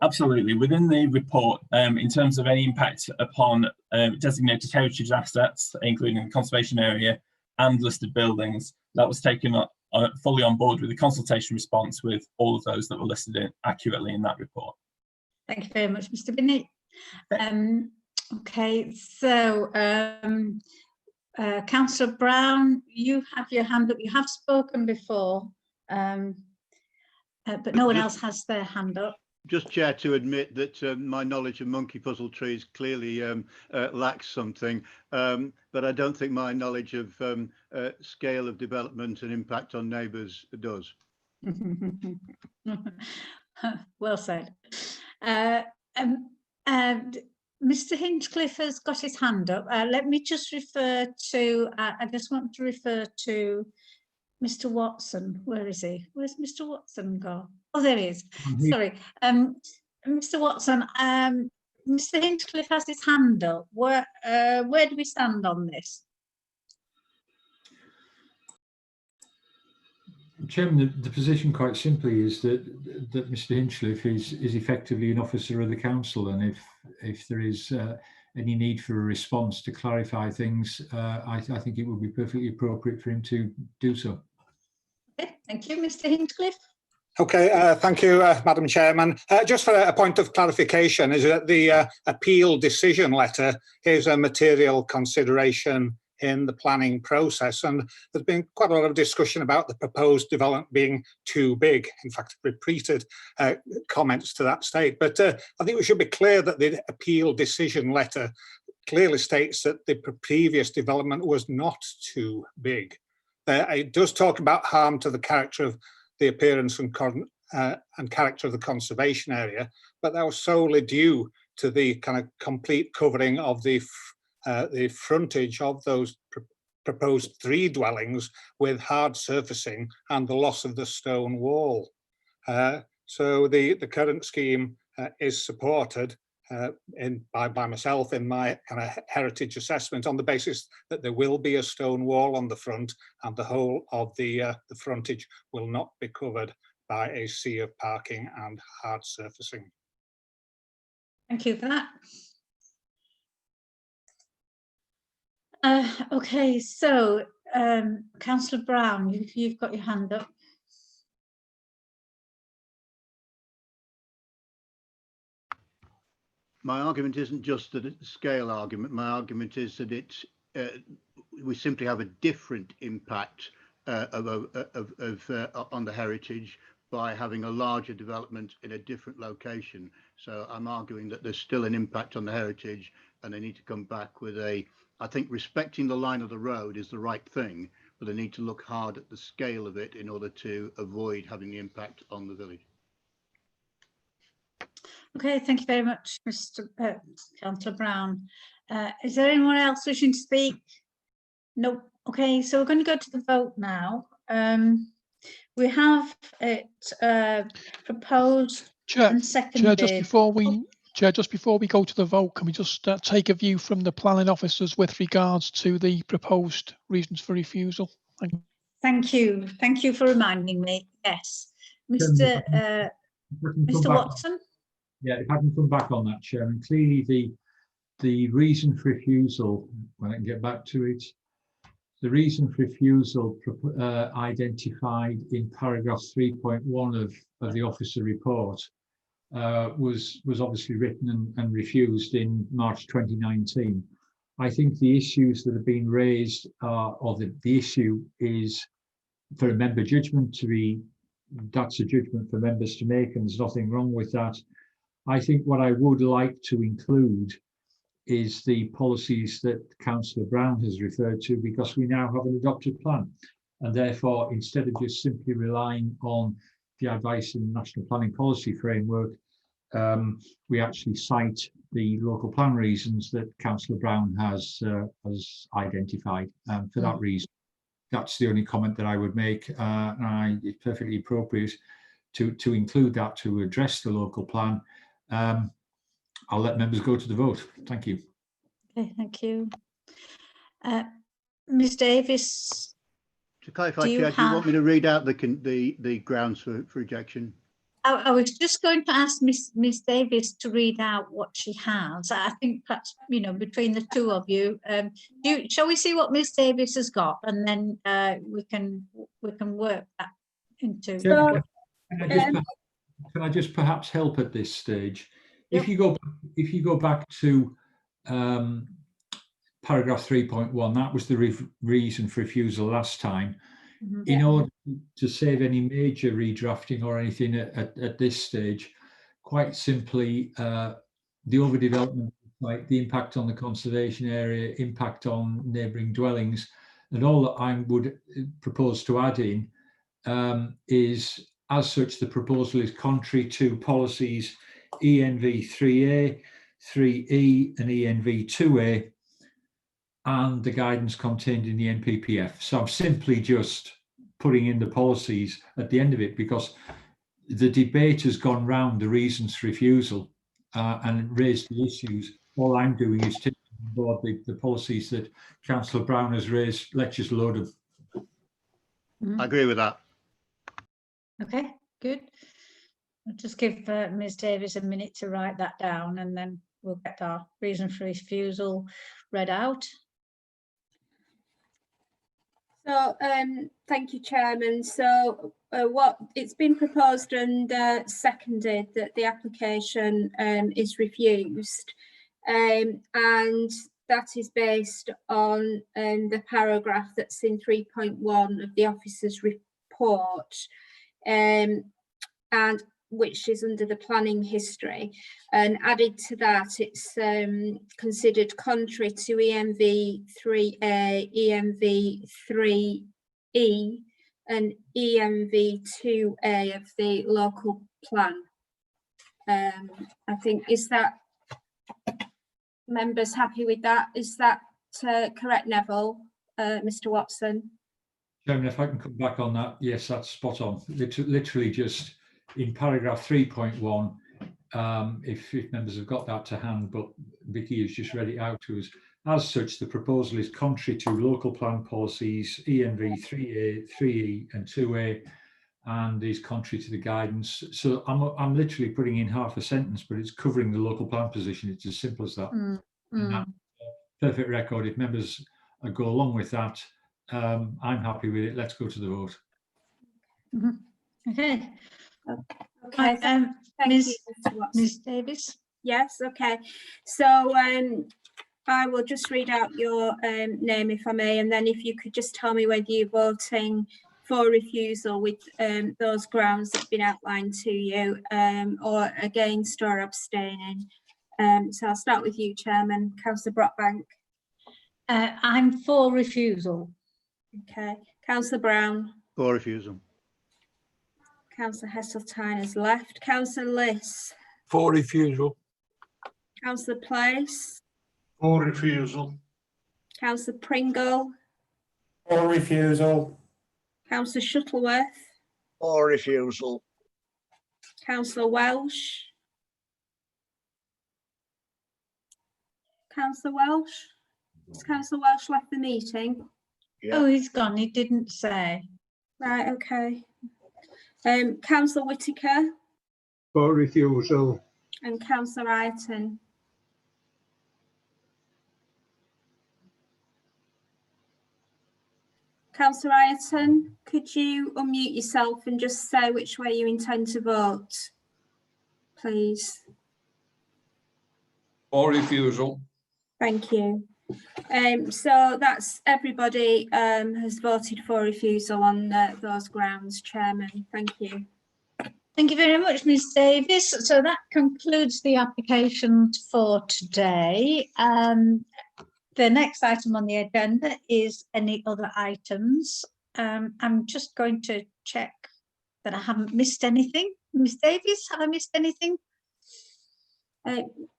Absolutely. Within the report, in terms of any impact upon designated heritage assets, including the conservation area and listed buildings, that was taken fully on board with the consultation response with all of those that were listed accurately in that report. Thank you very much, Mr. Binney. Okay, so Councillor Brown, you have your hand up. You have spoken before, but no one else has their hand up. Just, Chair, to admit that my knowledge of monkey puzzle trees clearly lacks something, but I don't think my knowledge of scale of development and impact on neighbours does. Well said. Mr. Hinchcliffe has got his hand up. Let me just refer to, I just want to refer to Mr. Watson. Where is he? Where's Mr. Watson gone? Oh, there he is. Sorry. Mr. Watson, Mr. Hinchcliffe has his hand up. Where do we stand on this? Chairman, the position quite simply is that Mr. Hinchcliffe is effectively an officer of the council, and if there is any need for a response to clarify things, I think it would be perfectly appropriate for him to do so. Okay, thank you, Mr. Hinchcliffe. Okay, thank you, Madam Chairman. Just for a point of clarification, is that the appeal decision letter is a material consideration in the planning process, and there's been quite a lot of discussion about the proposed development being too big. In fact, repeated comments to that state. But I think we should be clear that the appeal decision letter clearly states that the previous development was not too big. It does talk about harm to the character of the appearance and character of the conservation area, but that was solely due to the kind of complete covering of the frontage of those proposed 3 dwellings with hard surfacing and the loss of the stone wall. So the current scheme is supported by myself in my kind of heritage assessment on the basis that there will be a stone wall on the front and the whole of the frontage will not be covered by a sea of parking and hard surfacing. Thank you for that. Okay, so Councillor Brown, you've got your hand up. My argument isn't just that it's a scale argument. My argument is that it's we simply have a different impact on the heritage by having a larger development in a different location. So I'm arguing that there's still an impact on the heritage, and they need to come back with a. I think respecting the line of the road is the right thing, but they need to look hard at the scale of it in order to avoid having the impact on the village. Okay, thank you very much, Mr. Councillor Brown. Is there anyone else wishing to speak? No. Okay, so we're going to go to the vote now. We have it proposed and seconded. Chair, just before we go to the vote, can we just take a view from the planning officers with regards to the proposed reasons for refusal? Thank you. Thank you for reminding me. Yes, Mr. Watson. Yeah, if I can come back on that, Chairman. Clearly, the reason for refusal, when I can get back to it, the reason for refusal identified in paragraph 3.1 of the officer report was obviously written and refused in March 2019. I think the issues that have been raised or the issue is for a member judgment to be, that's a judgment for members to make, and there's nothing wrong with that. I think what I would like to include is the policies that Councillor Brown has referred to, because we now have an adopted plan. And therefore, instead of just simply relying on the advice in the National Planning Policy Framework, we actually cite the local plan reasons that Councillor Brown has identified. For that reason, that's the only comment that I would make. And it's perfectly appropriate to include that to address the local plan. I'll let members go to the vote. Thank you. Okay, thank you. Ms Davis. To clarify, Chair, do you want me to read out the grounds for rejection? I was just going to ask Miss Davis to read out what she has. I think perhaps, you know, between the two of you, shall we see what Miss Davis has got, and then we can work that into. So, can I just perhaps help at this stage? Yep. If you go back to paragraph 3.1, that was the reason for refusal last time. Mm-hmm. In order to save any major redrafting or anything at this stage, quite simply, the overdevelopment, like the impact on the conservation area, impact on neighbouring dwellings, and all that I would propose to add in is, as such, the proposal is contrary to policies ENV 3A, 3E and ENV 2A, and the guidance contained in the NPPF. So I'm simply just putting in the policies at the end of it, because the debate has gone round the reasons for refusal and raised the issues. All I'm doing is taking on board the policies that Councillor Brown has raised. Let's just load them. I agree with that. Okay, good. I'll just give Ms Davis a minute to write that down, and then we'll get our reason for refusal read out. So, thank you, Chairman. So, what it's been proposed and seconded that the application is refused, and that is based on the paragraph that's in 3.1 of the officer's report, and which is under the planning history, and added to that, it's considered contrary to ENV 3A, ENV 3E and ENV 2A of the local plan. I think, is that, members happy with that? Is that correct, Neville? Mr Watson? Chairman, if I can come back on that, yes, that's spot on. Literally just in paragraph 3.1, if members have got that to hand, but Vicky has just read it out to us. As such, the proposal is contrary to local plan policies ENV 3A, 3E and 2A, and is contrary to the guidance. So I'm literally putting in half a sentence, but it's covering the local plan position. It's as simple as that. And that's perfect record. If members go along with that, I'm happy with it. Let's go to the vote. Okay. Okay, thank you, Mr. Watson. Ms Davis? Yes, okay. So I will just read out your name, if I may, and then if you could just tell me whether you're voting for refusal with those grounds that have been outlined to you, or against or abstaining. So I'll start with you, Chairman. Councillor Brockbank. I'm for refusal. Okay. Councillor Brown. For refusal. Councillor Heseltine has left. Councillor Liss. For refusal. Councillor Place. For refusal. Councillor Pringle. For refusal. Councillor Shuttleworth. For refusal. Councillor Welsh. Councillor Welsh. Has Councillor Welsh left the meeting? Yeah. Oh, he's gone. He didn't say. Right, okay. Councillor Whitaker. For refusal. And Councillor Ireton. Councillor Ireton, could you unmute yourself and just say which way you intend to vote? please. For refusal. Thank you. So that's everybody has voted for refusal on those grounds, Chairman. Thank you. Thank you very much, Ms Davis. So that concludes the applications for today. The next item on the agenda is any other items. I'm just going to check that I haven't missed anything. Ms Davis, have I missed anything?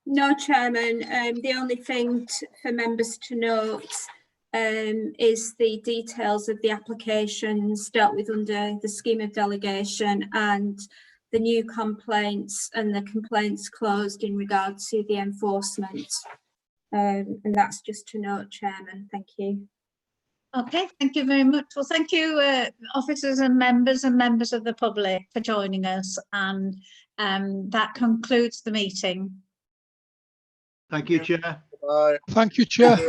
No, Chairman. The only thing for members to note is the details of the applications dealt with under the scheme of delegation and the new complaints and the complaints closed in regard to the enforcement. And that's just to note, Chairman. Thank you. Okay, thank you very much. Well, thank you, officers and members of the public for joining us. And that concludes the meeting. Thank you, Chair. Bye. Thank you, Chair.